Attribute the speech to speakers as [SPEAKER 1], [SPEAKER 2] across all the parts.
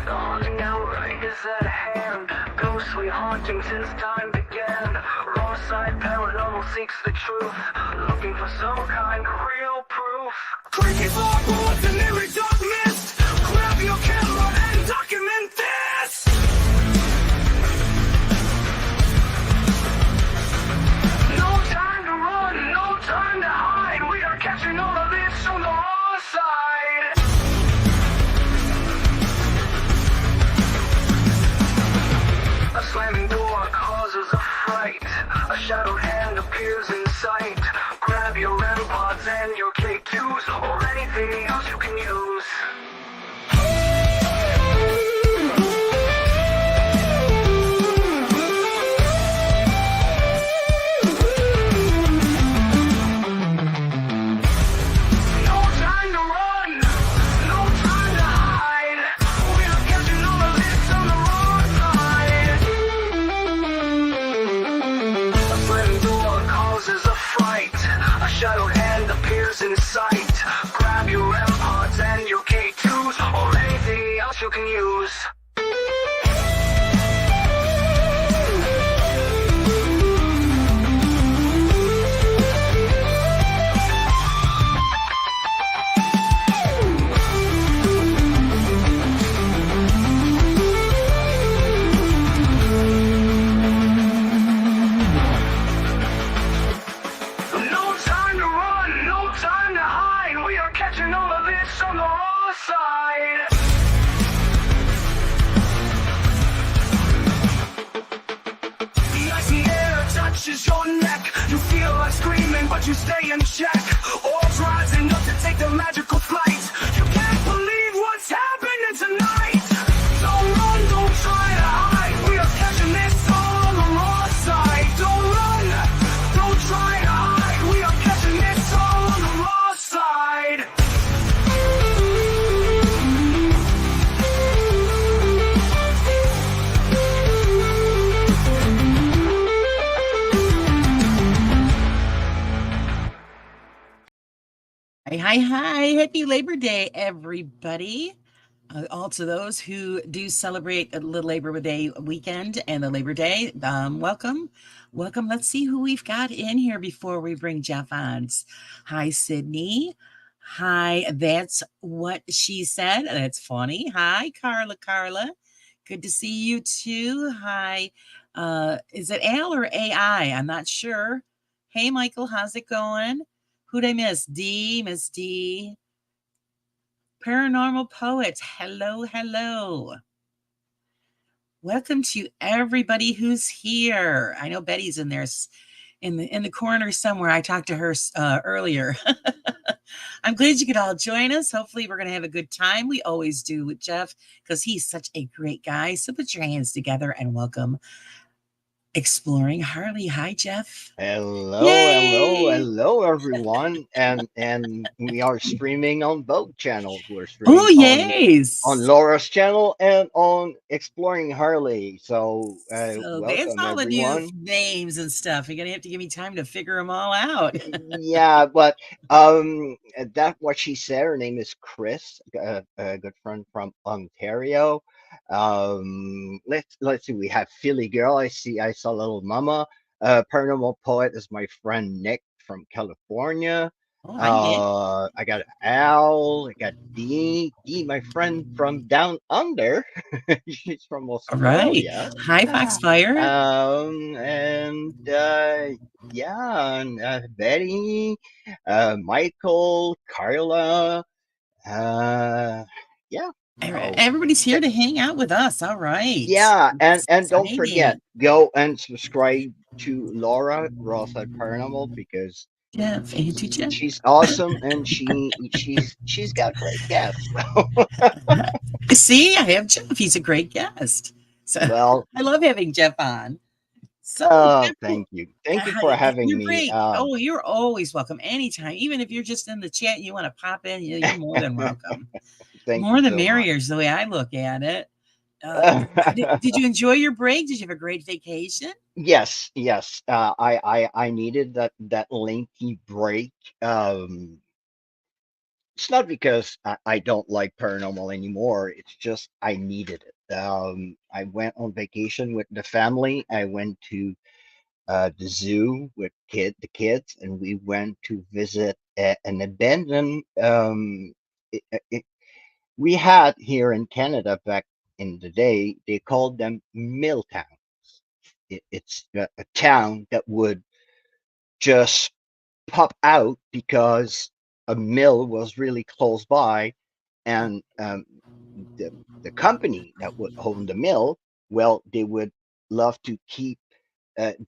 [SPEAKER 1] The haunting hour is at hand. Ghostly haunting since time began. Raw side paranormal seeks the truth, looking for some kind of real proof. Creaky floorboards and eerie dark mist. Grab your camera and document this. No time to run, no time to hide. We are catching all of this from the raw side. A slamming door causes a fright. A shadowed hand appears in sight. Grab your REM pods and your K2s, or anything else you can use. No time to run, no time to hide. We are catching all of this on the wrong side. A slamming door causes a fright. A shadowed hand appears in sight. Grab your REM pods and your K2s, or anything else you can use. No time to run, no time to hide. We are catching all of this on the raw side. The icy air touches your neck. You feel like screaming, but you stay in check. All's rising up to take the magical flight. You can't believe what's happening tonight. Don't run, don't try to hide. We are catching this all on the raw side. Don't run, don't try to hide. We are catching this all on the raw side.
[SPEAKER 2] Hi. Happy Labor Day, everybody. All to those who do celebrate the Labor Day weekend and the Labor Day, welcome. Let's see who we've got in here before we bring Jeff on. Hi, Sydney. Hi, that's what she said. That's funny. Hi, Carla. Good to see you too. Hi. Is it Al or AI? I'm not sure. Hey, Michael, how's it going? Who'd I miss? Miss D. Paranormal Poets. Hello. Welcome to everybody who's here. I know Betty's in there in the corner somewhere. I talked to her earlier. I'm glad you could all join us. Hopefully we're going to have a good time. We always do with Jeff because he's such a great guy. So put your hands together and welcome Exploring Harley. Hi, Jeff.
[SPEAKER 3] Hello, everyone, and we are streaming on both channels. We're streaming
[SPEAKER 2] yes,
[SPEAKER 3] on Laura's channel and on Exploring Harley. So,
[SPEAKER 2] so that's
[SPEAKER 3] welcome
[SPEAKER 2] all the new
[SPEAKER 3] everyone.
[SPEAKER 2] names and stuff. You're gonna have to give me time to figure them all out.
[SPEAKER 3] Yeah, but that what she said. Her name is Chris, a good friend from Ontario. Let's see. We have Philly Girl. I saw Little Mama. Paranormal Poet is my friend Nick from California.
[SPEAKER 2] Oh, hi, Nick.
[SPEAKER 3] I got Al. I got D, my friend from down under. She's from
[SPEAKER 2] All right.
[SPEAKER 3] Australia.
[SPEAKER 2] Hi, Foxfire.
[SPEAKER 3] And yeah, and Betty, Michael, Carla. Yeah.
[SPEAKER 2] Everybody's here to hang out with us. All right.
[SPEAKER 3] Yeah,
[SPEAKER 2] That's
[SPEAKER 3] and don't
[SPEAKER 2] exciting.
[SPEAKER 3] forget, go and subscribe to Laura Rosa Paranormal because
[SPEAKER 2] Jeff, and to Jeff.
[SPEAKER 3] she's awesome and she's got great guests.
[SPEAKER 2] See, I have Jeff. He's a great guest. So
[SPEAKER 3] Well,
[SPEAKER 2] I love having Jeff on. So Jeff,
[SPEAKER 3] thank you for having
[SPEAKER 2] you're
[SPEAKER 3] me.
[SPEAKER 2] great. You're always welcome anytime. Even if you're just in the chat and you want to pop in, you're more than welcome.
[SPEAKER 3] Thank
[SPEAKER 2] More
[SPEAKER 3] you
[SPEAKER 2] the
[SPEAKER 3] so
[SPEAKER 2] merrier is the way I look at it. Did you enjoy your break? Did you have a great vacation?
[SPEAKER 3] Yes. I needed that lengthy break. It's not because I don't like paranormal anymore. It's just I needed it. I went on vacation with the family. I went to the zoo with the kids, and we went to visit an abandoned. It, it, we had here in Canada back in the day. They called them mill towns. It's a town that would just pop out because a mill was really close by, and the the company that would own the mill, well, they would love to keep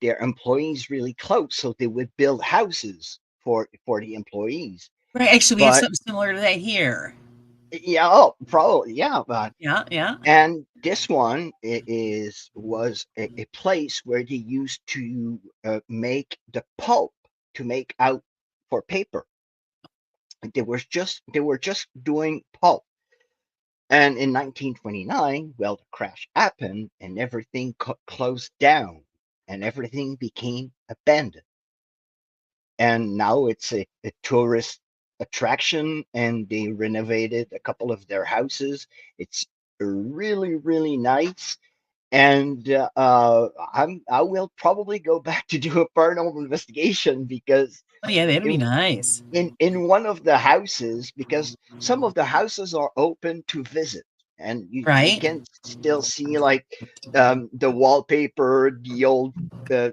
[SPEAKER 3] their employees really close, so they would build houses for the employees.
[SPEAKER 2] Right. Actually, we have
[SPEAKER 3] But
[SPEAKER 2] something similar to that here.
[SPEAKER 3] yeah, oh, probably yeah, but
[SPEAKER 2] Yeah, yeah.
[SPEAKER 3] and this one was a place where they used to make the pulp to make out for paper. They were just doing pulp. And in 1929, well, the crash happened and everything closed down and everything became abandoned. And now it's a tourist attraction, and they renovated a couple of their houses. It's really, really nice. And I will probably go back to do a paranormal investigation because
[SPEAKER 2] Oh, yeah, that'd be
[SPEAKER 3] in
[SPEAKER 2] nice.
[SPEAKER 3] in one of the houses, because some of the houses are open to visit, and you
[SPEAKER 2] Right,
[SPEAKER 3] can still see like the wallpaper, the old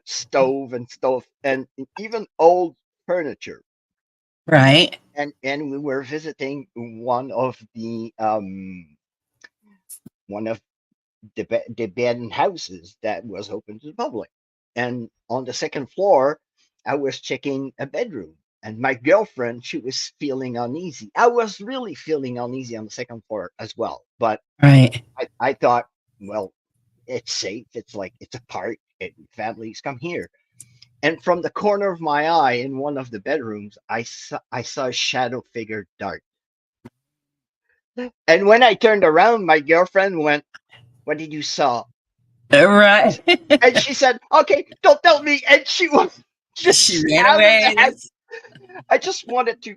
[SPEAKER 3] stove and stuff, and even old furniture.
[SPEAKER 2] right,
[SPEAKER 3] And we were visiting one of the abandoned houses that was open to the public. And on the second floor, I was checking a bedroom. And my girlfriend, she was feeling uneasy. I was really feeling uneasy on the second floor as well. But
[SPEAKER 2] right.
[SPEAKER 3] I thought, well, it's safe. It's like it's a park. Families come here. And from the corner of my eye in one of the bedrooms, I saw a shadow figure dart. And when I turned around, my girlfriend went, "What did you saw?"
[SPEAKER 2] Right.
[SPEAKER 3] And she said, "Okay, don't tell me." And she was
[SPEAKER 2] She
[SPEAKER 3] just
[SPEAKER 2] ran
[SPEAKER 3] out of the
[SPEAKER 2] away.
[SPEAKER 3] house. I just wanted to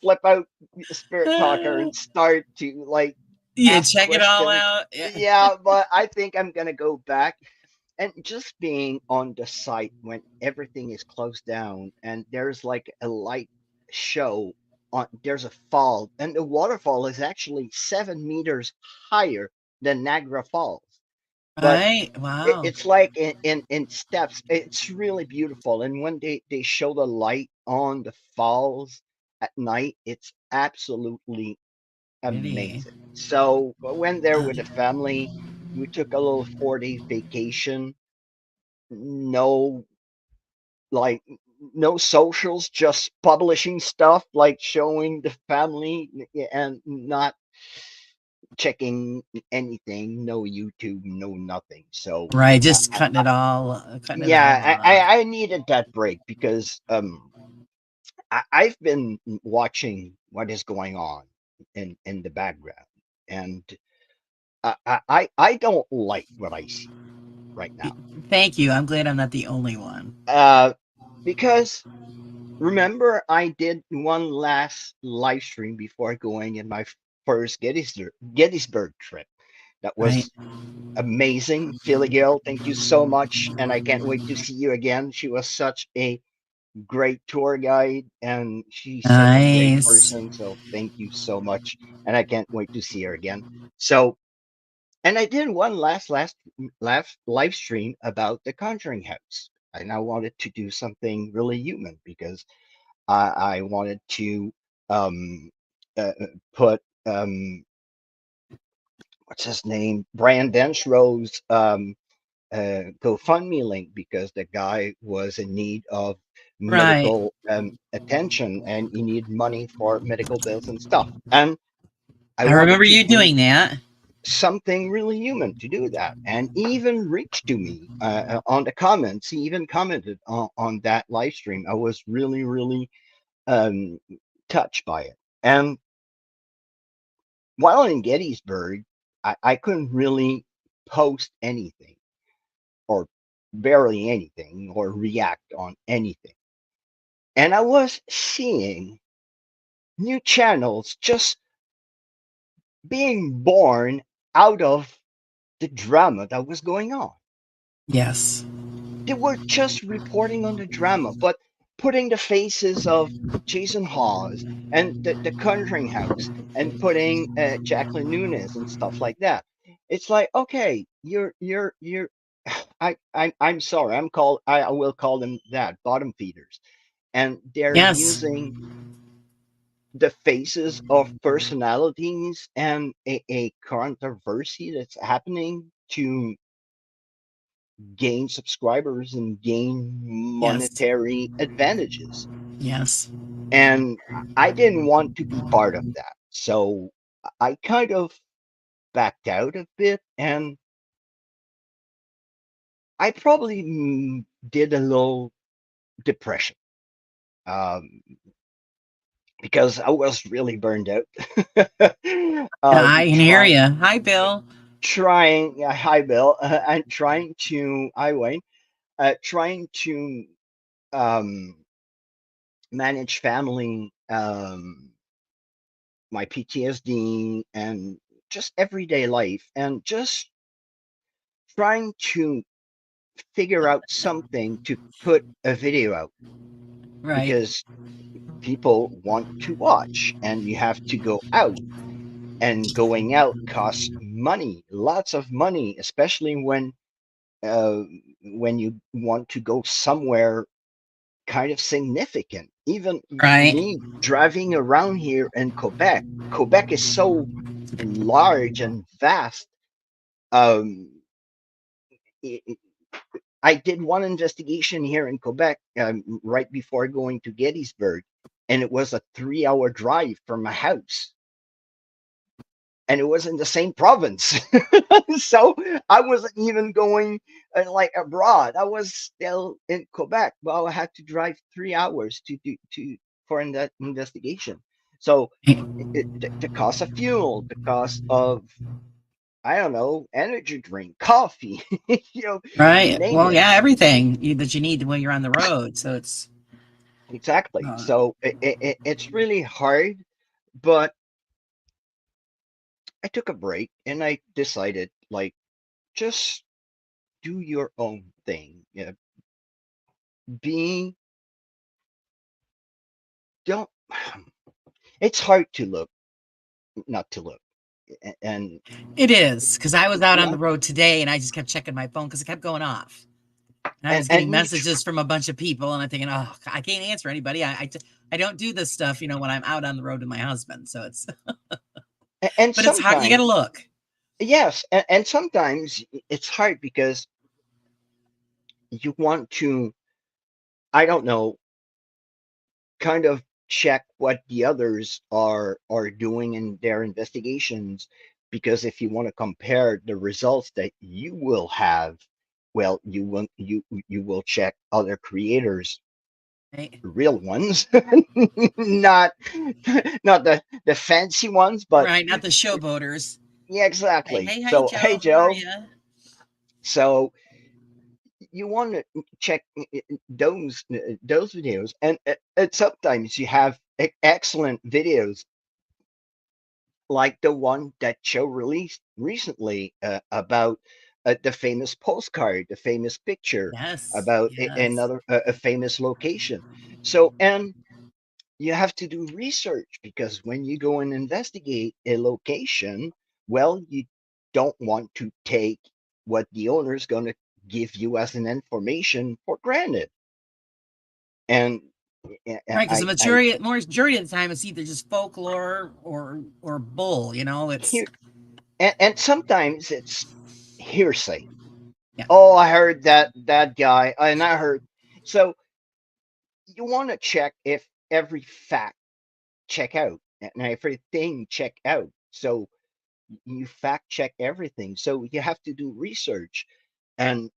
[SPEAKER 3] flip out the spirit talker and start to like
[SPEAKER 2] Yeah,
[SPEAKER 3] ask
[SPEAKER 2] check it all
[SPEAKER 3] questions.
[SPEAKER 2] out. Yeah.
[SPEAKER 3] Yeah, but I think I'm gonna go back and just being on the site when everything is closed down and there's like a light show on. There's a fall, and the waterfall is actually 7 meters higher than Niagara Falls, but
[SPEAKER 2] Right. Wow.
[SPEAKER 3] it's like in steps. It's really beautiful. And when they show the light on the falls at night, it's absolutely
[SPEAKER 2] Pretty.
[SPEAKER 3] amazing. So I went there
[SPEAKER 2] Uh,
[SPEAKER 3] with the family. We took a little 4 day vacation. No, like no socials, just publishing stuff, like showing the family and not checking anything, no YouTube, no nothing. So
[SPEAKER 2] right.
[SPEAKER 3] uh,
[SPEAKER 2] Just cutting it all
[SPEAKER 3] yeah,
[SPEAKER 2] off.
[SPEAKER 3] I needed that break because I've been watching what is going on in the background, and I don't like what I see right now.
[SPEAKER 2] Thank you. I'm glad I'm not the only one.
[SPEAKER 3] Uh, because remember, I did one last live stream before going in my first Gettysburg trip. That
[SPEAKER 2] Right.
[SPEAKER 3] was amazing. Philly Girl, thank you so much, and I can't wait to see you again. She was such a great tour guide, and she's such a great
[SPEAKER 2] Nice.
[SPEAKER 3] person. So thank you so much, and I can't wait to see her again. So, and I did one last live stream about the Conjuring House. I now wanted to do something really human because I wanted to um, put what's his name, Brian Denshro's GoFundMe link because the guy was in need of
[SPEAKER 2] Right.
[SPEAKER 3] medical attention and he needed money for medical bills and stuff. And I
[SPEAKER 2] I
[SPEAKER 3] wanted
[SPEAKER 2] remember
[SPEAKER 3] to
[SPEAKER 2] you
[SPEAKER 3] do
[SPEAKER 2] doing that.
[SPEAKER 3] something really human to do that. And he even reached to me on the comments. He even commented on that live stream. I was really, really um, touched by it. And while in Gettysburg, I couldn't really post anything or barely anything or react on anything. And I was seeing new channels just being born out of the drama that was going on.
[SPEAKER 2] Yes.
[SPEAKER 3] They were just reporting on the drama, but putting the faces of Jason Hawes and the Conjuring House and putting Jacqueline Nunes and stuff like that. It's like, okay, you're I'm sorry, I will call them that, bottom feeders. And they're
[SPEAKER 2] Yes.
[SPEAKER 3] using the faces of personalities and a controversy that's happening to gain subscribers and gain
[SPEAKER 2] Yes.
[SPEAKER 3] monetary advantages.
[SPEAKER 2] Yes.
[SPEAKER 3] And I didn't want to be part of that. So I kind of backed out a bit, and I probably did a little depression, um, because I was really burned out.
[SPEAKER 2] I can hear
[SPEAKER 3] Trying,
[SPEAKER 2] you. Hi, Bill.
[SPEAKER 3] yeah, hi Bill, and trying to, I Wayne, trying to um, manage family, my PTSD, and just everyday life, and just trying to figure out something to put a video out
[SPEAKER 2] Right.
[SPEAKER 3] because people want to watch and you have to go out, and going out costs money, lots of money, especially uh, when you want to go somewhere kind of significant. Even
[SPEAKER 2] Right.
[SPEAKER 3] me driving around here in Quebec, Quebec is so large and vast. Um, I did one investigation here in Quebec, right before going to Gettysburg, and it was a 3 hour drive from my house, and it was in the same province. So I wasn't even going like abroad. I was still in Quebec, but I had to drive 3 hours to do to for that investigation. So the cost of fuel, the cost of, I don't know, energy drink, coffee, you
[SPEAKER 2] Right.
[SPEAKER 3] name
[SPEAKER 2] Well,
[SPEAKER 3] it.
[SPEAKER 2] yeah, everything that you need when you're on the road. So it's
[SPEAKER 3] Exactly.
[SPEAKER 2] uh,
[SPEAKER 3] So it's really hard, but I took a break and I decided, like, just do your own thing. Yeah, be don't. It's hard to look, not to look, and
[SPEAKER 2] it is because I was out on
[SPEAKER 3] yeah,
[SPEAKER 2] the road today and I just kept checking my phone because it kept going off. And I
[SPEAKER 3] and
[SPEAKER 2] was getting
[SPEAKER 3] and me, tr-
[SPEAKER 2] messages from a bunch of people, and I'm thinking, oh, I can't answer anybody. I don't do this stuff, when I'm out on the road with my husband. So it's,
[SPEAKER 3] and
[SPEAKER 2] but it's hard. You got to
[SPEAKER 3] sometimes,
[SPEAKER 2] look.
[SPEAKER 3] yes, and sometimes it's hard because you want to, I don't know, kind of check what the others are doing in their investigations, because if you want to compare the results that you will have, well, you will check other creators,
[SPEAKER 2] Right.
[SPEAKER 3] real ones, not not the fancy ones, but
[SPEAKER 2] Right. Not the showboaters.
[SPEAKER 3] yeah,
[SPEAKER 2] Hey,
[SPEAKER 3] exactly.
[SPEAKER 2] hey, hey,
[SPEAKER 3] So hey
[SPEAKER 2] Joe. How are
[SPEAKER 3] Joe,
[SPEAKER 2] you?
[SPEAKER 3] so you want to check those videos, and sometimes you have excellent videos like the one that Joe released recently, about the famous postcard, the famous picture
[SPEAKER 2] Yes.
[SPEAKER 3] about
[SPEAKER 2] Yes.
[SPEAKER 3] another a famous location. So, and you have to do research, because when you go and investigate a location, well, you don't want to take what the owner is going to give you as an information for granted. And
[SPEAKER 2] Right, because the
[SPEAKER 3] I
[SPEAKER 2] majority of the time it's either just folklore or bull. It's
[SPEAKER 3] hear, and sometimes it's hearsay.
[SPEAKER 2] yeah,
[SPEAKER 3] Oh, I heard that guy, and I heard. So you want to check if every fact check out and everything check out. So you fact check everything. So you have to do research, and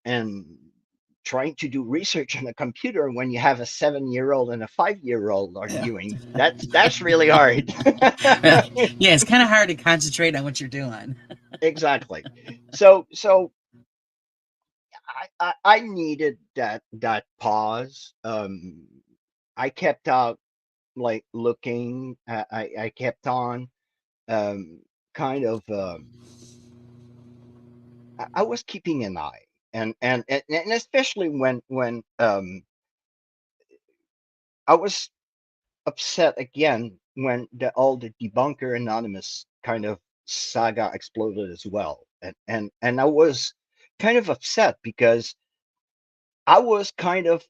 [SPEAKER 3] trying to do research on a computer when you have a 7 year old and a 5 year old
[SPEAKER 2] yeah,
[SPEAKER 3] arguing. That's really hard.
[SPEAKER 2] yeah. Yeah, it's kind of hard to concentrate on what you're doing.
[SPEAKER 3] Exactly. So I needed that pause. I kept out. like looking. I kept on um, kind of. I was keeping an eye, and especially when I was upset again when all the debunker anonymous kind of saga exploded as well, and I was kind of upset because I was kind of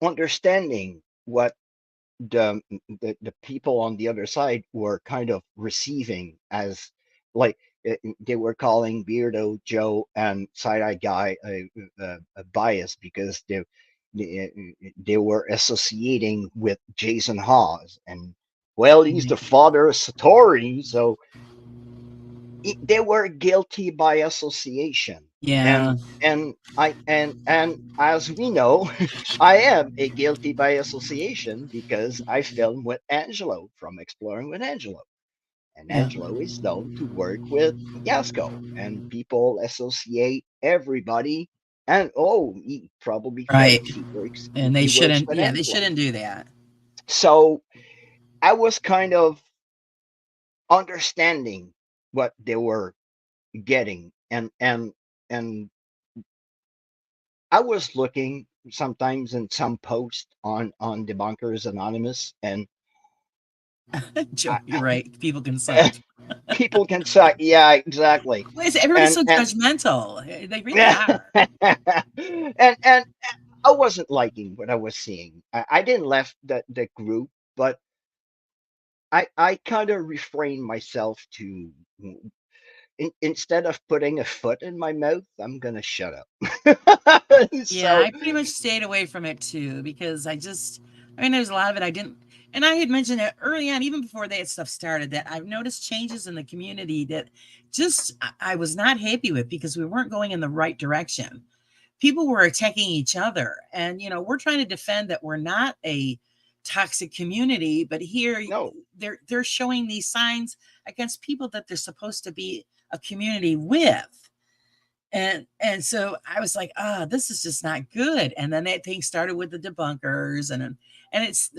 [SPEAKER 3] understanding what the people on the other side were kind of receiving as like they were calling Beardo Joe and Side Eye Guy a bias because they were associating with Jason Hawes and well he's the
[SPEAKER 2] Right.
[SPEAKER 3] father of Satori, so they were guilty by association.
[SPEAKER 2] Yeah.
[SPEAKER 3] And as we know, I am a guilty by association because I filmed with Angelo from Exploring with Angelo, and
[SPEAKER 2] Yeah.
[SPEAKER 3] Angelo is known to work with Gasco, and people associate everybody. And oh, he probably
[SPEAKER 2] Right.
[SPEAKER 3] fakes.
[SPEAKER 2] And they
[SPEAKER 3] He works
[SPEAKER 2] shouldn't,
[SPEAKER 3] with
[SPEAKER 2] yeah, they
[SPEAKER 3] Angelo.
[SPEAKER 2] shouldn't do that.
[SPEAKER 3] So I was kind of understanding what they were getting, and I was looking sometimes in some post on Debunkers Anonymous, and
[SPEAKER 2] Joe,
[SPEAKER 3] I,
[SPEAKER 2] you're right. People can suck.
[SPEAKER 3] people can say, "Yeah, exactly,"
[SPEAKER 2] Everybody's
[SPEAKER 3] and
[SPEAKER 2] so
[SPEAKER 3] and
[SPEAKER 2] judgmental. They really
[SPEAKER 3] and
[SPEAKER 2] are.
[SPEAKER 3] I wasn't liking what I was seeing. I didn't left the group, but I kind of refrained myself to instead of putting a foot in my mouth, I'm gonna shut up.
[SPEAKER 2] Yeah,
[SPEAKER 3] So
[SPEAKER 2] I pretty much stayed away from it too because I mean, there's a lot of it I didn't, and I had mentioned it early on, even before that stuff started, that I've noticed changes in the community that I was not happy with because we weren't going in the right direction. People were attacking each other, and we're trying to defend that we're not a toxic community, but here
[SPEAKER 3] no,
[SPEAKER 2] they're showing these signs against people that they're supposed to be a community with. And so I was like, this is just not good. And then that thing started with the debunkers, and it's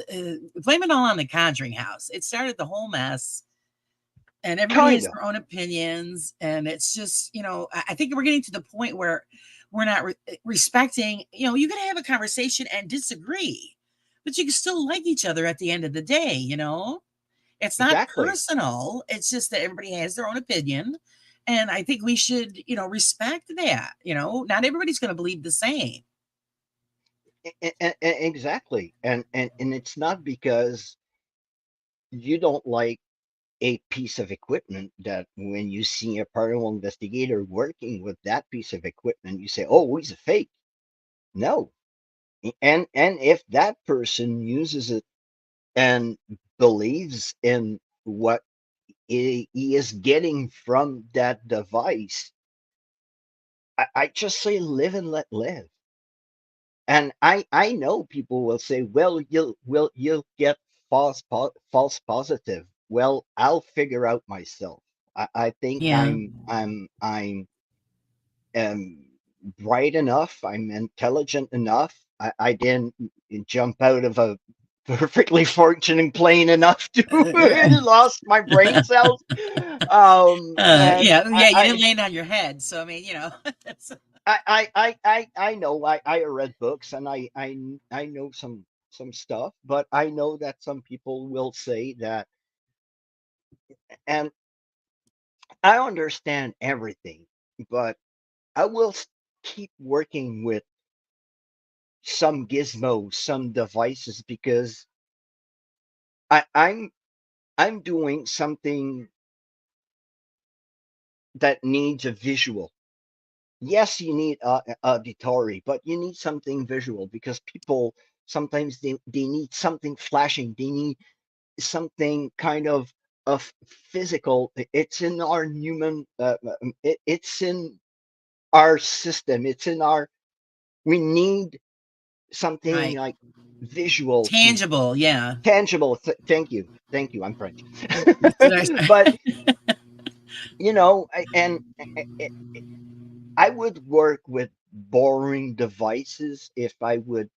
[SPEAKER 2] blame it all on the Conjuring House. It started the whole mess, and everybody
[SPEAKER 3] kind
[SPEAKER 2] has
[SPEAKER 3] of
[SPEAKER 2] their own opinions, and it's just I think we're getting to the point where we're not respecting. You can have a conversation and disagree, but you can still like each other at the end of the day. It's not
[SPEAKER 3] exactly.
[SPEAKER 2] personal. It's just that everybody has their own opinion. And I think we should, respect that. Not everybody's going to believe the same.
[SPEAKER 3] Exactly, and it's not because you don't like a piece of equipment that when you see a paranormal investigator working with that piece of equipment, you say, "Oh, he's a fake." No, and if that person uses it and believes in what he is getting from that device, I just say live and let live. And I know people will say, well, you'll get false positive. Well, I'll figure out myself. I think
[SPEAKER 2] Yeah.
[SPEAKER 3] I'm bright enough. I'm intelligent enough. I didn't jump out of a perfectly functioning plane enough to lost my brain cells. And
[SPEAKER 2] yeah, you didn't land on your head. So, I mean,
[SPEAKER 3] I know I read books and I know some stuff, but I know that some people will say that, and I understand everything, but I will keep working with some gizmos, some devices because I, I'm I'm doing something that needs a visual. Yes, you need auditory, but you need something visual because people sometimes they need something flashing. They need something kind of physical. It's in our human. It's in our system. It's in our. We need something
[SPEAKER 2] right.
[SPEAKER 3] like visual to
[SPEAKER 2] Tangible. Yeah.
[SPEAKER 3] tangible. Thank you. I'm French,
[SPEAKER 2] Did I?
[SPEAKER 3] but and I would work with boring devices if I would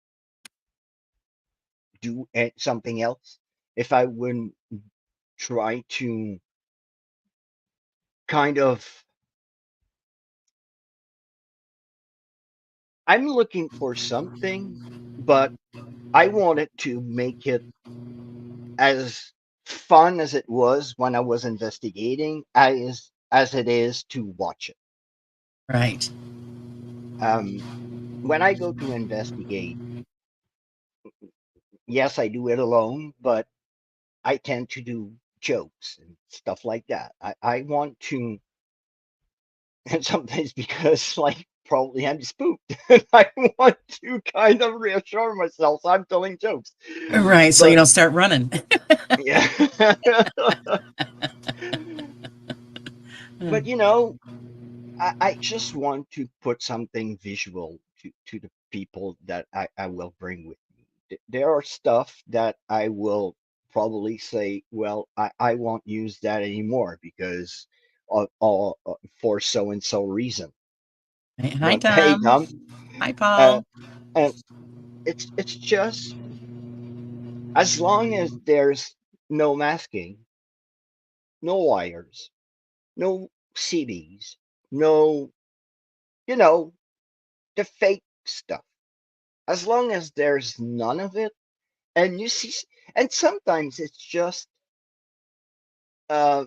[SPEAKER 3] do something else, if I wouldn't try to kind of, I'm looking for something, but I wanted to make it as fun as it was when I was investigating as it is to watch it.
[SPEAKER 2] Right.
[SPEAKER 3] Um, when I go to investigate, yes, I do it alone, but I tend to do jokes and stuff like that. I want to, and sometimes because like probably I'm spooked, and I want to kind of reassure myself I'm telling jokes.
[SPEAKER 2] Right. So you
[SPEAKER 3] But
[SPEAKER 2] don't start running.
[SPEAKER 3] yeah, but I just want to put something visual to the people that I will bring with me. There are stuff that I will probably say, well, I won't use that anymore because for so and so reason.
[SPEAKER 2] Hi,
[SPEAKER 3] But hey,
[SPEAKER 2] Tom.
[SPEAKER 3] Tom,
[SPEAKER 2] Hi,
[SPEAKER 3] uh,
[SPEAKER 2] Paul.
[SPEAKER 3] and it's just as long as there's no masking, no wires, no CDs, no, you know, the fake stuff. As long as there's none of it, and you see, and sometimes it's just uh,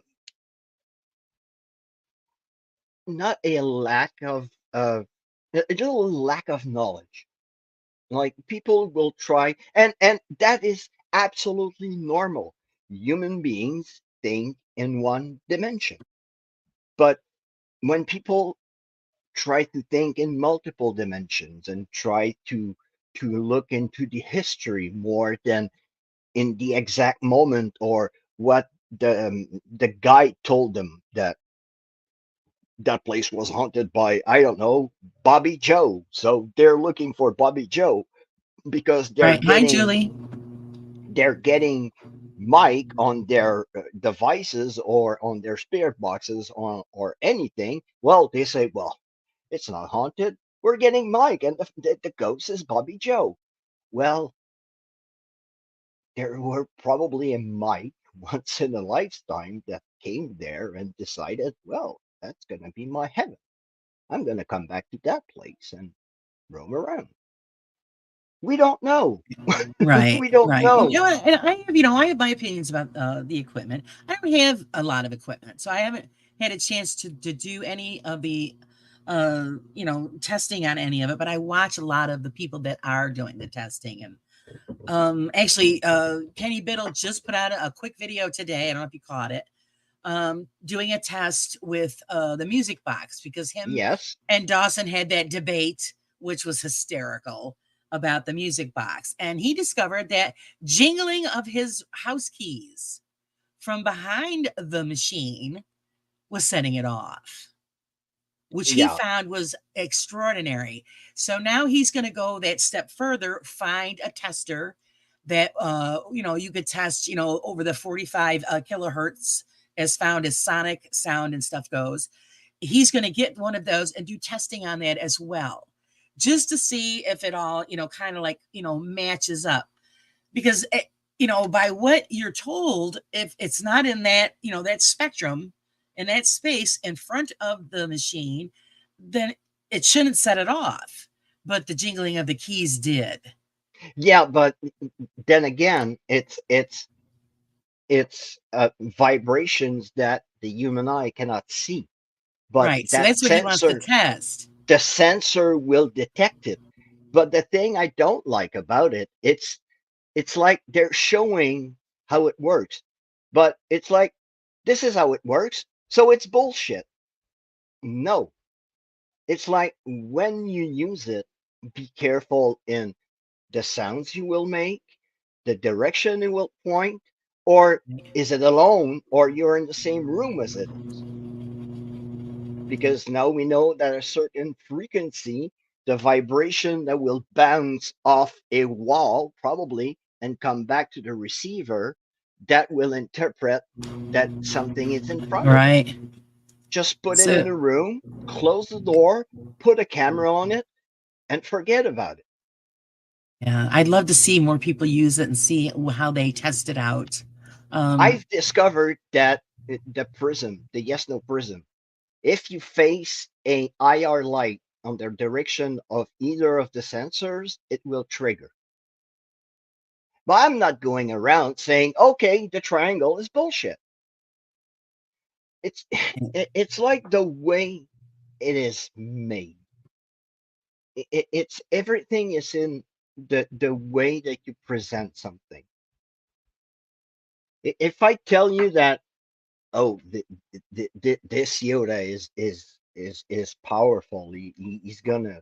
[SPEAKER 3] not a lack of just a lack of knowledge. Like people will try, and that is absolutely normal. Human beings think in one dimension, but when people try to think in multiple dimensions and try to look into the history more than in the exact moment or what the guide told them that that place was haunted by, I don't know, Bobby Joe. So they're looking for Bobby Joe because
[SPEAKER 2] Right. Hi, Julie.
[SPEAKER 3] they're getting Mike on their devices or on their spirit boxes or anything. Well, they say, well, it's not haunted. We're getting Mike, and the ghost is Bobby Joe. Well, there were probably a Mike once in a lifetime that came there and decided, well, that's going to be my heaven. I'm going to come back to that place and roam around. We don't know.
[SPEAKER 2] Right,
[SPEAKER 3] We don't
[SPEAKER 2] right. You
[SPEAKER 3] know.
[SPEAKER 2] know what? And I have my opinions about the equipment. I don't have a lot of equipment, so I haven't had a chance to do any of the, testing on any of it. But I watch a lot of the people that are doing the testing, and actually, Kenny Biddle just put out a quick video today. I don't know if you caught it. Doing a test with the music box because him
[SPEAKER 3] Yes.
[SPEAKER 2] and Dawson had that debate, which was hysterical about the music box. And he discovered that jingling of his house keys from behind the machine was setting it off, which he
[SPEAKER 3] Yeah.
[SPEAKER 2] found was extraordinary. So now he's going to go that step further, find a tester that you could test, over the 45 kilohertz as found as sonic sound and stuff goes. He's going to get one of those and do testing on that as well, just to see if it all, kind of like, matches up. Because by what you're told, if it's not in that, that spectrum, in that space in front of the machine, then it shouldn't set it off. But the jingling of the keys did.
[SPEAKER 3] Yeah, but then again, it's vibrations that the human eye cannot see. But
[SPEAKER 2] Right. So
[SPEAKER 3] that
[SPEAKER 2] that's what he wants to
[SPEAKER 3] sensor,
[SPEAKER 2] test.
[SPEAKER 3] the sensor will detect it. But the thing I don't like about it, it's like they're showing how it works. But it's like this is how it works, so it's bullshit. No. It's like when you use it, be careful in the sounds you will make, the direction it will point, or is it alone or you're in the same room as it is? Because now we know that a certain frequency, the vibration that will bounce off a wall probably and come back to the receiver, that will interpret that something is in front of it.
[SPEAKER 2] Right.
[SPEAKER 3] Just put it in
[SPEAKER 2] So
[SPEAKER 3] a room, close the door, put a camera on it, and forget about it.
[SPEAKER 2] Yeah, I'd love to see more people use it and see how they test it out. Um,
[SPEAKER 3] I've discovered that the prism, the yes no prism, if you face a IR light on the direction of either of the sensors, it will trigger. But I'm not going around saying, okay, the triangle is bullshit. It's it's like the way it is made. It's everything is in the way that you present something. If I tell you that, oh, this Yoda is powerful. He's gonna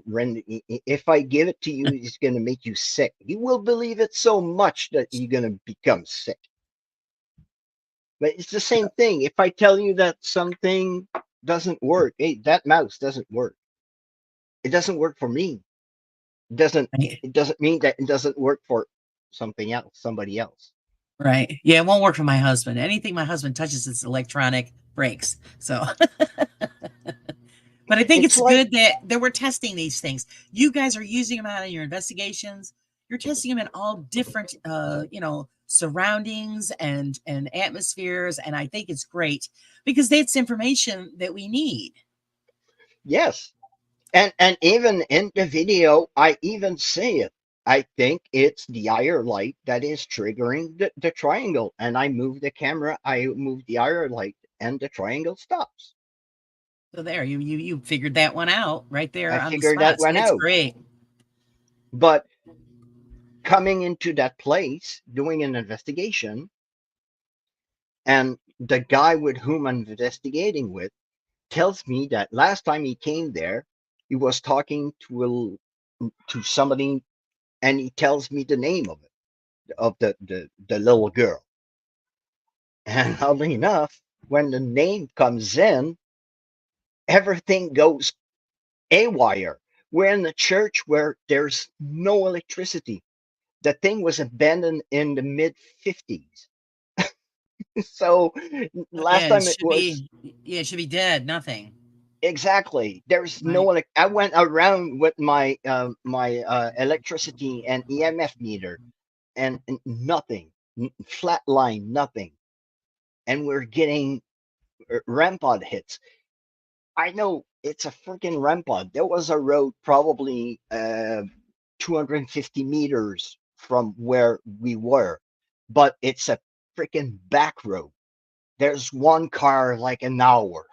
[SPEAKER 3] render. If I give it to you, he's gonna make you sick. You will believe it so much that you're gonna become sick. But it's the same thing. If I tell you that something doesn't work, hey, that mouse doesn't work. It doesn't work for me. It doesn't.
[SPEAKER 2] right,
[SPEAKER 3] It doesn't mean that it doesn't work for something else, somebody else.
[SPEAKER 2] right. Yeah, it won't work for my husband. Anything my husband touches, it's electronic breaks. So, but I think
[SPEAKER 3] It's
[SPEAKER 2] it's
[SPEAKER 3] like
[SPEAKER 2] good that we're testing these things. You guys are using them out in your investigations. You're testing them in all different, surroundings and atmospheres, and I think it's great because that's information that we need.
[SPEAKER 3] yes, and even in the video, I even say it. I think it's the IR light that is triggering the triangle. And I move the camera, I move the IR light, and the triangle stops.
[SPEAKER 2] So there, you figured that one out right
[SPEAKER 3] I
[SPEAKER 2] there on the
[SPEAKER 3] figured that
[SPEAKER 2] spot. So
[SPEAKER 3] one
[SPEAKER 2] it's
[SPEAKER 3] out.
[SPEAKER 2] great.
[SPEAKER 3] But coming into that place, doing an investigation, and the guy with whom I'm investigating with tells me that last time he came there, he was talking to somebody, and he tells me the name of it, of the little girl. And oddly enough, when the name comes in, everything goes awire. We're in a church where there's no electricity. The thing was abandoned in the mid 50s. So last
[SPEAKER 2] Yeah, it
[SPEAKER 3] time it
[SPEAKER 2] should
[SPEAKER 3] was
[SPEAKER 2] be. Yeah, it should be dead. Nothing.
[SPEAKER 3] exactly. There's no
[SPEAKER 2] Right.
[SPEAKER 3] one. I went around with my electricity and EMF meter, and nothing, flat line, nothing. And we're getting rampart hits. I know it's a freaking rampart. There was a road probably 250 meters from where we were, but it's a freaking back road. There's one car like an hour.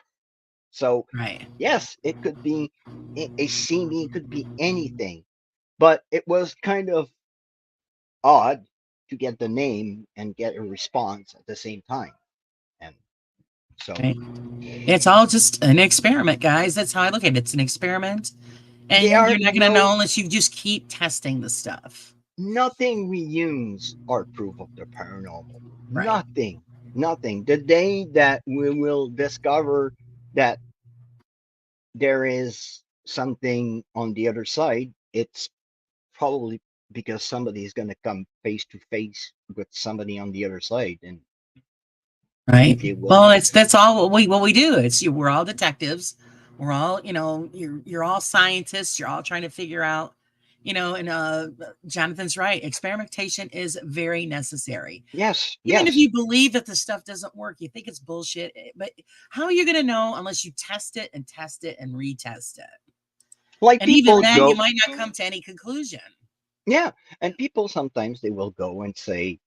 [SPEAKER 3] So,
[SPEAKER 2] Right.
[SPEAKER 3] yes, it could be a CME, it could be anything, but it was kind of odd to get the name and get a response at the same time. And so,
[SPEAKER 2] Right. It's all just an experiment, guys. That's how I look at it. It's an experiment,
[SPEAKER 3] there
[SPEAKER 2] and
[SPEAKER 3] are
[SPEAKER 2] you're not going to know
[SPEAKER 3] no
[SPEAKER 2] unless you just keep testing the stuff.
[SPEAKER 3] nothing reunions are proof of the paranormal.
[SPEAKER 2] Right.
[SPEAKER 3] Nothing, nothing. The day that we will discover that there is something on the other side, it's probably because somebody is going to come face to face with somebody on the other side, and
[SPEAKER 2] Right.
[SPEAKER 3] they will.
[SPEAKER 2] Well, that's all what we do. We're all detectives. We're all, you're all scientists. You're all trying to figure out, and Jonathan's right. Experimentation is very necessary.
[SPEAKER 3] Yes,
[SPEAKER 2] Even if
[SPEAKER 3] yes.
[SPEAKER 2] you believe that the stuff doesn't work, you think it's bullshit, but how are you going to know unless you test it and retest it?
[SPEAKER 3] Like
[SPEAKER 2] And even
[SPEAKER 3] people
[SPEAKER 2] then, you
[SPEAKER 3] go,
[SPEAKER 2] might not come to any conclusion.
[SPEAKER 3] yeah, and people sometimes they will go and say,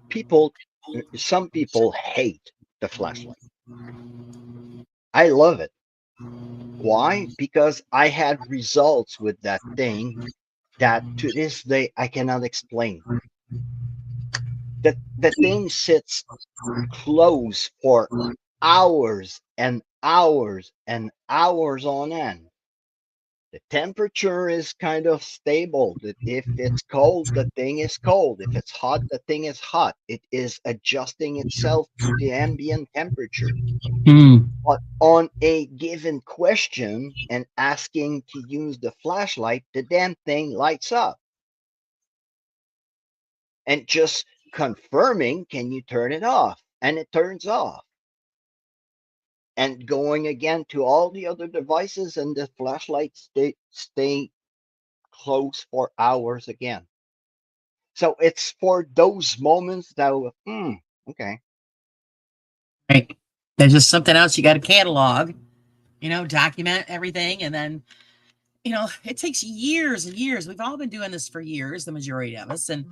[SPEAKER 3] people, some people hate the flashlight. I love it. Why? Because I had results with that thing that to this day I cannot explain. The thing sits close for hours and hours and hours on end. The temperature is kind of stable. That if it's cold, the thing is cold. If it's hot, the thing is hot. It is adjusting itself to the ambient temperature.
[SPEAKER 2] Hmm.
[SPEAKER 3] But on a given question and asking to use the flashlight, the damn thing lights up. And just confirming, can you turn it off? And it turns off. And going again to all the other devices, and the flashlights stay closed for hours again. So it's for those moments that okay.
[SPEAKER 2] Right. There's just something else you got to catalog, document everything. And then, it takes years and years. We've all been doing this for years, the majority of us. And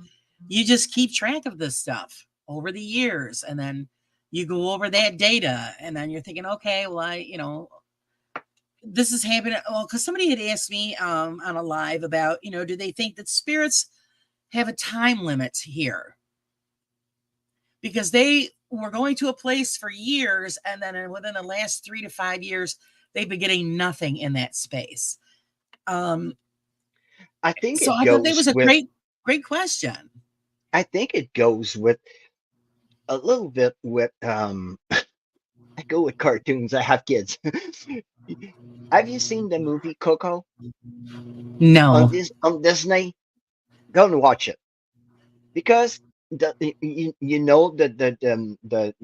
[SPEAKER 2] you just keep track of this stuff over the years. And then you go over that data. And then you're thinking, okay, well, this is happening. Well, because somebody had asked me on a live about, do they think that spirits have a time limit here? Because they were going to a place for years, and then within the last 3 to 5 years, they've been getting nothing in that space. Um,
[SPEAKER 3] I think
[SPEAKER 2] so
[SPEAKER 3] it
[SPEAKER 2] I thought that
[SPEAKER 3] goes
[SPEAKER 2] was a
[SPEAKER 3] with
[SPEAKER 2] great question.
[SPEAKER 3] I think it goes with a little bit with I go with cartoons. I have kids. Have you seen the movie Coco on
[SPEAKER 2] No,
[SPEAKER 3] this on Disney? Go and watch it because you know that the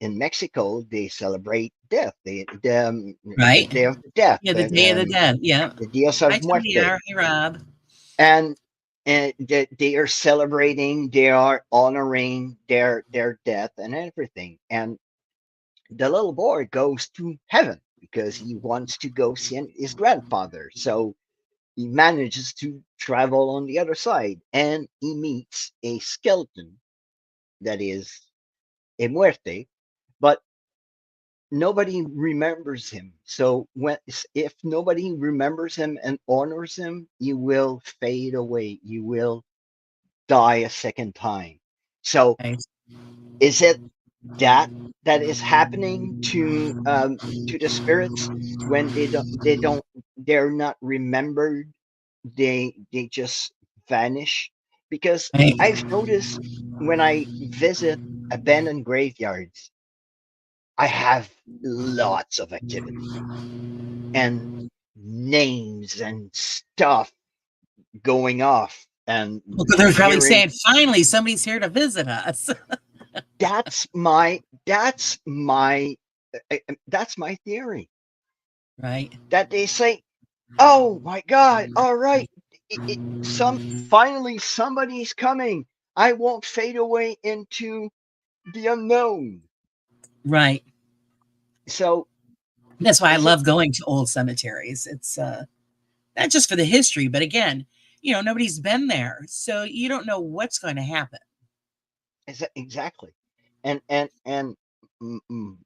[SPEAKER 3] in Mexico they celebrate death, the
[SPEAKER 2] right?
[SPEAKER 3] Day of the Death,
[SPEAKER 2] Yeah, the Day of the Dead. Yeah.
[SPEAKER 3] the Dios
[SPEAKER 2] Hi,
[SPEAKER 3] of Muerte,
[SPEAKER 2] Tamiar. Hey, Rob.
[SPEAKER 3] and they are celebrating, they are honoring their death and everything, and the little boy goes to heaven because he wants to go see his grandfather. So he manages to travel on the other side and he meets a skeleton that is a muerte, but nobody remembers him. So if nobody remembers him and honors him, you will fade away. You will die a second time. So
[SPEAKER 2] Nice.
[SPEAKER 3] is it that that is happening to the spirits when they're not remembered, they just vanish? Because
[SPEAKER 2] Right.
[SPEAKER 3] I've noticed when I visit abandoned graveyards, I have lots of activity and names and stuff going off and
[SPEAKER 2] Well, they're probably
[SPEAKER 3] hearing.
[SPEAKER 2] saying, finally, somebody's here to visit us.
[SPEAKER 3] That's my theory,
[SPEAKER 2] Right.
[SPEAKER 3] that they say, "Oh my God! All right, finally somebody's coming. I won't fade away into the unknown."
[SPEAKER 2] Right.
[SPEAKER 3] So
[SPEAKER 2] That's why I
[SPEAKER 3] is it
[SPEAKER 2] love going to old cemeteries. It's not just for the history, but again, nobody's been there. So you don't know what's going to happen.
[SPEAKER 3] is it exactly? And mm, mm,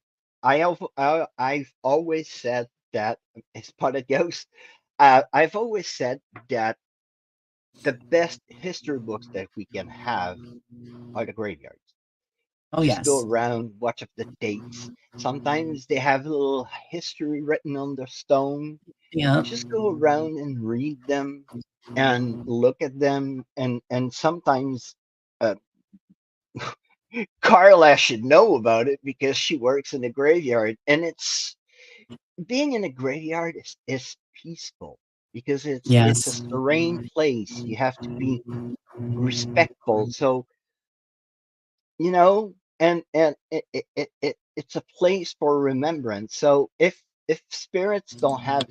[SPEAKER 3] I've always said that as part of ghost. I've always said that the best history books that we can have are the graveyards.
[SPEAKER 2] Oh,
[SPEAKER 3] Just go
[SPEAKER 2] yes.
[SPEAKER 3] around, watch up the dates. Sometimes they have a little history written on the stone.
[SPEAKER 2] Yeah.
[SPEAKER 3] Just go around and read them and look at them. And sometimes uh, Carla should know about it because she works in the graveyard. And it's being in a graveyard is peaceful because it's a
[SPEAKER 2] Yes.
[SPEAKER 3] serene place. You have to be respectful. So and it's a place for remembrance. So if spirits don't have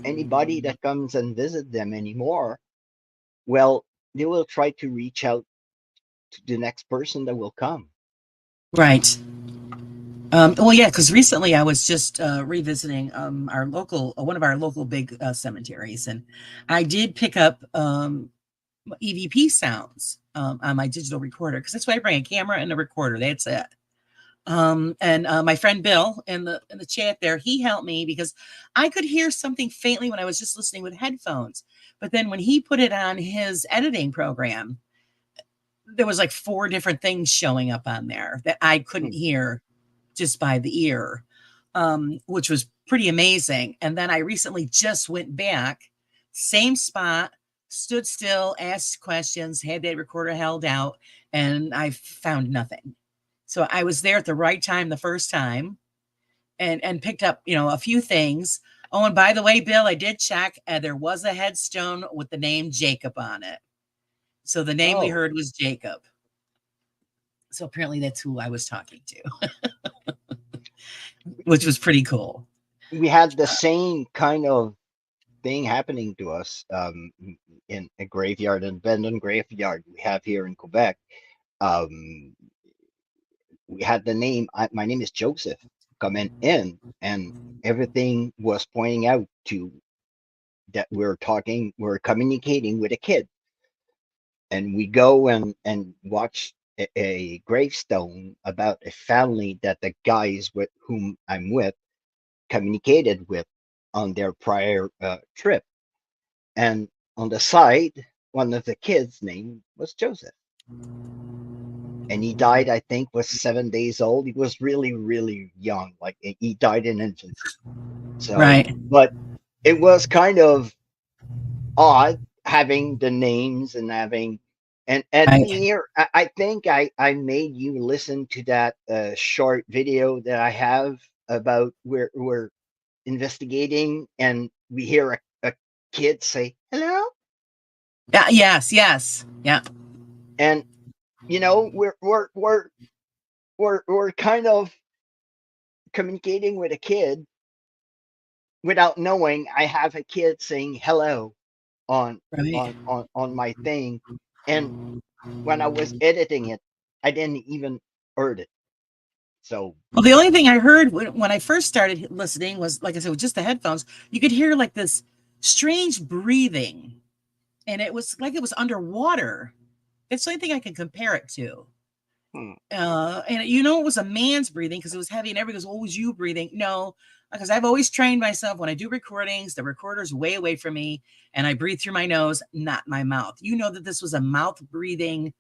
[SPEAKER 3] anybody that comes and visit them anymore, well, they will try to reach out to the next person that will come.
[SPEAKER 2] Right. Well, yeah, because recently I was just revisiting our local, one of our local big cemeteries, and I did pick up EVP sounds on my digital recorder because that's why I bring a camera and a recorder. That's it. And my friend Bill in the chat there, he helped me because I could hear something faintly when I was just listening with headphones. But then when he put it on his editing program, there was like 4 different things showing up on there that I couldn't
[SPEAKER 3] Hmm.
[SPEAKER 2] hear just by the ear, which was pretty amazing. And then I recently just went back, same spot, stood still, asked questions, had that recorder held out, and I found nothing. So I was there at the right time the first time and picked up, a few things. Oh, and by the way, Bill, I did check, and there was a headstone with the name Jacob on it. So the name we
[SPEAKER 3] Oh,
[SPEAKER 2] heard was Jacob. So apparently that's who I was talking to, which was pretty cool.
[SPEAKER 3] we had the same kind of thing happening to us in a graveyard, an abandoned graveyard we have here in Quebec. Um, we had the name. My name is Joseph coming in, and everything was pointing out to that we're communicating with a kid, and we go and watch a gravestone about a family that the guys with whom I'm with communicated with on their prior trip. And on the side, one of the kids' name was Joseph. And he died, I think, was 7 days old. He was really, really young. Like he died in infancy. So,
[SPEAKER 2] Right.
[SPEAKER 3] but it was kind of odd having the names and having and
[SPEAKER 2] Right.
[SPEAKER 3] here I think I made you listen to that short video that I have about where we're investigating and we hear a kid say hello.
[SPEAKER 2] Yeah. Yes. Yes. Yeah.
[SPEAKER 3] And you know we're kind of communicating with a kid without knowing I have a kid saying hello on
[SPEAKER 2] Right.
[SPEAKER 3] on my thing. And when I was editing it, I didn't even heard it. So
[SPEAKER 2] Well, the only thing I heard when I first started listening was, like I said, with just the headphones. You could hear like this strange breathing, and it was like it was underwater. It's the only thing I can compare it to.
[SPEAKER 3] hmm,
[SPEAKER 2] And you know, it was a man's breathing because it was heavy, and everybody goes, "Oh, was you breathing?" No, because I've always trained myself when I do recordings, the recorder's way away from me, and I breathe through my nose, not my mouth. You know that this was a mouth breathing,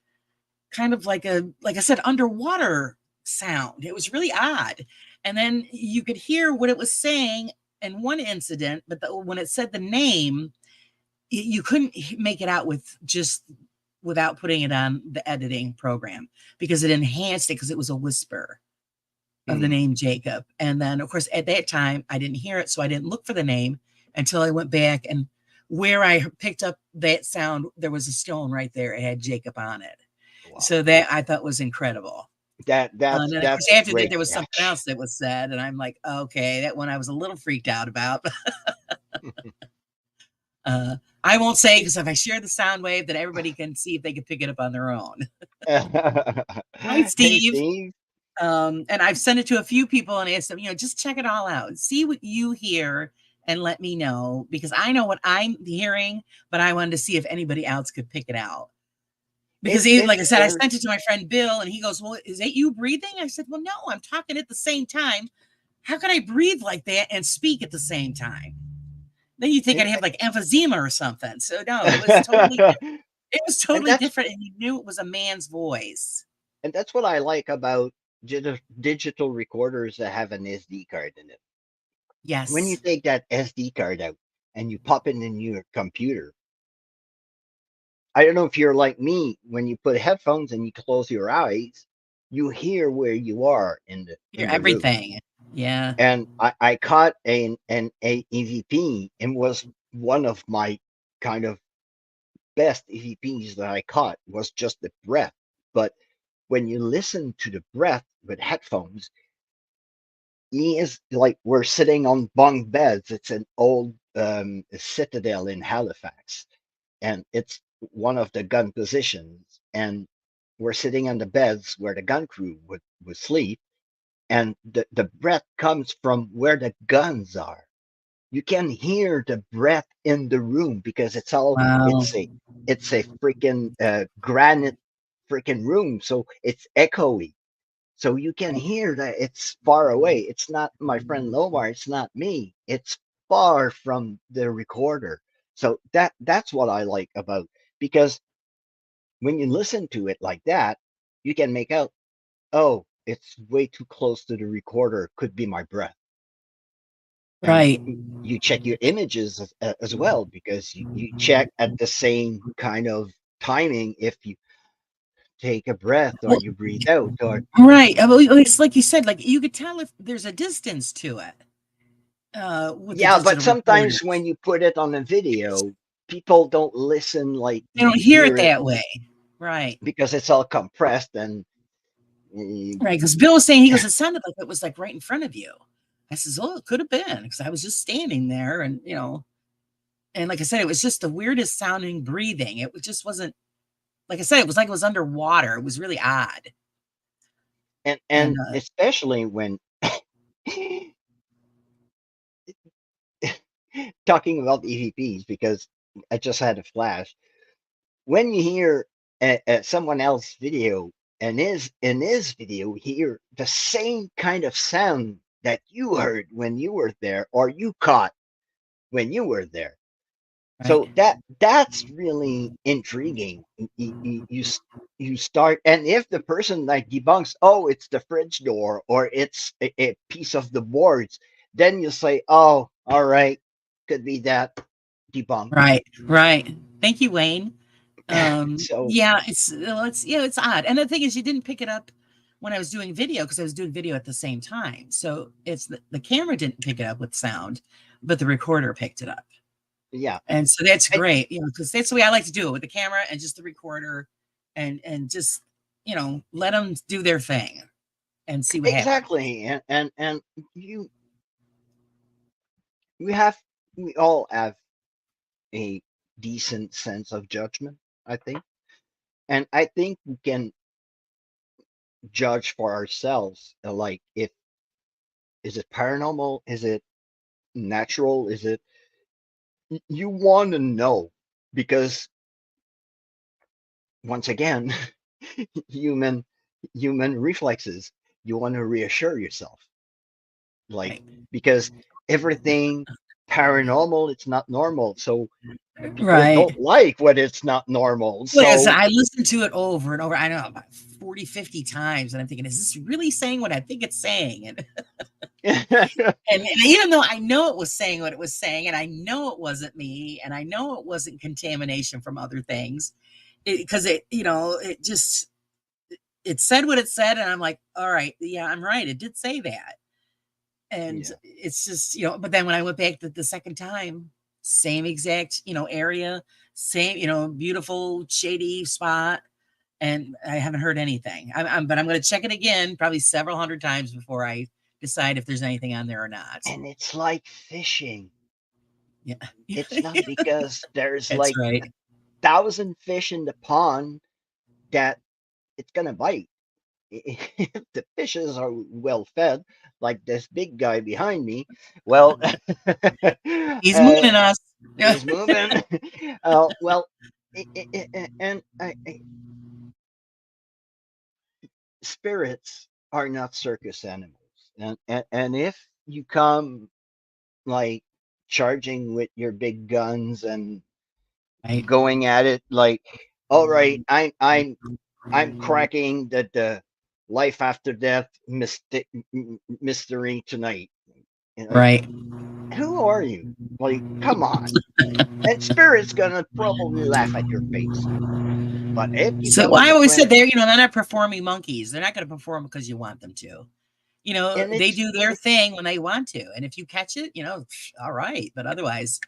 [SPEAKER 2] kind of like I said, underwater sound. It was really odd. And then you could hear what it was saying in one incident, but when it said the name, you couldn't make it out with just without putting it on the editing program because it enhanced it because it was a whisper of the
[SPEAKER 3] hmm.
[SPEAKER 2] name Jacob. And then, of course, at that time, I didn't hear it, so I didn't look for the name until I went back and where I picked up that sound, there was a stone right there. It had Jacob on it.
[SPEAKER 3] Wow,
[SPEAKER 2] So that I thought was incredible. And then, of course,
[SPEAKER 3] that's a
[SPEAKER 2] after that,
[SPEAKER 3] great
[SPEAKER 2] there was something
[SPEAKER 3] catch.
[SPEAKER 2] else that was said, and I'm like, okay, that one I was a little freaked out about. uh, I won't say because if I share the sound wave, then everybody can see if they can pick it up on their own. Hi,
[SPEAKER 3] Hey
[SPEAKER 2] Steve.
[SPEAKER 3] Steve.
[SPEAKER 2] And I've sent it to a few people and asked them, just check it all out, see what you hear, and let me know because I know what I'm hearing, but I wanted to see if anybody else could pick it out. Because like I said, I
[SPEAKER 3] There's
[SPEAKER 2] sent it to my friend Bill, and he goes, "Well, is that you breathing?" I said, "Well, no, I'm talking at the same time. How could I breathe like that and speak at the same time?" Then you think
[SPEAKER 3] and
[SPEAKER 2] I'd have like emphysema or something. So no, it was totally different. It was
[SPEAKER 3] and
[SPEAKER 2] totally
[SPEAKER 3] that's
[SPEAKER 2] different, and you knew it was a man's voice.
[SPEAKER 3] and that's what I like about digital recorders that have an SD card in it. When you
[SPEAKER 2] Yes,
[SPEAKER 3] take that SD card out and you pop it in your computer, I don't know if you're like me, when you put headphones and you close your eyes, you hear where you are
[SPEAKER 2] hear
[SPEAKER 3] in the room.
[SPEAKER 2] everything. Yeah,
[SPEAKER 3] And I caught an EVP and was one of my kind of best EVPs that I caught was just the breath. But when you listen to the breath with headphones, he is like we're sitting on bunk beds. It's an old citadel in Halifax, and it's one of the gun positions. And we're sitting on the beds where the gun crew would sleep, and the breath comes from where the guns are. You can hear the breath in the room because
[SPEAKER 2] wow.
[SPEAKER 3] it's a freaking granite freaking room, so it's echoey. So you can hear that it's far away. It's not my friend Lomar. It's not me. It's far from the recorder. So that's what I like about because when you listen to it like that, you can make out, oh, it's way too close to the recorder. Could be my breath. And
[SPEAKER 2] Right.
[SPEAKER 3] you check your images as well because you check at the same kind of timing if you take a breath or
[SPEAKER 2] Well,
[SPEAKER 3] you breathe out or
[SPEAKER 2] right. Well, it's like you said, like you could tell if there's a distance to it with the
[SPEAKER 3] yeah, but
[SPEAKER 2] digital
[SPEAKER 3] sometimes
[SPEAKER 2] recorders.
[SPEAKER 3] when you put it on a video, people don't listen like
[SPEAKER 2] They
[SPEAKER 3] you
[SPEAKER 2] don't hear it
[SPEAKER 3] hear it
[SPEAKER 2] that way. Right.
[SPEAKER 3] because it's all compressed and uh,
[SPEAKER 2] Right. Because Bill was saying, he goes, it sounded like it was like right in front of you. I says, oh, it could have been because I was just standing there and, And like I said, it was just the weirdest sounding breathing. Just wasn't, like I said, it was like it was underwater. It was really odd. And
[SPEAKER 3] and especially when talking about EVPs, because I just had a flash. When you hear someone else's video and is in his video hear the same kind of sound that you heard when you were there or you caught when you were there.
[SPEAKER 2] right,
[SPEAKER 3] So that's really intriguing. You start, and if the person like debunks, oh, it's the fridge door or it's a piece of the boards, then you say, oh, all right, could be that debunk.
[SPEAKER 2] right, right. Thank you, Wayne.
[SPEAKER 3] So
[SPEAKER 2] Yeah, it's odd. And the thing is, you didn't pick it up when I was doing video because I was doing video at the same time. So it's the camera didn't pick it up with sound, but the recorder picked it up.
[SPEAKER 3] yeah,
[SPEAKER 2] And so that's
[SPEAKER 3] and
[SPEAKER 2] great, because that's the way I like to do it with the camera and just the recorder, and just let them do their thing and see what happens.
[SPEAKER 3] exactly, and you we have we all have a decent sense of judgment, I think, and I think we can judge for ourselves, like if is it paranormal, is it natural, is it you want to know because once again human human reflexes, you want to reassure yourself, like
[SPEAKER 2] Right,
[SPEAKER 3] because everything paranormal it's not normal, so people
[SPEAKER 2] right.
[SPEAKER 3] don't like what it's not normal,
[SPEAKER 2] Like I said,
[SPEAKER 3] so
[SPEAKER 2] I listened to it over and over. I don't know, about 40, 50 times, and I'm thinking, is this really saying what I think it's saying? And even though I know it was saying what it was saying, and I know it wasn't me, and I know it wasn't contamination from other things, because it just it said what it said, and I'm like, all right, yeah, I'm right. It did say that. And
[SPEAKER 3] yeah,
[SPEAKER 2] it's just, but then when I went back the second time, same exact, area, same, beautiful, shady spot. And I haven't heard anything. But I'm going to check it again, probably several hundred times before I decide if there's anything on there or not.
[SPEAKER 3] and it's like fishing.
[SPEAKER 2] Yeah.
[SPEAKER 3] It's not because there's
[SPEAKER 2] That's
[SPEAKER 3] like
[SPEAKER 2] right.
[SPEAKER 3] 1,000 fish in the pond that it's gonna bite. If the fishes are well fed, like this big guy behind me, well,
[SPEAKER 2] He's mooning us. Yeah.
[SPEAKER 3] he's moving. Well, and spirits are not circus animals, and if you come like charging with your big guns and
[SPEAKER 2] Right.
[SPEAKER 3] going at it like, all right, I'm cracking the life after death mystery tonight. And like,
[SPEAKER 2] Right.
[SPEAKER 3] who are you? Like, come on. And spirit's gonna probably laugh at your face. But if you
[SPEAKER 2] So
[SPEAKER 3] come
[SPEAKER 2] well,
[SPEAKER 3] with
[SPEAKER 2] I
[SPEAKER 3] a
[SPEAKER 2] always
[SPEAKER 3] friend,
[SPEAKER 2] said they're not performing monkeys. They're not going to perform because you want them to.
[SPEAKER 3] and
[SPEAKER 2] They do their thing when they want to. And if you catch it, all right. But otherwise,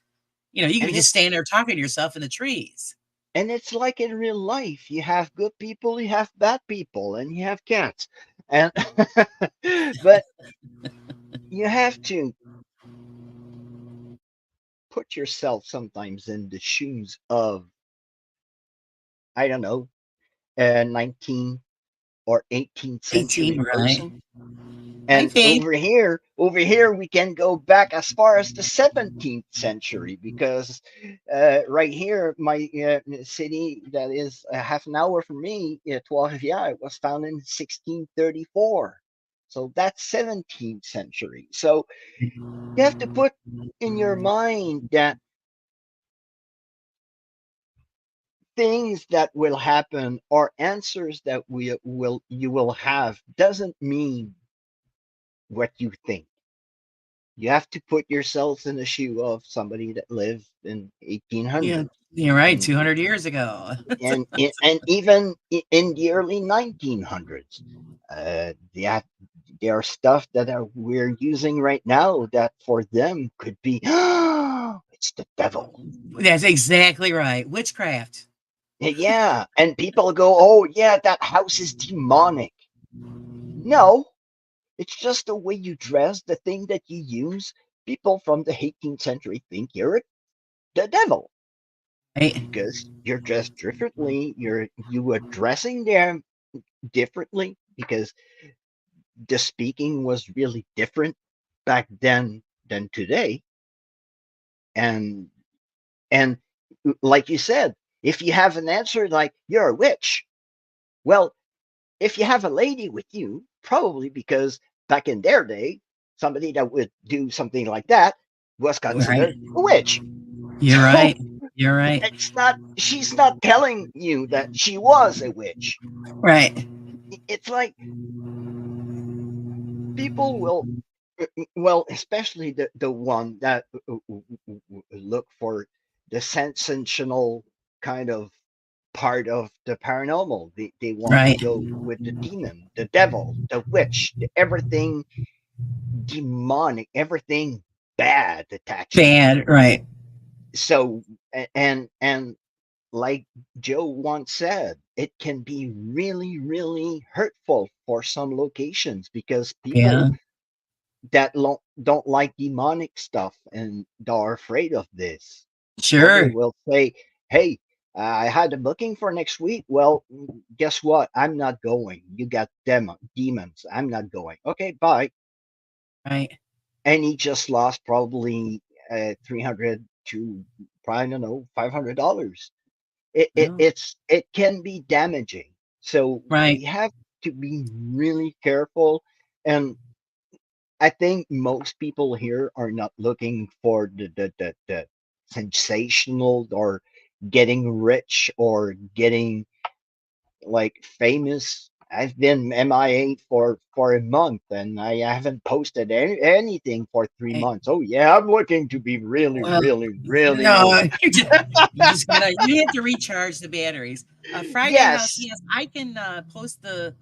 [SPEAKER 2] you could be
[SPEAKER 3] and
[SPEAKER 2] just
[SPEAKER 3] it's
[SPEAKER 2] standing there talking to yourself in the trees.
[SPEAKER 3] and it's like in real life. You have good people, you have bad people, and you have cats. And but you have to put yourself sometimes in the shoes of, I don't know, a 19th or 18th
[SPEAKER 2] 18,
[SPEAKER 3] century
[SPEAKER 2] right?
[SPEAKER 3] person.
[SPEAKER 2] Hi,
[SPEAKER 3] And
[SPEAKER 2] Faith.
[SPEAKER 3] over here, we can go back as far as the 17th century because right here, my city that is a half an hour from me, 12, yeah, it was founded in 1634. So that's 17th century. So you have to put in your mind that things that will happen or answers that you will have doesn't mean what you think. You have to put yourselves in the shoe of somebody that lived in
[SPEAKER 2] Yeah,
[SPEAKER 3] 1800s
[SPEAKER 2] you're right.
[SPEAKER 3] and
[SPEAKER 2] 200 years ago.
[SPEAKER 3] and even in the early 1900s. Yeah, there are stuff that we're using right now that for them could be it's the devil.
[SPEAKER 2] That's exactly right. Witchcraft.
[SPEAKER 3] Yeah, and people go, oh yeah, that house is demonic. No, it's just the way you dress, the thing that you use. People from the 18th century think you're the devil,
[SPEAKER 2] Right.
[SPEAKER 3] because you're dressed differently. You addressing them differently because the speaking was really different back then than today. And and like you said, if you have an answer like you're a witch, well, if you have a lady with you, probably because back in their day, somebody that would do something like that was
[SPEAKER 2] Right.
[SPEAKER 3] considered a witch.
[SPEAKER 2] You're
[SPEAKER 3] So
[SPEAKER 2] right. You're right.
[SPEAKER 3] she's not telling you that she was a witch.
[SPEAKER 2] Right.
[SPEAKER 3] It's like people will, well, especially the one that look for the sensational kind of part of the paranormal. They want to
[SPEAKER 2] Right.
[SPEAKER 3] go with the demon, the devil, the witch, everything demonic, everything bad attached to it.
[SPEAKER 2] Bad. Right.
[SPEAKER 3] So and like Joe once said, it can be really, really hurtful for some locations because
[SPEAKER 2] Yeah.
[SPEAKER 3] people that don't like demonic stuff and are afraid of this. Well, they
[SPEAKER 2] Sure.
[SPEAKER 3] will say, "Hey, I had a booking for next week. Well, guess what? I'm not going. You got demons. I'm not going. Okay, bye."
[SPEAKER 2] Right.
[SPEAKER 3] And he just lost probably 300 to probably, I don't know, $500.
[SPEAKER 2] Well,
[SPEAKER 3] It can be damaging. So we
[SPEAKER 2] right.
[SPEAKER 3] have to be really careful. And I think most people here are not looking for the sensational or getting rich or getting like famous. I've been MIA for a month and I haven't posted anything for three
[SPEAKER 2] Right.
[SPEAKER 3] months. Oh yeah, I'm looking to be really,
[SPEAKER 2] Well,
[SPEAKER 3] really, really
[SPEAKER 2] no,
[SPEAKER 3] known.
[SPEAKER 2] you're just gonna you have to recharge the batteries. Friday House,
[SPEAKER 3] Yes,
[SPEAKER 2] yes, I can post the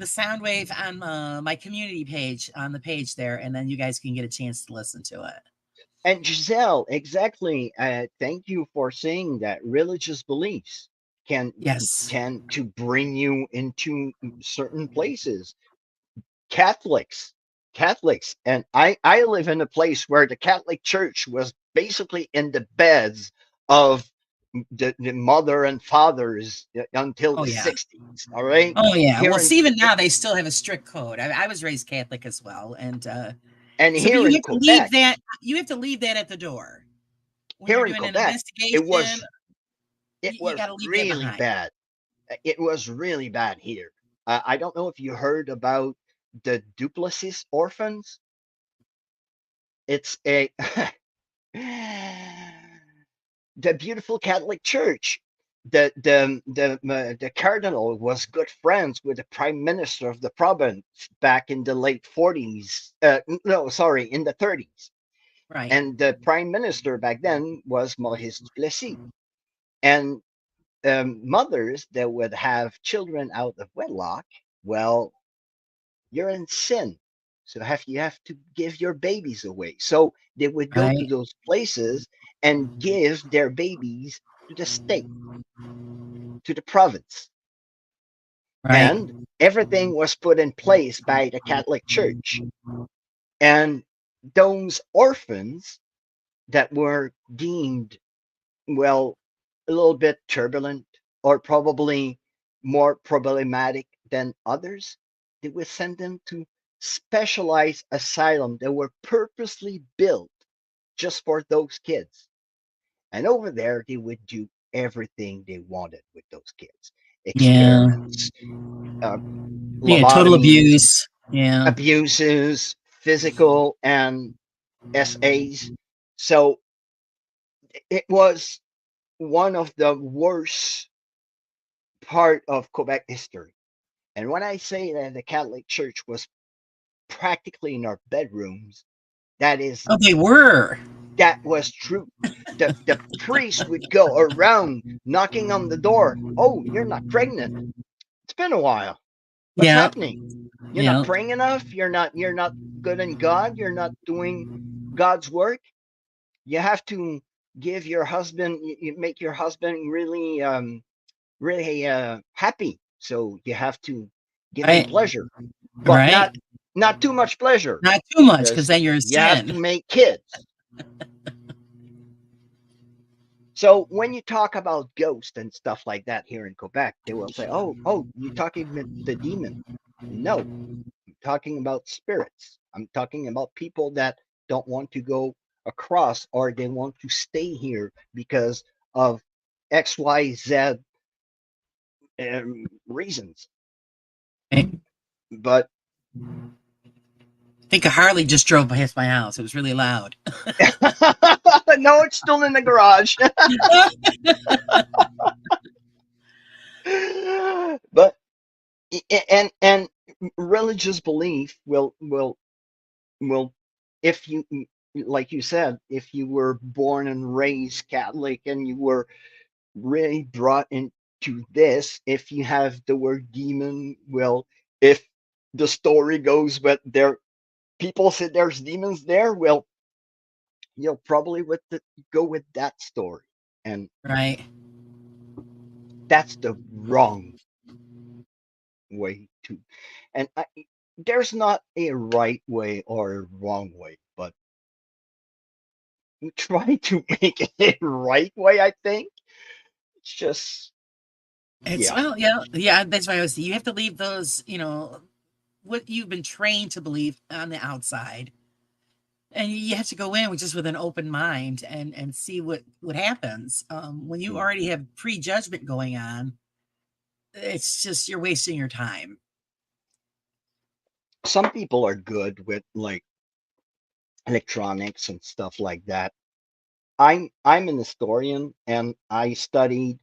[SPEAKER 2] sound wave on my community page on the page there, and then you guys can get a chance to listen to it.
[SPEAKER 3] and Giselle, exactly. Thank you for saying that religious beliefs can
[SPEAKER 2] Yes.
[SPEAKER 3] tend to bring you into certain places. Catholics, Catholics, and I live in a place where the Catholic Church was basically in the beds of the mother and fathers until
[SPEAKER 2] Oh
[SPEAKER 3] the
[SPEAKER 2] yeah.
[SPEAKER 3] 60s. All right,
[SPEAKER 2] Oh yeah.
[SPEAKER 3] here
[SPEAKER 2] Well,
[SPEAKER 3] in
[SPEAKER 2] see, even now they still have a strict code. I was raised Catholic as well, and
[SPEAKER 3] and
[SPEAKER 2] so but
[SPEAKER 3] here
[SPEAKER 2] you
[SPEAKER 3] in
[SPEAKER 2] have to leave
[SPEAKER 3] Quebec,
[SPEAKER 2] that. You have to leave that at the door when you're
[SPEAKER 3] here in
[SPEAKER 2] doing an
[SPEAKER 3] Quebec, it
[SPEAKER 2] investigation.
[SPEAKER 3] was it
[SPEAKER 2] You
[SPEAKER 3] was
[SPEAKER 2] got to leave that
[SPEAKER 3] really
[SPEAKER 2] behind.
[SPEAKER 3] bad. It was really bad here. I don't know if you heard about the Duplessis orphans. It's a the beautiful Catholic Church. The cardinal was good friends with the prime minister of the province back in the late 40s. No, sorry, in the 30s.
[SPEAKER 2] Right.
[SPEAKER 3] And the prime minister back then was Maurice Duplessis. And mothers that would have children out of wedlock, well, you're in sin. So you have to give your babies away. So they would go to
[SPEAKER 2] Right.
[SPEAKER 3] those places and give their babies to the state, to the province.
[SPEAKER 2] Right.
[SPEAKER 3] And everything was put in place by the Catholic Church. And those orphans that were deemed, well, a little bit turbulent or probably more problematic than others, they would send them to specialized asylum that were purposely built just for those kids. And over there, they would do everything they wanted with those kids:
[SPEAKER 2] Yeah.
[SPEAKER 3] experiments, uh,
[SPEAKER 2] Yeah. Total
[SPEAKER 3] lobotomies,
[SPEAKER 2] abuse. Yeah.
[SPEAKER 3] abuses, physical, and SAs. So it was one of the worst part of Quebec history. And when I say that the Catholic Church was practically in our bedrooms, that is
[SPEAKER 2] Oh, they were.
[SPEAKER 3] that was true. The priest would go around knocking on the door. Oh, you're not pregnant. It's been a while. What's
[SPEAKER 2] Yeah.
[SPEAKER 3] happening? You're not
[SPEAKER 2] Yeah.
[SPEAKER 3] praying enough. You're not good in God. You're not doing God's work. You have to give your husband. You make your husband really really happy. So you have to give him
[SPEAKER 2] Right.
[SPEAKER 3] pleasure, but
[SPEAKER 2] Right.
[SPEAKER 3] not too much pleasure
[SPEAKER 2] Not too much, because
[SPEAKER 3] because
[SPEAKER 2] then you're a
[SPEAKER 3] you have to
[SPEAKER 2] sin.
[SPEAKER 3] make kids. So when you talk about ghosts and stuff like that here in Quebec, they will say, "Oh, you're talking about the demon." No, I'm talking about spirits. I'm talking about people that don't want to go across, or they want to stay here because of XYZ reasons.
[SPEAKER 2] I
[SPEAKER 3] But
[SPEAKER 2] think a Harley just drove past my house. It was really loud.
[SPEAKER 3] no, it's still in the garage. But and religious belief will, if you, like you said, if you were born and raised Catholic and you were really brought into this, if you have the word demon, well, if the story goes, but there people say there's demons there, well, you'll probably go with that story, and
[SPEAKER 2] Right.
[SPEAKER 3] that's the wrong way to. And there's not a right way or a wrong way, but we try to make it a right way. I think it's just,
[SPEAKER 2] It's
[SPEAKER 3] yeah.
[SPEAKER 2] well, yeah, yeah. That's why I was. You have to leave those, what you've been trained to believe on the outside, and you have to go in with just with an open mind and see what happens. When you
[SPEAKER 3] Mm.
[SPEAKER 2] already have prejudgment going on, it's just you're wasting your time.
[SPEAKER 3] Some people are good with like electronics and stuff like that. I'm an historian and I studied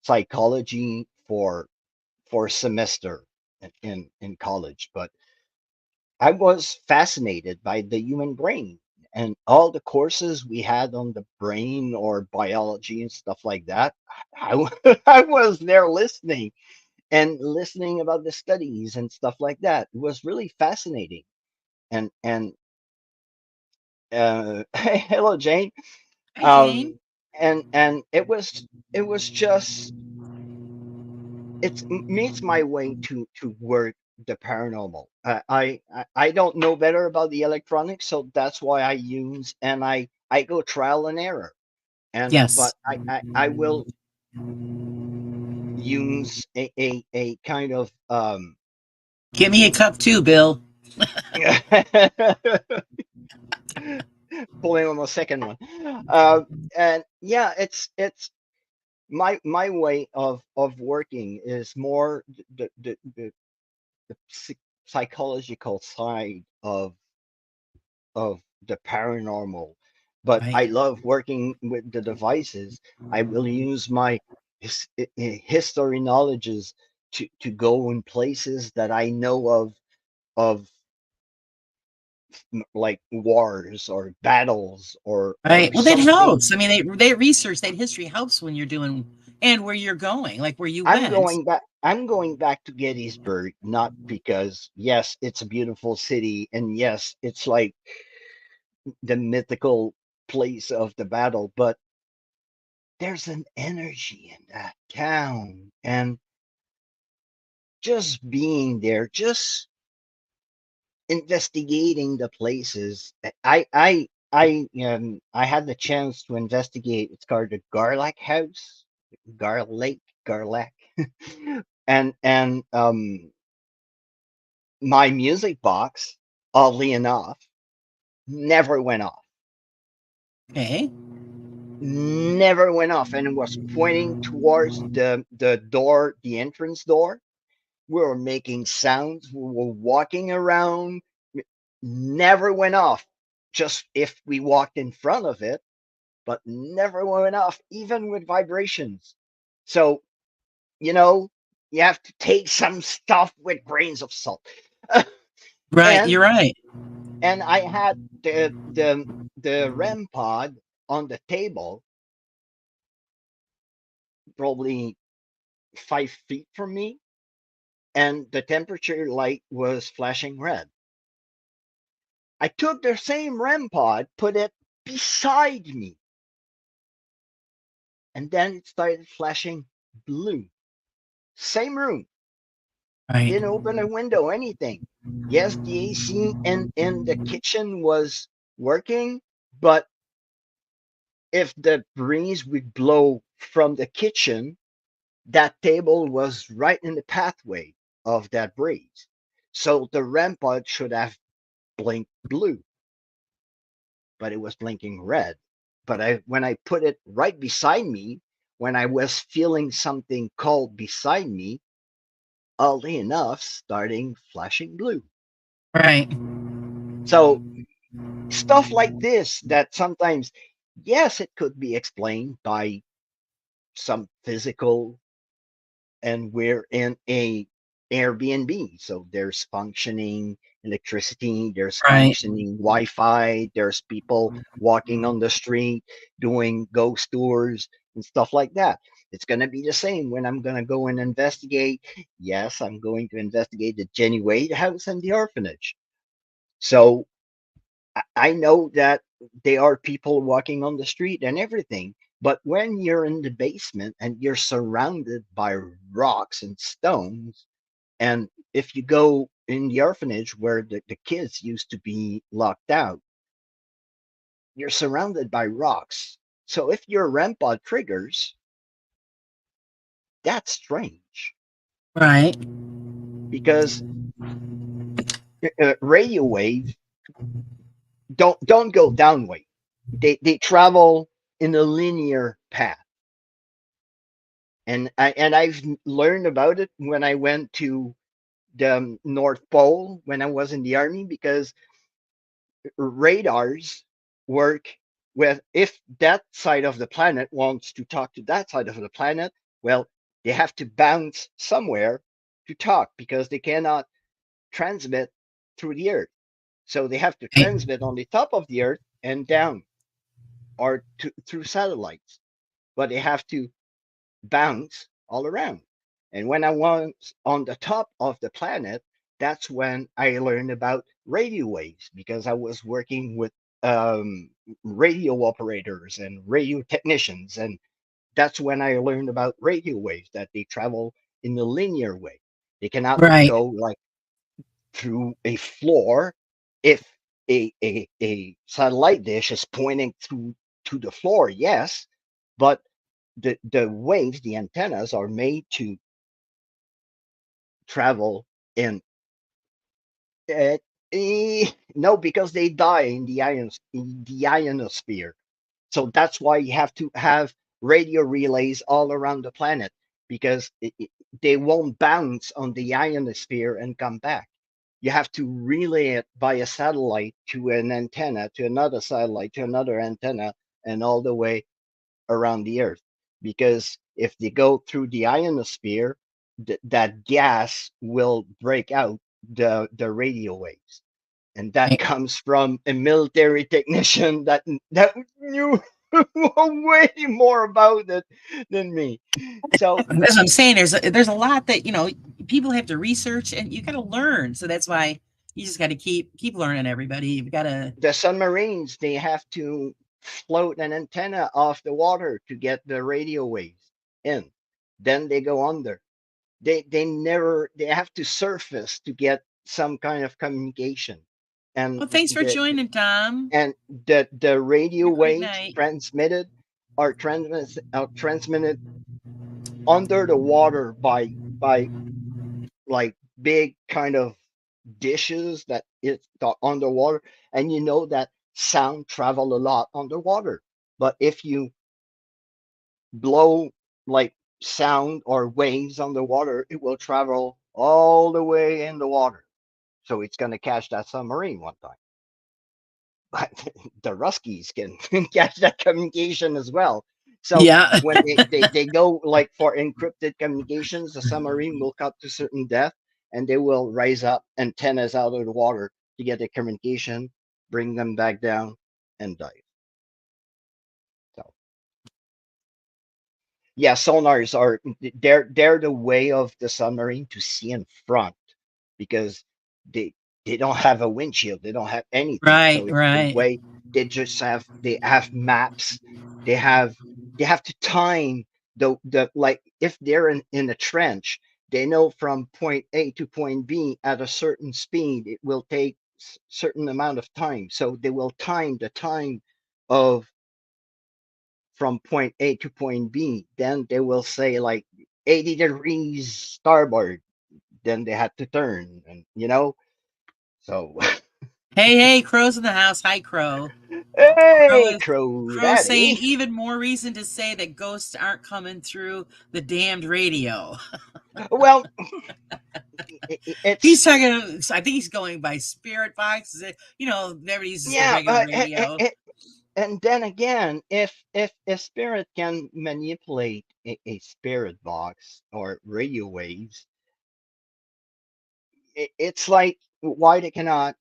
[SPEAKER 3] psychology for a semester in college, but I was fascinated by the human brain and all the courses we had on the brain or biology and stuff like that. I was there listening and listening about the studies and stuff like that. It was really fascinating. And hello, Jane.
[SPEAKER 2] Hi, Jane.
[SPEAKER 3] Um, and it was just, it's my way to work the paranormal. I don't know better about the electronics, so that's why I use, and I go trial and error. And but
[SPEAKER 2] Yes.
[SPEAKER 3] I will use a kind of
[SPEAKER 2] Give me a cup too, Bill.
[SPEAKER 3] pulling on the second one. Uh, and yeah, it's my way of working is more the psychological side of the paranormal. But
[SPEAKER 2] Right.
[SPEAKER 3] I love working with the devices. I will use my history knowledges to go in places that I know of like wars or battles or
[SPEAKER 2] Right. Well, that
[SPEAKER 3] something.
[SPEAKER 2] helps. I mean, they research that history helps when you're doing and where you're going, like where you went.
[SPEAKER 3] I'm going back to Gettysburg, not because yes, it's a beautiful city, and yes, it's like the mythical place of the battle, but there's an energy in that town, and just being there, just investigating the places. I had the chance to investigate. It's called the Garlack House, Garlack, and my music box, oddly enough, never went off.
[SPEAKER 2] Okay.
[SPEAKER 3] Never went off, and it was pointing towards the door, the entrance door. We were making sounds. We were walking around. Never went off. Just if we walked in front of it, but never went off, even with vibrations. So, you know, you have to take some stuff with grains of salt.
[SPEAKER 2] Right.
[SPEAKER 3] and
[SPEAKER 2] You're right.
[SPEAKER 3] and I had the REM pod on the table, probably 5 feet from me, and the temperature light was flashing red. I took the same REM pod, put it beside me, and then it started flashing blue. Same room.
[SPEAKER 2] Right.
[SPEAKER 3] Didn't open a window, anything. Yes, the AC in the kitchen was working, but if the breeze would blow from the kitchen, that table was right in the pathway of that breeze. So the REM pod should have blinked blue, but it was blinking red. But when I put it right beside me, when I was feeling something cold beside me, oddly enough, starting flashing blue.
[SPEAKER 2] Right.
[SPEAKER 3] So stuff like this that sometimes, yes, it could be explained by some physical, and we're in a Airbnb, so there's functioning electricity, there's
[SPEAKER 2] Right.
[SPEAKER 3] functioning Wi-Fi, there's people walking on the street doing ghost tours and stuff like that. It's going to be the same when I'm going to go and investigate. Yes, I'm going to investigate the Jenny Wade house and the orphanage. So I know that there are people walking on the street and everything, but when you're in the basement and you're surrounded by rocks and stones, and if you go in the orphanage where the kids used to be locked out, you're surrounded by rocks. So if your REM pod triggers, that's strange
[SPEAKER 2] Right.
[SPEAKER 3] because radio waves don't go downward. They travel in a linear path. And I've learned about it when I went to the North Pole when I was in the army, because radars work with, if that side of the planet wants to talk to that side of the planet, well, they have to bounce somewhere to talk because they cannot transmit through the earth. So they have to
[SPEAKER 2] Right.
[SPEAKER 3] transmit on the top of the earth and down, or through satellites, but they have to bounce all around. And when I was on the top of the planet, that's when I learned about radio waves, because I was working with radio operators and radio technicians. And that's when I learned about radio waves, that they travel in a linear way. They cannot
[SPEAKER 2] Right.
[SPEAKER 3] go like through a floor if a satellite dish is pointing through to the floor, yes, but the waves, the antennas are made to travel in uh, no, because they die in the ionosphere. So that's why you have to have radio relays all around the planet, because they won't bounce on the ionosphere and come back. You have to relay it by a satellite to an antenna, to another satellite, to another antenna, and all the way around the Earth. Because if they go through the ionosphere, that gas will break out the radio waves, and that
[SPEAKER 2] Right.
[SPEAKER 3] comes from a military technician that knew way more about it than me. So
[SPEAKER 2] That's what I'm saying. There's a lot that people have to research, and you got to learn. So that's why you just got to keep learning. Everybody, you've got to.
[SPEAKER 3] the submarines, they have to float an antenna off the water to get the radio waves in. Then they go under. They have to surface to get some kind of communication. And
[SPEAKER 2] Well, thanks for joining, Tom.
[SPEAKER 3] the radio
[SPEAKER 2] Have a great
[SPEAKER 3] waves
[SPEAKER 2] night.
[SPEAKER 3] transmitted are transmitted under the water by like big kind of dishes that it's underwater. And you know that sound travel a lot underwater, but if you blow like sound or waves underwater, it will travel all the way in the water. So it's going to catch that submarine one time. But the Ruskies can catch that communication as well. So
[SPEAKER 2] Yeah.
[SPEAKER 3] when they go like for encrypted communications, the submarine will cut to certain depth, and they will raise up antennas out of the water to get the communication, bring them back down, and dive. So yeah, sonars are, they're the way of the submarine to see in front, because they they don't have a windshield, they don't have anything.
[SPEAKER 2] Right.
[SPEAKER 3] So it's the
[SPEAKER 2] Right.
[SPEAKER 3] way they have maps, they have they have to time the like if they're in a trench, they know from point A to point B at a certain speed it will take certain amount of time. So they will time the time of from point A to point B. Then they will say like 80 degrees starboard. Then they had to turn, and so
[SPEAKER 2] Hey, hey, Crow's in the house. Hi, Crow. Crow
[SPEAKER 3] hey,
[SPEAKER 2] is
[SPEAKER 3] crow
[SPEAKER 2] Crow saying
[SPEAKER 3] daddy.
[SPEAKER 2] even more reason to say that ghosts aren't coming through the damned radio.
[SPEAKER 3] Well,
[SPEAKER 2] He's
[SPEAKER 3] it's
[SPEAKER 2] talking. I think he's going by spirit box. Everybody uses the
[SPEAKER 3] yeah,
[SPEAKER 2] regular radio.
[SPEAKER 3] and then again, if a spirit can manipulate a spirit box or radio waves, it's like why they cannot,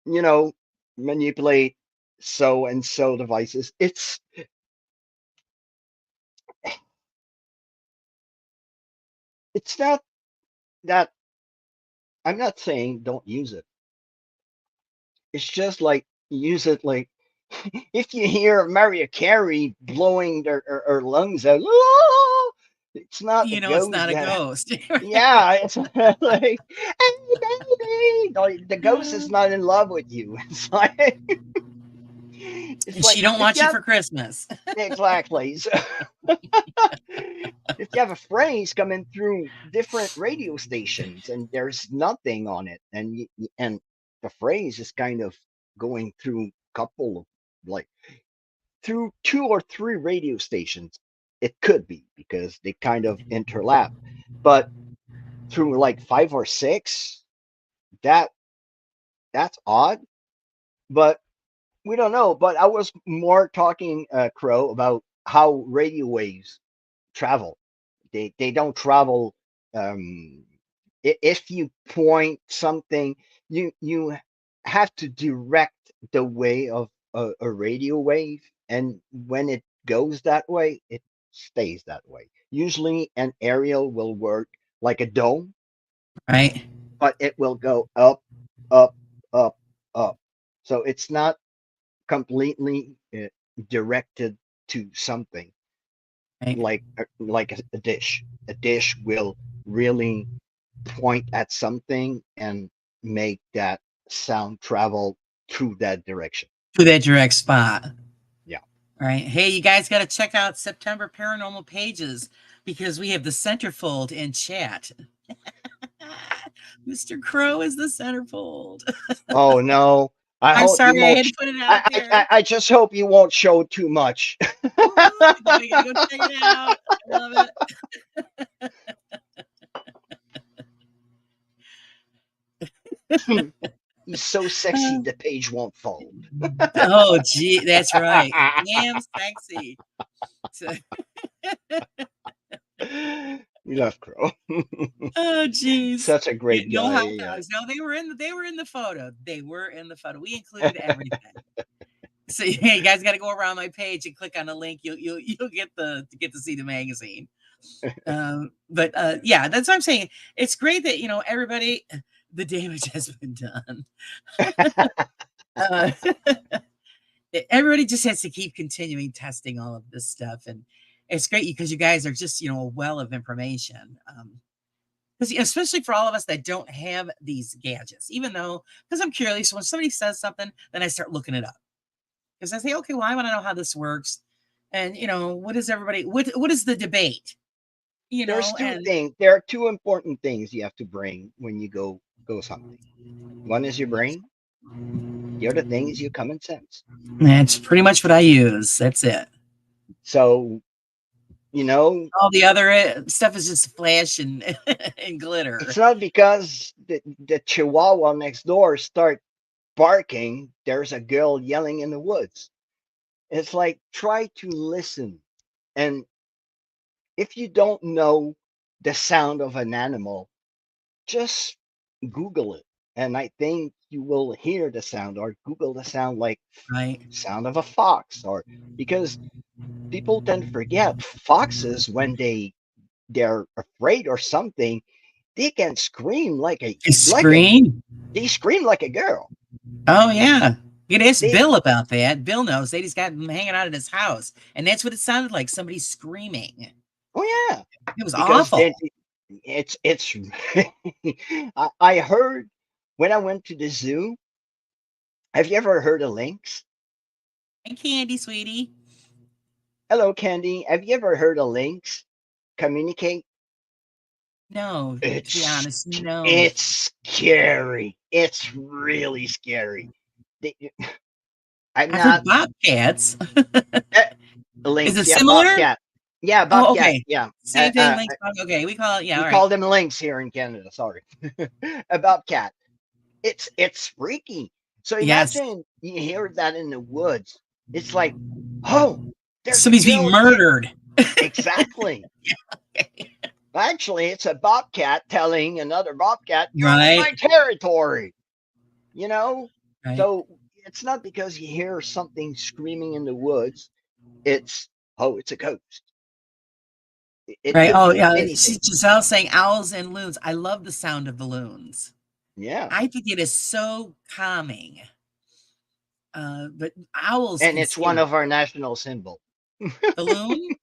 [SPEAKER 3] you know, manipulate so and so devices. It's not that I'm not saying don't use it. It's just like use it like if you hear Mariah Carey blowing her lungs out, "Ah," it's not the
[SPEAKER 2] It's
[SPEAKER 3] ghost
[SPEAKER 2] not a
[SPEAKER 3] that.
[SPEAKER 2] ghost.
[SPEAKER 3] Yeah, it's like, hey baby, no, the ghost is not in love with you. It's
[SPEAKER 2] And she
[SPEAKER 3] like
[SPEAKER 2] don't
[SPEAKER 3] if
[SPEAKER 2] want
[SPEAKER 3] you
[SPEAKER 2] you
[SPEAKER 3] have
[SPEAKER 2] for Christmas.
[SPEAKER 3] exactly. So if you have a phrase coming through different radio stations and there's nothing on it, and and the phrase is kind of going through a couple of like through two or three radio stations, it could be because they kind of interlap, but through like five or six, that that's odd. But we don't know. But I was more talking, Crow, about how radio waves travel. They don't travel. Um, if you point something, you have to direct the way of a radio wave, and when it goes that way, it stays that way. Usually, an aerial will work like a dome,
[SPEAKER 2] Right.
[SPEAKER 3] but it will go up, up, up, up. So it's not completely directed to something
[SPEAKER 2] Right.
[SPEAKER 3] like a dish. A dish will really point at something and make that sound travel through that direction.
[SPEAKER 2] To that direct spot.
[SPEAKER 3] Yeah.
[SPEAKER 2] Right. Hey, you guys got to check out September Paranormal Pages because we have the centerfold in chat. Mr. Crow is the centerfold.
[SPEAKER 3] Oh no. I
[SPEAKER 2] I'm
[SPEAKER 3] hope you
[SPEAKER 2] sorry I
[SPEAKER 3] won't.
[SPEAKER 2] had to put it out there.
[SPEAKER 3] I just hope you won't show too much.
[SPEAKER 2] Ooh, we gotta go check it out. I love
[SPEAKER 3] He's so sexy
[SPEAKER 2] it.
[SPEAKER 3] the page won't fold.
[SPEAKER 2] Oh, gee, that's right. Damn sexy. So,
[SPEAKER 3] We love Crow.
[SPEAKER 2] oh, geez.
[SPEAKER 3] Such a
[SPEAKER 2] Yeah,
[SPEAKER 3] great
[SPEAKER 2] no hot
[SPEAKER 3] guy.
[SPEAKER 2] dogs. No, they were in the photo. They were in the photo. We included everything. So yeah, you guys got to go around my page and click on the link. You'll get to see the magazine. But yeah, that's what I'm saying. It's great that everybody. The damage has been done. Uh, everybody just has to keep continuing testing all of this stuff, and it's great because you guys are just a well of information. Because especially for all of us that don't have these gadgets, even though because I'm curious when somebody says something, then I start looking it up because I say, okay, well, I want to know how this works, and what is everybody what is the debate,
[SPEAKER 3] There's two
[SPEAKER 2] and
[SPEAKER 3] things. There are two important things you have to bring when you go something. One is your brain. The other thing is your common sense.
[SPEAKER 2] that's pretty much what I use. That's it.
[SPEAKER 3] So, you know,
[SPEAKER 2] All the other stuff is just flash and and glitter.
[SPEAKER 3] it's not because the chihuahua next door start barking, there's a girl yelling in the woods. It's like try to listen. And if you don't know the sound of an animal, just Google it. And I think you will hear the sound or Google the sound like
[SPEAKER 2] Right.
[SPEAKER 3] sound of a fox or because people tend to forget foxes when they're afraid or something, they can scream like a
[SPEAKER 2] Scream.
[SPEAKER 3] they scream like a girl.
[SPEAKER 2] Oh yeah. You could ask
[SPEAKER 3] They
[SPEAKER 2] Bill about that. Bill knows that he's got him hanging out at his house, and that's what it sounded like. Somebody screaming.
[SPEAKER 3] oh yeah,
[SPEAKER 2] It was
[SPEAKER 3] because
[SPEAKER 2] awful.
[SPEAKER 3] it's I heard when I went to the zoo. Have you ever heard of lynx?
[SPEAKER 2] And candy, sweetie.
[SPEAKER 3] Hello, Candy. Have you ever heard of lynx communicate?
[SPEAKER 2] No, to be
[SPEAKER 3] It's
[SPEAKER 2] honest, no.
[SPEAKER 3] it's scary. It's really scary. They- I'm
[SPEAKER 2] I've heard
[SPEAKER 3] not
[SPEAKER 2] bobcats.
[SPEAKER 3] eh,
[SPEAKER 2] Is it
[SPEAKER 3] lynx. Yeah,
[SPEAKER 2] similar?
[SPEAKER 3] bobcat. Yeah,
[SPEAKER 2] Oh,
[SPEAKER 3] bobcat.
[SPEAKER 2] okay.
[SPEAKER 3] Yeah.
[SPEAKER 2] Same thing, lynx, okay, we call it, yeah,
[SPEAKER 3] We
[SPEAKER 2] all right.
[SPEAKER 3] call them lynx here in Canada. Sorry, a bobcat. It's freaky. So
[SPEAKER 2] Yes.
[SPEAKER 3] imagine you hear that in the woods. It's like, oh, there's a
[SPEAKER 2] Somebody's being
[SPEAKER 3] kill here.
[SPEAKER 2] murdered.
[SPEAKER 3] Exactly. Actually, it's a bobcat telling another bobcat, "You're in
[SPEAKER 2] Right,
[SPEAKER 3] my territory." You know.
[SPEAKER 2] right,
[SPEAKER 3] So it's not because you hear something screaming in the woods. It's oh, it's a ghost. It
[SPEAKER 2] right.
[SPEAKER 3] could
[SPEAKER 2] Oh,
[SPEAKER 3] be
[SPEAKER 2] yeah,
[SPEAKER 3] anything.
[SPEAKER 2] she's Giselle saying owls and loons. I love the sound of the loons.
[SPEAKER 3] Yeah,
[SPEAKER 2] I think it is so calming. But owls
[SPEAKER 3] and
[SPEAKER 2] can
[SPEAKER 3] it's
[SPEAKER 2] see
[SPEAKER 3] one of our national symbol.
[SPEAKER 2] the loon.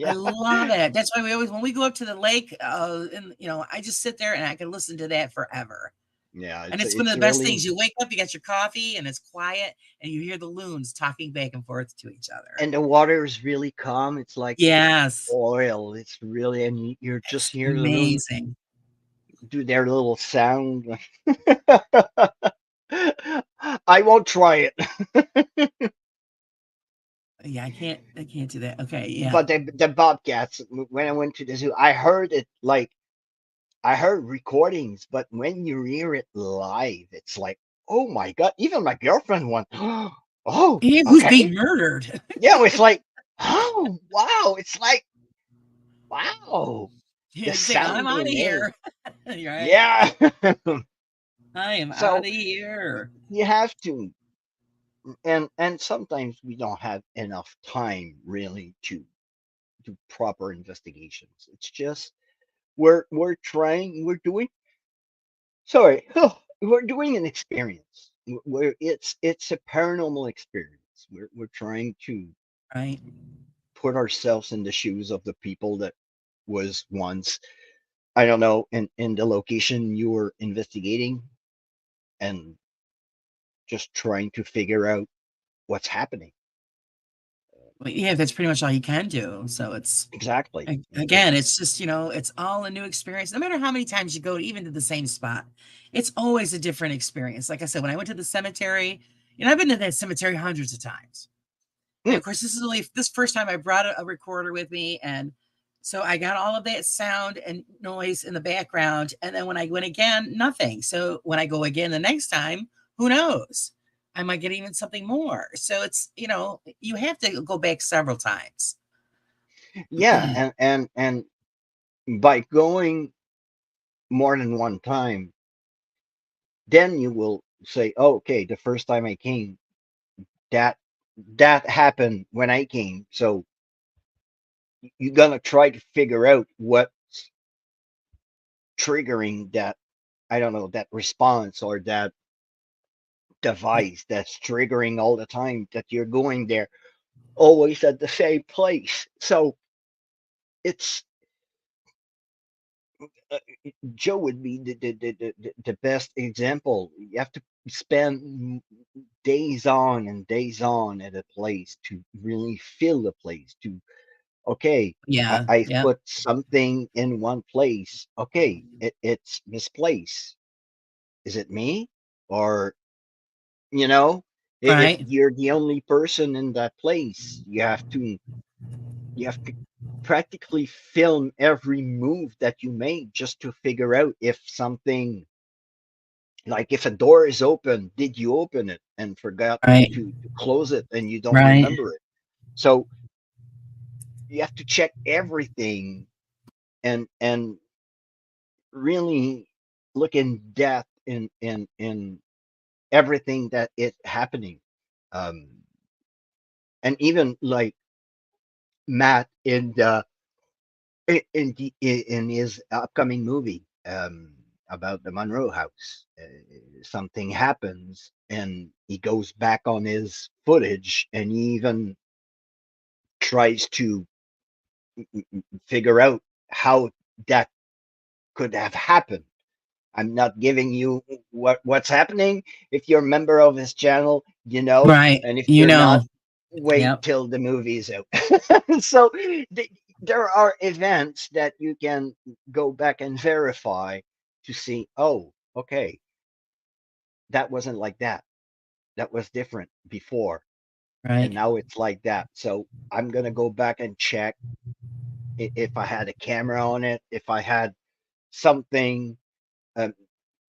[SPEAKER 2] I
[SPEAKER 3] Yeah,
[SPEAKER 2] love it. That's why we always, when we go up to the lake, and I just sit there and I can listen to that forever.
[SPEAKER 3] yeah.
[SPEAKER 2] And it's one of
[SPEAKER 3] It's
[SPEAKER 2] the best
[SPEAKER 3] really
[SPEAKER 2] things. You wake up, you got your coffee, and it's quiet, and you hear the loons talking back and forth to each other.
[SPEAKER 3] and the water is really calm. It's like
[SPEAKER 2] Yes,
[SPEAKER 3] oil. It's really, and you're just
[SPEAKER 2] it's
[SPEAKER 3] hear the loons
[SPEAKER 2] amazing.
[SPEAKER 3] do their little sound. I won't try it,
[SPEAKER 2] Yeah, I can't do that. Okay, yeah,
[SPEAKER 3] but the bobcats. When I went to the zoo, I heard it like I heard recordings, but when you hear it live, it's like, oh my god! Even my girlfriend went, oh,
[SPEAKER 2] yeah, who's
[SPEAKER 3] okay,
[SPEAKER 2] being murdered?
[SPEAKER 3] yeah. It's like, oh wow! It's like, wow,
[SPEAKER 2] Yeah,
[SPEAKER 3] the
[SPEAKER 2] you say I'm
[SPEAKER 3] sound they
[SPEAKER 2] out of
[SPEAKER 3] made.
[SPEAKER 2] here. Right,
[SPEAKER 3] Yeah.
[SPEAKER 2] I am out of
[SPEAKER 3] So
[SPEAKER 2] here.
[SPEAKER 3] you have to, and sometimes we don't have enough time really to do proper investigations. It's just we're trying, we're doing. Sorry, we're doing an experience where it's a paranormal experience. We're trying to
[SPEAKER 2] Right.
[SPEAKER 3] put ourselves in the shoes of the people that was once, I don't know, in the location you were investigating, and just trying to figure out what's happening.
[SPEAKER 2] Well, yeah, that's pretty much all you can do. So it's
[SPEAKER 3] Exactly.
[SPEAKER 2] again, it's just, it's all a new experience. No matter how many times you go even to the same spot, it's always a different experience. Like I said, when I went to the cemetery, I've been to that cemetery hundreds of times. And
[SPEAKER 3] Mm,
[SPEAKER 2] of course, this is only this first time I brought a recorder with me. And so I got all of that sound and noise in the background. And then when I went again, nothing. So when I go again the next time, who knows? I might get even something more. So it's, you have to go back several times.
[SPEAKER 3] yeah, and by going more than one time, then you will say, oh, okay, the first time I came, that that happened when I came. So you're gonna try to figure out what's triggering that, I don't know, that response or that device that's triggering all the time that you're going there, always at the same place. So it's uh, Joe would be the best example. You have to spend days on and days on at a place to really feel the place. To okay,
[SPEAKER 2] Yeah.
[SPEAKER 3] I've
[SPEAKER 2] Yeah.
[SPEAKER 3] put something in one place. Okay, it's misplaced. Is it me? Or, you know, if
[SPEAKER 2] Right.
[SPEAKER 3] you're the only person in that place, you have to practically film every move that you make just to figure out if something, like if a door is open, did you open it and forgot
[SPEAKER 2] Right.
[SPEAKER 3] to close it and you don't
[SPEAKER 2] Right.
[SPEAKER 3] remember it? So you have to check everything, and really look in depth in everything that is happening. Um, and even like Matt in his upcoming movie, about the Monroe House. Something happens, and he goes back on his footage, and he even tries to figure out how that could have happened. I'm not giving you what's happening. If you're a member of his channel, you know,
[SPEAKER 2] Right.
[SPEAKER 3] and if
[SPEAKER 2] You
[SPEAKER 3] you're not,
[SPEAKER 2] know.
[SPEAKER 3] wait
[SPEAKER 2] Yep.
[SPEAKER 3] till the movie's out. So th- there are events that you can go back and verify to see, oh, okay, that wasn't like that. That was different before. And
[SPEAKER 2] Right.
[SPEAKER 3] now it's like that. So I'm going to go back and check if I had a camera on it, if I had something um,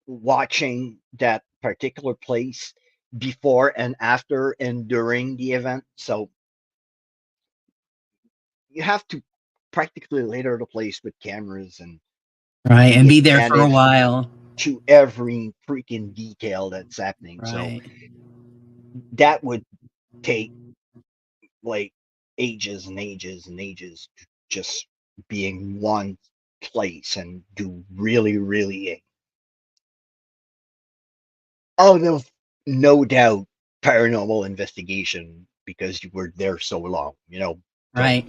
[SPEAKER 3] watching that particular place before and after and during the event. So you have to practically later the place with cameras and
[SPEAKER 2] Right. And
[SPEAKER 3] be
[SPEAKER 2] be there for a
[SPEAKER 3] attentive
[SPEAKER 2] while.
[SPEAKER 3] to every freaking detail that's happening. So
[SPEAKER 2] Right.
[SPEAKER 3] that would take like ages and ages and ages to just be in one place and do really, really oh no doubt paranormal investigation because you were there so long, you know. So
[SPEAKER 2] Right.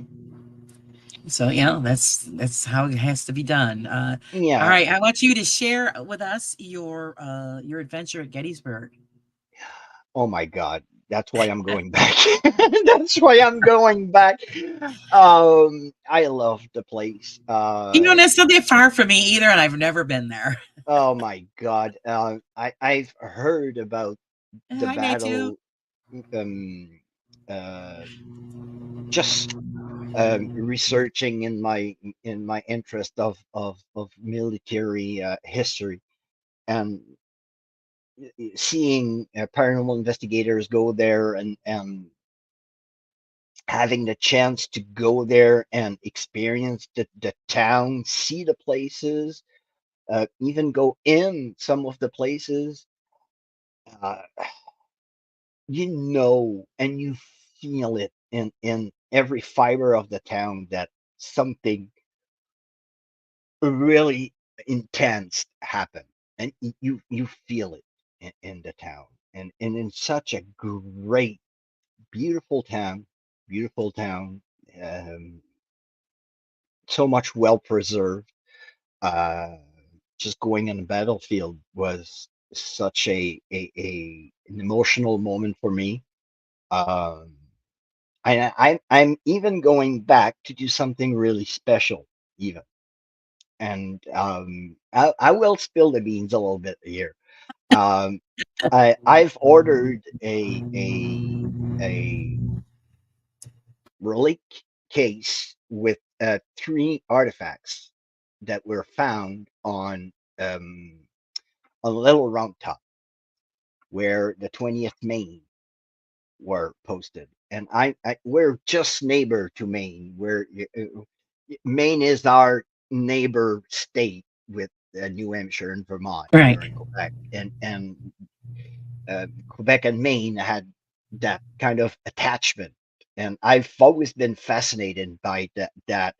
[SPEAKER 2] So yeah, that's how it has to be done. All
[SPEAKER 3] yeah.
[SPEAKER 2] right, I want you to share with us your adventure at Gettysburg.
[SPEAKER 3] Oh my God. That's why I'm going back. That's why I'm going back. I love the place.
[SPEAKER 2] That's not that far from me either, and I've never been there.
[SPEAKER 3] Oh my God. I've heard about the
[SPEAKER 2] Hi, Natu.
[SPEAKER 3] battle. Um, uh, just researching in my interest of military history and seeing paranormal investigators go there and having the chance to go there and experience the town, see the places, even go in some of the places, uh, you know, and you feel it in every fiber of the town that something really intense happen, and you feel it in the town, and in such a great, beautiful town, beautiful town. Um, so much well preserved. Uh, just going on the battlefield was such an emotional moment for me. Um, I'm even going back to do something really special, even, and I will spill the beans a little bit here. Um, I've ordered a relic case with three artifacts that were found um, on Little Round Top, where the 20th Maine were posted. And we're just neighbor to Maine. Maine is our neighbor state with New Hampshire and Vermont.
[SPEAKER 2] Right.
[SPEAKER 3] We're in Quebec, and Quebec and Maine had that kind of attachment. And I've always been fascinated by that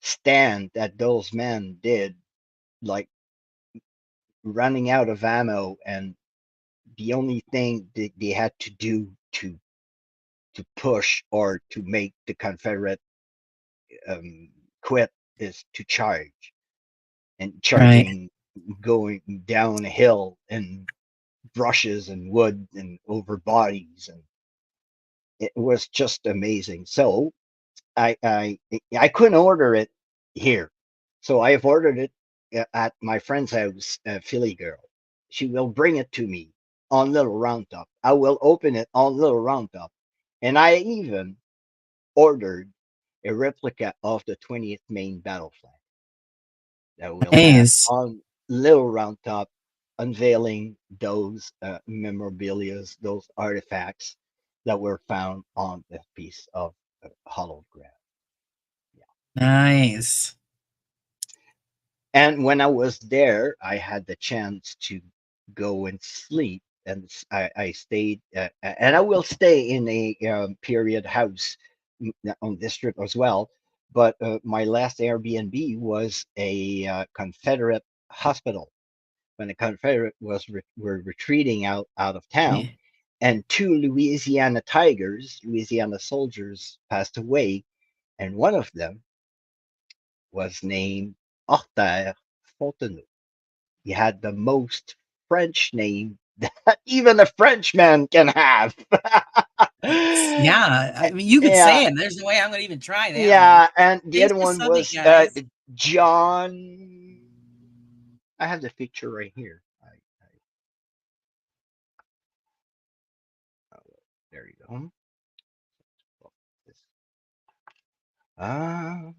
[SPEAKER 3] stand that those men did, like running out of ammo, and the only thing that they had to do to push or to make the Confederate um, quit is to charge, and
[SPEAKER 2] Right.
[SPEAKER 3] charging, going down a hill and brushes and wood and over bodies, and it was just amazing. So I I I couldn't order it here, so I have ordered it at my friend's house, Philly girl. She will bring it to me on Little Round Top. I will open it on Little Round Top, and I even ordered a replica of the 20th Maine battle flag that we'll have
[SPEAKER 2] Nice.
[SPEAKER 3] on Little Round Top, unveiling those memorabilia, those artifacts that were found on that piece of hollowed ground. Yeah.
[SPEAKER 2] Nice.
[SPEAKER 3] And when I was there, I had the chance to go and sleep, and I stayed, and I will stay in a period house on this trip as well. But my last Airbnb was a Confederate hospital when the Confederate were retreating out of town,
[SPEAKER 2] Yeah.
[SPEAKER 3] and two Louisiana Tigers, Louisiana soldiers, passed away, and one of them was named Arthur Fontenot. He had the most French name that even a Frenchman can have.
[SPEAKER 2] Yeah, I mean, you could
[SPEAKER 3] Yeah,
[SPEAKER 2] say it. There's no way I'm gonna even try that one.
[SPEAKER 3] yeah, and the
[SPEAKER 2] Thanks
[SPEAKER 3] other
[SPEAKER 2] for
[SPEAKER 3] one
[SPEAKER 2] subbing,
[SPEAKER 3] was
[SPEAKER 2] guys.
[SPEAKER 3] John. I have the picture right here. There you go. Ah,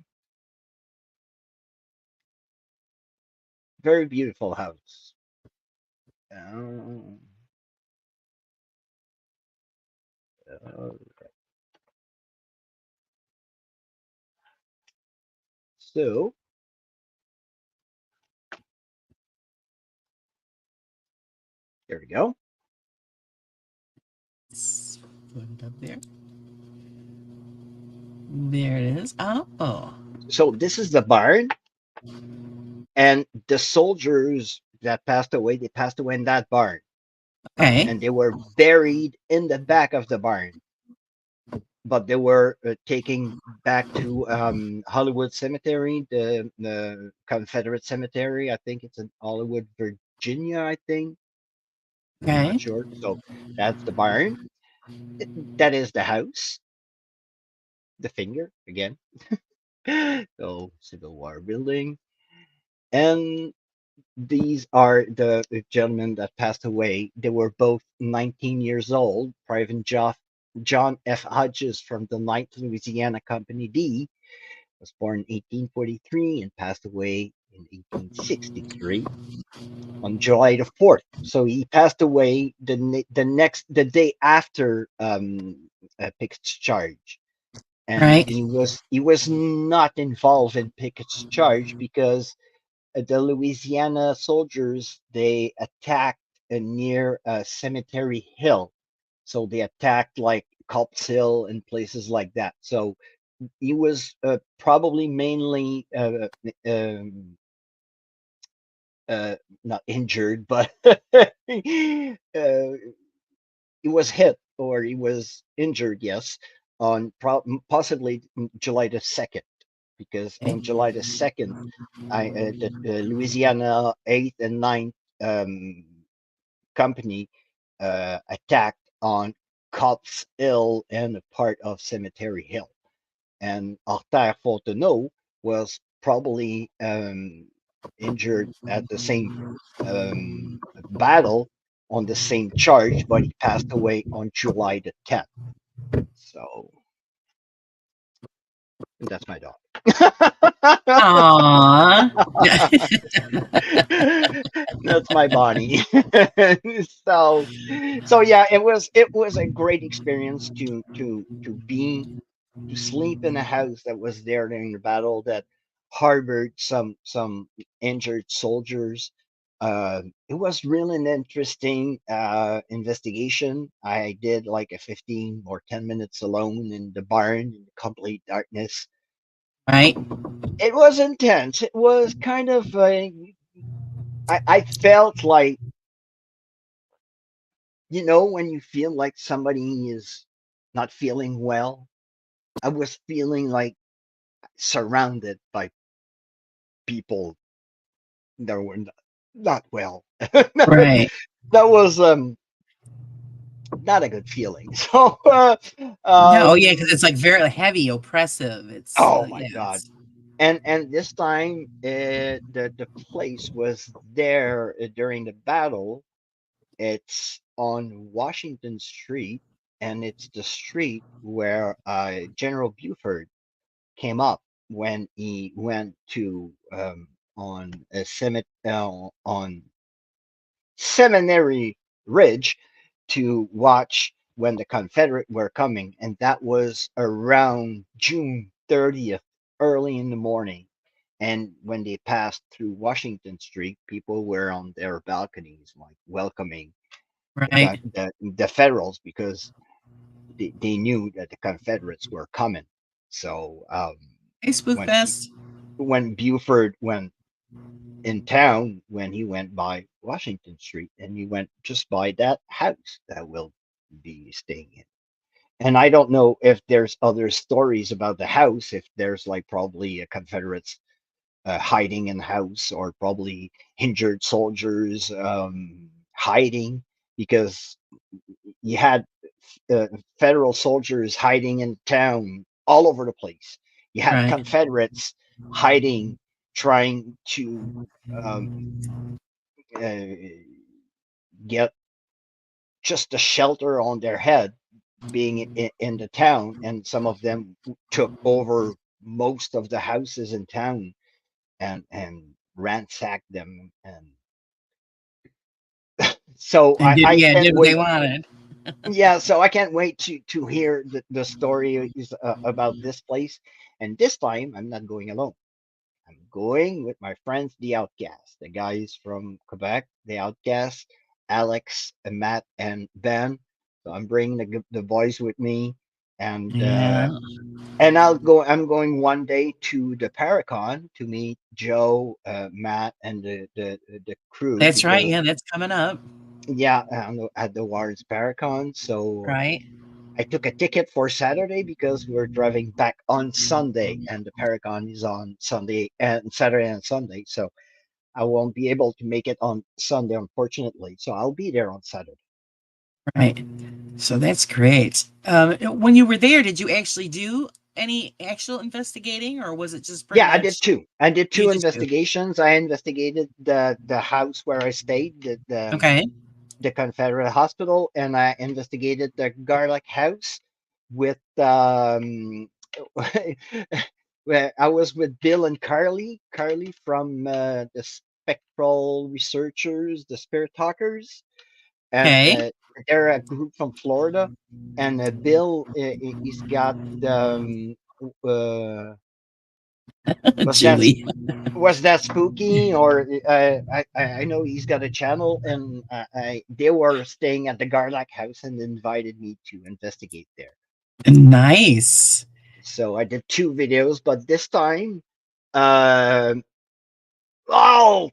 [SPEAKER 3] very beautiful house. Um, uh, so there we go.
[SPEAKER 2] Put it up there. There it is. Oh,
[SPEAKER 3] So this is the barn, and the soldiers that passed away, they passed away in that barn,
[SPEAKER 2] okay,
[SPEAKER 3] and they were buried in the back of the barn. But they were taken back to Hollywood Cemetery, the Confederate Cemetery. I think it's in Hollywood, Virginia. I think. I'm
[SPEAKER 2] okay,
[SPEAKER 3] not sure. So that's the barn. That is the house. The finger again. So Civil War building, and these are the gentlemen that passed away. They were both 19 years old. Private John F. Hodges from the Ninth Louisiana Company D was born in 1843 and passed away in 1863 on July the 4th. So he passed away the day after Pickett's charge, and
[SPEAKER 2] right,
[SPEAKER 3] he was not involved in Pickett's charge because the Louisiana soldiers they attacked near Cemetery Hill, so they attacked like Culp's Hill and places like that. So he was probably mainly uh, not injured, but he was hit or he was injured, yes, on possibly July the 2nd, because
[SPEAKER 2] okay,
[SPEAKER 3] on July the 2nd, the Louisiana 8th and 9th company attacked on Cops Hill and a part of Cemetery Hill. And Arthur Fontenot was probably injured at the same battle on the same charge, but he passed away on July the 10th. So, and that's my dog.
[SPEAKER 2] aw,
[SPEAKER 3] That's my Bonnie. so, so yeah, it was a great experience to sleep in a house that was there during the battle that harbored some injured soldiers. It was really an interesting investigation. I did like a 15 or 10 minutes alone in the barn in complete darkness.
[SPEAKER 2] right,
[SPEAKER 3] It was intense. It was kind of I felt like, when you feel like somebody is not feeling well. I was feeling like surrounded by people that were not well. that
[SPEAKER 2] right.
[SPEAKER 3] was not a good feeling. So
[SPEAKER 2] No, oh yeah, because
[SPEAKER 3] um
[SPEAKER 2] it's like very heavy, oppressive. It's
[SPEAKER 3] oh my
[SPEAKER 2] yeah,
[SPEAKER 3] god.
[SPEAKER 2] it's
[SPEAKER 3] And this time the place was there during the battle. It's on Washington Street, and it's the street where General Buford came up when he went to on Seminary Ridge to watch when the Confederate were coming, and that was around June 30th, early in the morning. And when they passed through Washington Street, people were on their balconies, like welcoming
[SPEAKER 2] right.
[SPEAKER 3] the Federals because they knew that the Confederates were coming. So
[SPEAKER 2] Hey,
[SPEAKER 3] when he
[SPEAKER 2] Spookfest.
[SPEAKER 3] when Buford went in town, when he went by Washington Street, and he went just by that house that we'll be staying in. And I don't know if there's other stories about the house, if there's like probably a Confederates hiding in the house, or probably injured soldiers hiding, because you had federal soldiers hiding in town all over the place. You had
[SPEAKER 2] Right.
[SPEAKER 3] Confederates hiding, trying to um, uh, get just a shelter on their head, being in the town, and some of them took over most of the houses in town and ransacked them. And so
[SPEAKER 2] And did,
[SPEAKER 3] I
[SPEAKER 2] yeah,
[SPEAKER 3] can't
[SPEAKER 2] did what they
[SPEAKER 3] wait.
[SPEAKER 2] wanted.
[SPEAKER 3] Yeah, so I can't wait to hear the story about this place. And this time, I'm not going alone. I'm going with my friends, the Outcasts, the guys from Quebec, the Outcasts, Alex, and Matt, and Ben. So I'm bringing the boys with me, and
[SPEAKER 2] Yeah.
[SPEAKER 3] I'm going one day to the Paracon to meet Joe, Matt, and the crew
[SPEAKER 2] That's right.
[SPEAKER 3] because
[SPEAKER 2] Yeah, that's coming up.
[SPEAKER 3] yeah, at the Warren's Paracon. So
[SPEAKER 2] Right.
[SPEAKER 3] I took a ticket for Saturday because we're driving back on Sunday, and the Paragon is on Sunday and Saturday and Sunday. So I won't be able to make it on Sunday, unfortunately. So I'll be there on Saturday.
[SPEAKER 2] Right. So that's great. When you were there, did you actually do any actual investigating, or was it just pretty
[SPEAKER 3] Yeah, I did
[SPEAKER 2] much
[SPEAKER 3] two. I did
[SPEAKER 2] you
[SPEAKER 3] two
[SPEAKER 2] did too?
[SPEAKER 3] investigations. I investigated the house where I stayed,
[SPEAKER 2] Okay.
[SPEAKER 3] the Confederate hospital, and I investigated the Garlic house with where I was with Bill and Carly from the Spectral Researchers, the Spirit Talkers, and
[SPEAKER 2] Okay.
[SPEAKER 3] they're a group from Florida. And Bill, he's got uh, was that
[SPEAKER 2] Julie.
[SPEAKER 3] was that spooky? Or I know he's got a channel, and they were staying at the Garlac house and invited me to investigate there.
[SPEAKER 2] Nice.
[SPEAKER 3] So I did two videos, but this time, um oh,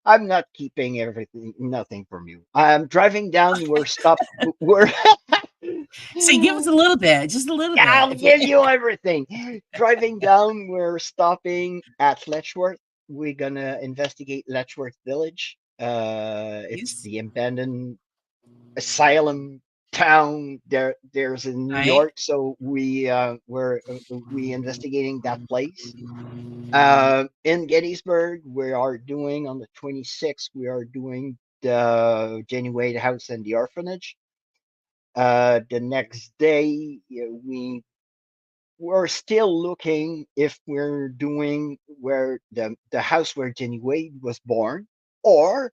[SPEAKER 3] I'm not keeping everything, nothing from you. I'm driving down. We're stopped. We're
[SPEAKER 2] See, give us a little bit, just a little bit.
[SPEAKER 3] I'll
[SPEAKER 2] If you
[SPEAKER 3] give you everything. Driving down, we're stopping at Letchworth. We're gonna investigate Letchworth Village. It's
[SPEAKER 2] please,
[SPEAKER 3] the abandoned asylum town there's in New
[SPEAKER 2] right?
[SPEAKER 3] York. So we investigating that place. In Gettysburg, we are doing on the 26th. We are doing the Jenny Wade House and the orphanage. The next day, we're still looking if we're doing where the house where Jenny Wade was born, or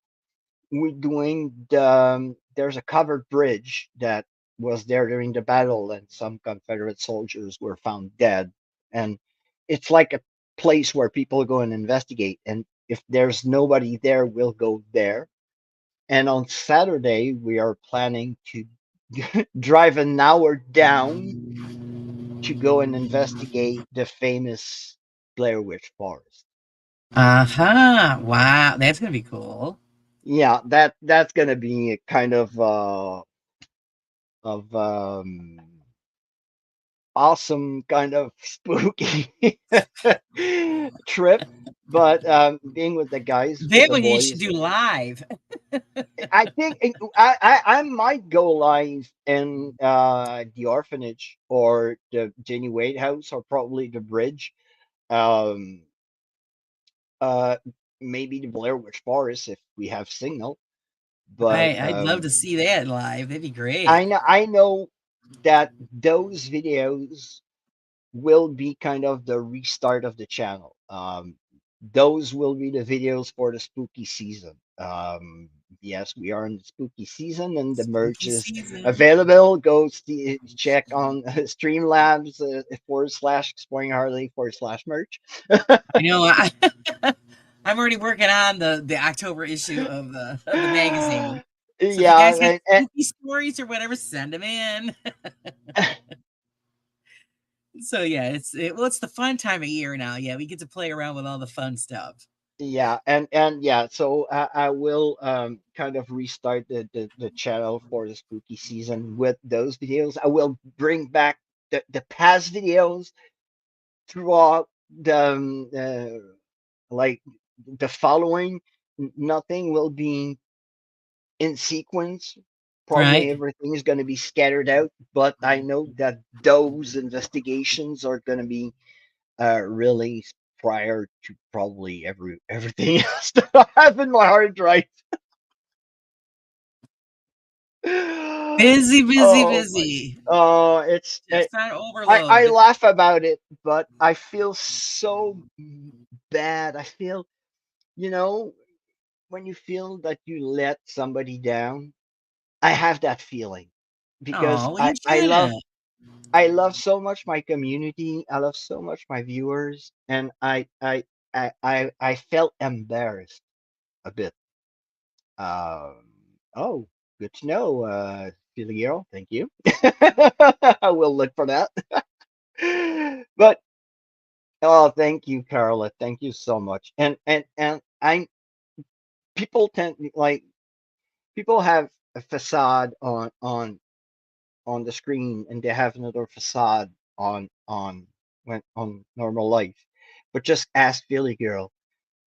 [SPEAKER 3] we're doing there's a covered bridge that was there during the battle, and some Confederate soldiers were found dead. And it's like a place where people go and investigate. And if there's nobody there, we'll go there. And on Saturday, we are planning to drive an hour down to go and investigate the famous Blair Witch Forest.
[SPEAKER 2] Uh-huh. Wow, that's gonna be cool.
[SPEAKER 3] Yeah, that's gonna be a kind of awesome, kind of spooky trip. But being with the guys, with
[SPEAKER 2] That
[SPEAKER 3] the
[SPEAKER 2] one you should
[SPEAKER 3] boys,
[SPEAKER 2] do live.
[SPEAKER 3] I think I might go live in the orphanage or the Jenny Wade house or probably the bridge. Um, uh, Maybe the Blair Witch Forest if we have signal. But
[SPEAKER 2] Right. I'd love to see that live. That'd be great.
[SPEAKER 3] I know that those videos will be kind of the restart of the channel. Those will be the videos for the spooky season. Yes, we are in the spooky season, and the merch
[SPEAKER 2] Spooky
[SPEAKER 3] is
[SPEAKER 2] season.
[SPEAKER 3] available. Go check on Streamlabs / Exploring Harley / merch.
[SPEAKER 2] I know I'm already working on the October issue of the magazine. So if you
[SPEAKER 3] Yeah,
[SPEAKER 2] guys got spooky stories or whatever, send them in. So yeah, well, it's the fun time of year now. Yeah, we get to play around with all the fun stuff.
[SPEAKER 3] yeah, and yeah, so I will kind of restart the channel for the spooky season with those videos. I will bring back the past videos throughout like the following. Nothing will be in sequence. Probably
[SPEAKER 2] Right.
[SPEAKER 3] everything is going to be scattered out, but I know that those investigations are going to be released prior to probably everything else that I have in my hard drive.
[SPEAKER 2] Busy, busy,
[SPEAKER 3] Oh my!
[SPEAKER 2] busy.
[SPEAKER 3] Oh, it's
[SPEAKER 2] Just on
[SPEAKER 3] I
[SPEAKER 2] overload.
[SPEAKER 3] laugh about it, but I feel so bad. I feel, you know, when you feel that you let somebody down, I have that feeling because
[SPEAKER 2] Oh, well, you shouldn't.
[SPEAKER 3] I love so much my community. I love so much my viewers, and I felt embarrassed a bit. Um, oh, good to know, Filiero. Thank you. I will look for that. But oh, thank you, Carla. Thank you so much. And I people tend like people have a facade on the screen, and they have another facade on when on normal life. But just ask Philly girl.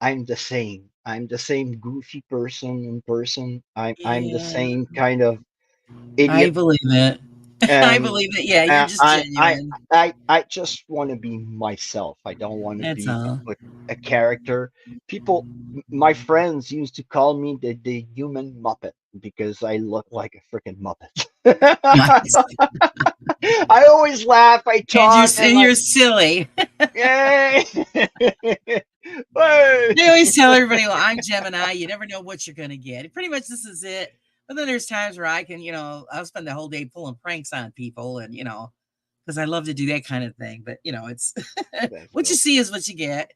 [SPEAKER 3] I'm the same. I'm the same goofy person in person. I'm the
[SPEAKER 2] Yeah,
[SPEAKER 3] same kind of
[SPEAKER 2] I
[SPEAKER 3] idiot.
[SPEAKER 2] believe it. I
[SPEAKER 3] And
[SPEAKER 2] believe it. Yeah, you're just genuine.
[SPEAKER 3] I just want to be myself. I don't want to
[SPEAKER 2] That's
[SPEAKER 3] be
[SPEAKER 2] all.
[SPEAKER 3] a character. People, my friends used to call me the human Muppet because I look like a freaking Muppet.
[SPEAKER 2] Nice.
[SPEAKER 3] I always laugh. I talk and
[SPEAKER 2] And
[SPEAKER 3] like,
[SPEAKER 2] you're silly.
[SPEAKER 3] yay! Hey!
[SPEAKER 2] I always tell everybody, well, I'm Gemini. You never know what you're going to get. Pretty much this is it. But then there's times where I can, I'll spend the whole day pulling pranks on people and, because I love to do that kind of thing. But, it's what you
[SPEAKER 3] Definitely.
[SPEAKER 2] see is what you get.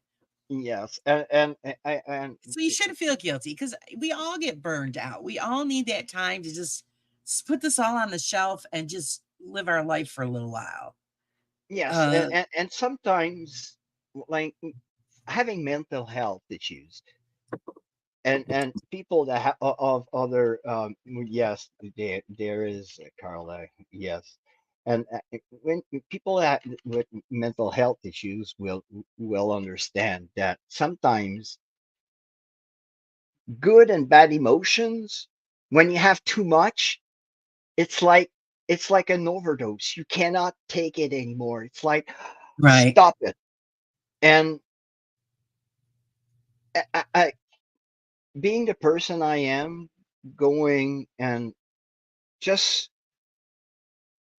[SPEAKER 3] Yes, and
[SPEAKER 2] So you shouldn't feel guilty because we all get burned out. We all need that time to just put this all on the shelf and just live our life for a little while.
[SPEAKER 3] yes,
[SPEAKER 2] Uh,
[SPEAKER 3] and sometimes like having mental health issues and people that have of other yes, there is Carla, yes. And when people that with mental health issues will understand that sometimes good and bad emotions, when you have too much, it's like it's like an overdose. You cannot take it anymore. It's like
[SPEAKER 2] right.
[SPEAKER 3] stop it. And I being the person I am, going and just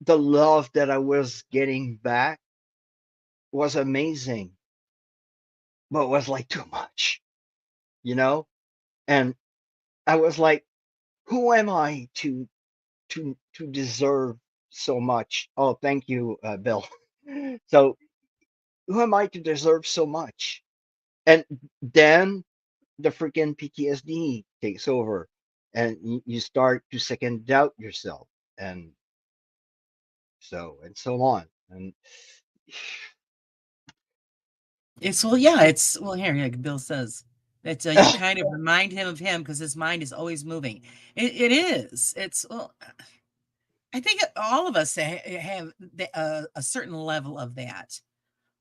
[SPEAKER 3] the love that I was getting back was amazing, but it was like too much, you know? And I was like, who am I to deserve so much? Oh, thank you, Bill. So who am I to deserve so much? And then the freaking PTSD takes over, and you start to second doubt yourself, and so on. And
[SPEAKER 2] It's well, yeah, it's well here, like Bill says that you kind of remind him of him because his mind is always moving. It is. It's well, I think all of us have a certain level of that.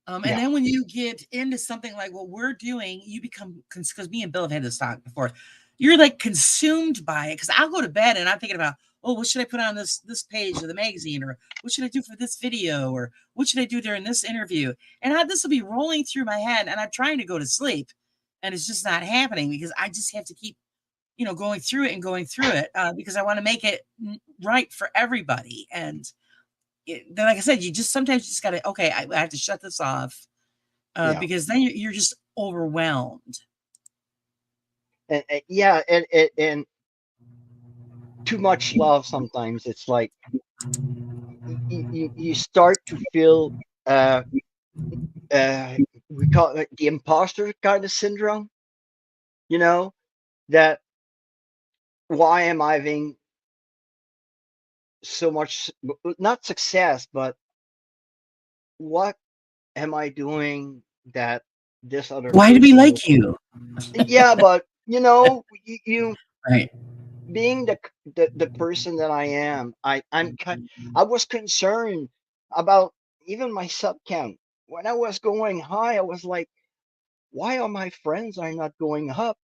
[SPEAKER 2] And
[SPEAKER 3] yeah,
[SPEAKER 2] then when you get into something like what we're doing, you become because me and Bill have had this talk before. You're like consumed by it because I'll go to bed and I'm thinking about, oh, what should I put on this page of the magazine, or what should I do for this video, or what should I do during this interview? And this will be rolling through my head, and I'm trying to go to sleep, and it's just not happening because I just have to keep going through it and going through it because I want to make it right for everybody. And then, like I said, you just sometimes you just gotta okay, I have to shut this off
[SPEAKER 3] yeah,
[SPEAKER 2] because then you're just overwhelmed.
[SPEAKER 3] and yeah, and too much love sometimes. It's like you start to feel uh uh we call it the imposter kind of syndrome. You know that why am I having so much not success, but what am I doing that this other
[SPEAKER 2] Why do we
[SPEAKER 3] person
[SPEAKER 2] like you?
[SPEAKER 3] yeah, but you
[SPEAKER 2] Right.
[SPEAKER 3] being the person that I am, I was concerned about even my sub count. When I was going high, I was like, why are my friends are not going up?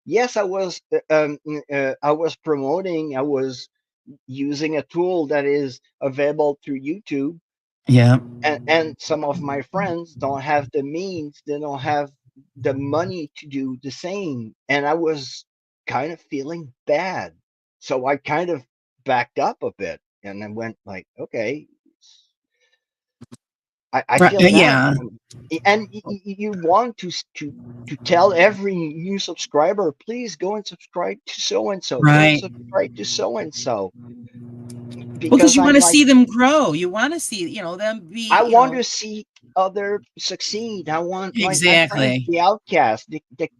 [SPEAKER 3] Yes, I was promoting, I was using a tool that is available through YouTube,
[SPEAKER 2] Yeah.
[SPEAKER 3] and some of my friends don't have the means, they don't have the money to do the same, and I was kind of feeling bad, so I kind of backed up a bit, and I went like, okay, I
[SPEAKER 2] Right.
[SPEAKER 3] feel bad.
[SPEAKER 2] Yeah.
[SPEAKER 3] And you want to tell every new subscriber, please go and subscribe to so and so, go and
[SPEAKER 2] Right.
[SPEAKER 3] subscribe to so and so,
[SPEAKER 2] Well, because
[SPEAKER 3] because
[SPEAKER 2] you
[SPEAKER 3] I'm
[SPEAKER 2] want to
[SPEAKER 3] like,
[SPEAKER 2] see them grow. You want to see, them
[SPEAKER 3] I
[SPEAKER 2] be,
[SPEAKER 3] want to see other succeed. I want my friends,
[SPEAKER 2] exactly.
[SPEAKER 3] the outcasts,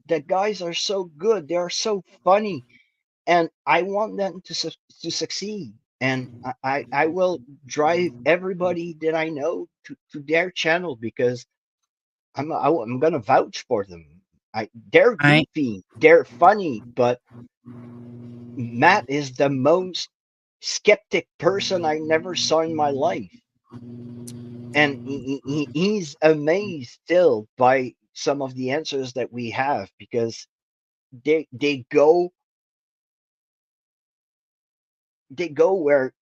[SPEAKER 3] the guys are so good, they're so funny, and I want them to succeed. And I will drive everybody that I know to their channel, because I'm gonna vouch for them. They're
[SPEAKER 2] Right.
[SPEAKER 3] goofy, they're funny, but Matt is the most skeptic person I never saw in my life, and he's amazed still by some of the answers that we have, because they go they go where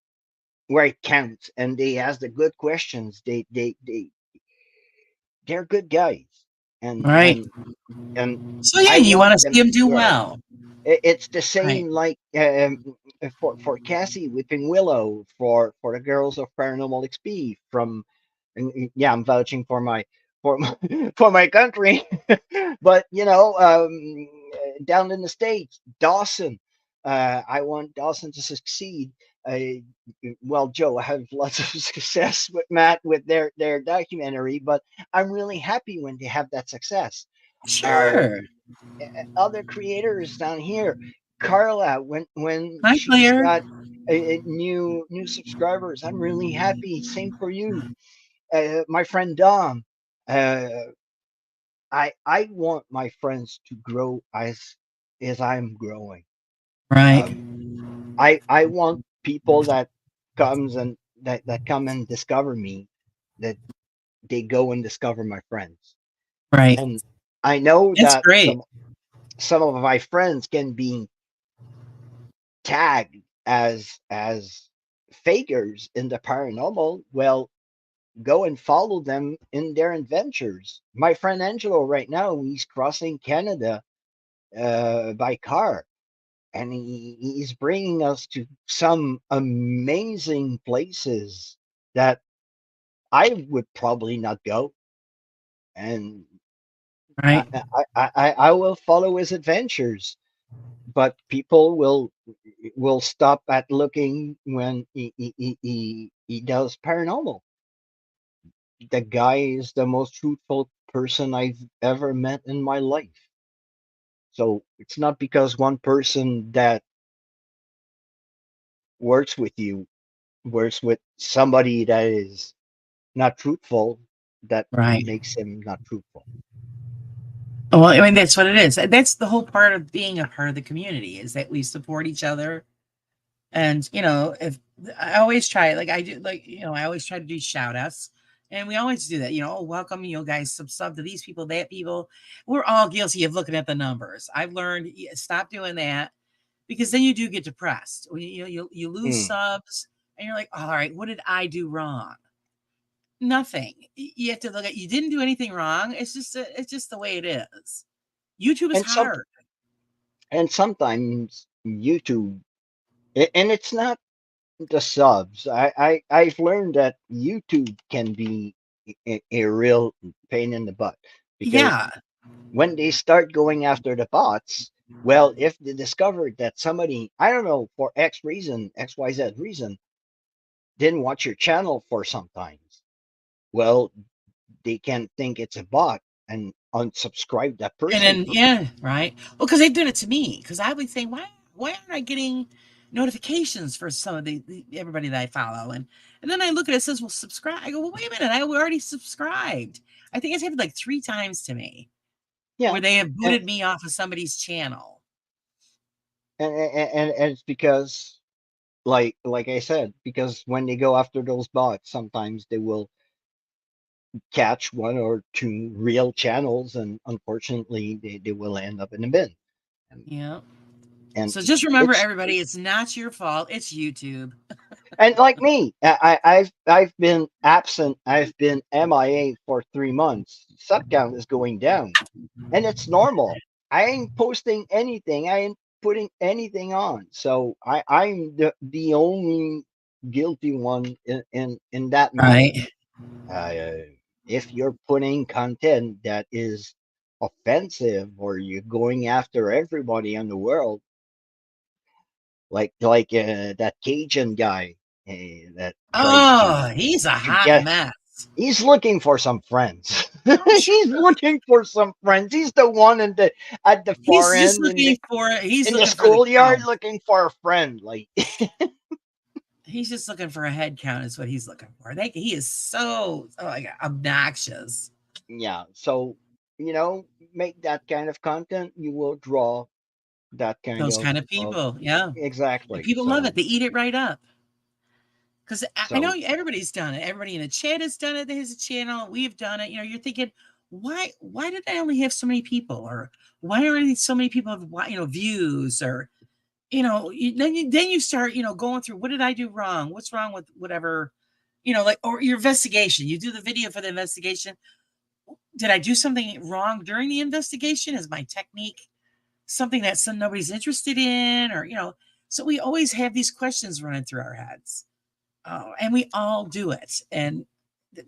[SPEAKER 3] it counts, and they ask the good questions. They're good guys, and
[SPEAKER 2] Right.
[SPEAKER 3] and and
[SPEAKER 2] So yeah,
[SPEAKER 3] I
[SPEAKER 2] you want
[SPEAKER 3] want
[SPEAKER 2] to
[SPEAKER 3] them
[SPEAKER 2] see them
[SPEAKER 3] to
[SPEAKER 2] do
[SPEAKER 3] grow.
[SPEAKER 2] well.
[SPEAKER 3] It's the
[SPEAKER 2] Right.
[SPEAKER 3] same like for Cassie Whipping Willow, for the girls of Paranormal XP from, and yeah, I'm vouching for my for my country, but down in the States, Dawson. I want Dawson to succeed. Uh, well, Joe, I have lots of success with Matt with their documentary, but I'm really happy when they have that success.
[SPEAKER 2] Sure.
[SPEAKER 3] Um, Other creators down here, Carla, when
[SPEAKER 2] Hi,
[SPEAKER 3] she's
[SPEAKER 2] Claire.
[SPEAKER 3] got new subscribers, I'm really happy. Same for you, my friend Dom. Uh, I want my friends to grow as I'm growing.
[SPEAKER 2] Right.
[SPEAKER 3] Um, I want people that comes and that come and discover me, that they go and discover my friends.
[SPEAKER 2] Right.
[SPEAKER 3] And I know
[SPEAKER 2] That's
[SPEAKER 3] that
[SPEAKER 2] great.
[SPEAKER 3] some of my friends can be tagged as fakers in the paranormal. Well, go and follow them in their adventures. My friend Angelo right now, he's crossing Canada by car, and he's bringing us to some amazing places that I would probably not go, and I
[SPEAKER 2] Right.
[SPEAKER 3] I will follow his adventures, but people will stop at looking when he does paranormal. The guy is the most truthful person I've ever met in my life. So it's not because one person that works with you works with somebody that is not truthful that
[SPEAKER 2] Right.
[SPEAKER 3] makes him not truthful.
[SPEAKER 2] Well, I mean, that's what it is. That's the whole part of being a part of the community, is that we support each other. And, if I always try, like I do, like, I always try to do shout outs. And we always do that, oh, welcome, guys, sub to these people, that people. We're all guilty of looking at the numbers. I've learned, stop doing that, because then you do get depressed. You lose
[SPEAKER 3] Mm.
[SPEAKER 2] subs, and you're like, all right, what did I do wrong? Nothing. You have to look at, you didn't do anything wrong. It's just the way it is. YouTube is
[SPEAKER 3] And some
[SPEAKER 2] hard.
[SPEAKER 3] and sometimes YouTube, and it's not the subs. I've learned that YouTube can be a real pain in the butt, because
[SPEAKER 2] Yeah.
[SPEAKER 3] when they start going after the bots, well, if they discovered that somebody, I don't know, for X reason, XYZ reason, didn't watch your channel for some times, well, they can think it's a bot and unsubscribe that
[SPEAKER 2] And
[SPEAKER 3] person
[SPEAKER 2] then,
[SPEAKER 3] from you.
[SPEAKER 2] yeah, right. Well, because they've done it to me. Because I would think, why aren't I getting notifications for some of the everybody that I follow? And then I look at it, it says, well, subscribe. I go, well, wait a minute, I already subscribed. I think it's happened like 3 times to me,
[SPEAKER 3] Yeah,
[SPEAKER 2] where they have
[SPEAKER 3] and
[SPEAKER 2] booted me off of somebody's channel.
[SPEAKER 3] and it's because, like I said, because when they go after those bots, sometimes they will catch one or two real channels, and unfortunately, they will end up in the bin. And
[SPEAKER 2] Yeah.
[SPEAKER 3] And
[SPEAKER 2] So just remember,
[SPEAKER 3] it's
[SPEAKER 2] everybody, it's not your fault. It's YouTube.
[SPEAKER 3] and like me, I've been absent. I've been MIA for 3 months. Sub count is going down, and it's normal. I ain't posting anything. I ain't putting anything on. So I'm the only guilty one in that matter.
[SPEAKER 2] Right.
[SPEAKER 3] Uh, if you're putting content that is offensive or you're going after everybody in the world, like that Cajun guy that tried to
[SPEAKER 2] Oh, he's a hot
[SPEAKER 3] get,
[SPEAKER 2] mess.
[SPEAKER 3] he's looking for some friends.
[SPEAKER 2] I'm sure
[SPEAKER 3] He's looking for some friends. He's the one in the at the far
[SPEAKER 2] he's just
[SPEAKER 3] end
[SPEAKER 2] looking for he's
[SPEAKER 3] in the
[SPEAKER 2] looking for the
[SPEAKER 3] schoolyard
[SPEAKER 2] count.
[SPEAKER 3] looking for a friend. Like
[SPEAKER 2] He's just looking for a head count is what he's looking for. He is so, oh my God, obnoxious.
[SPEAKER 3] yeah, so make that kind of content, you will draw that kind
[SPEAKER 2] Those kind of
[SPEAKER 3] of
[SPEAKER 2] people. Yeah. And
[SPEAKER 3] exactly.
[SPEAKER 2] people love it. They eat it right up. Because I know
[SPEAKER 3] So
[SPEAKER 2] everybody's done it. Everybody in the chat has done it. There's a channel. We've done it. You're thinking, why did I only have so many people? Or why are so many people have, views? Or, then you start, going through, what did I do wrong? What's wrong with whatever, like, or your investigation. You do the video for the investigation. Did I do something wrong during the investigation? Is my technique something that nobody's interested in? Or, so we always have these questions running through our heads. Oh, and we all do it. And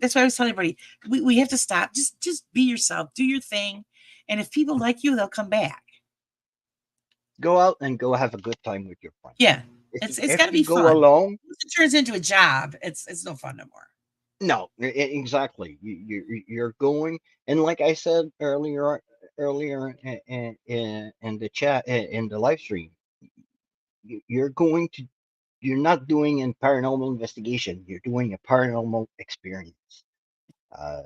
[SPEAKER 2] that's why I was telling everybody, we have to stop. Just be yourself, do your thing. And if people like you, they'll come back.
[SPEAKER 3] go out and go have a good time with your friends.
[SPEAKER 2] Yeah.
[SPEAKER 3] If
[SPEAKER 2] It's gotta
[SPEAKER 3] you
[SPEAKER 2] be
[SPEAKER 3] go
[SPEAKER 2] fun.
[SPEAKER 3] alone,
[SPEAKER 2] Once it turns into a job, it's no fun no more.
[SPEAKER 3] no, exactly. You're going, and like I said earlier in the chat in the live stream, you're going to you're not doing a paranormal investigation. You're doing a paranormal experience. Uh,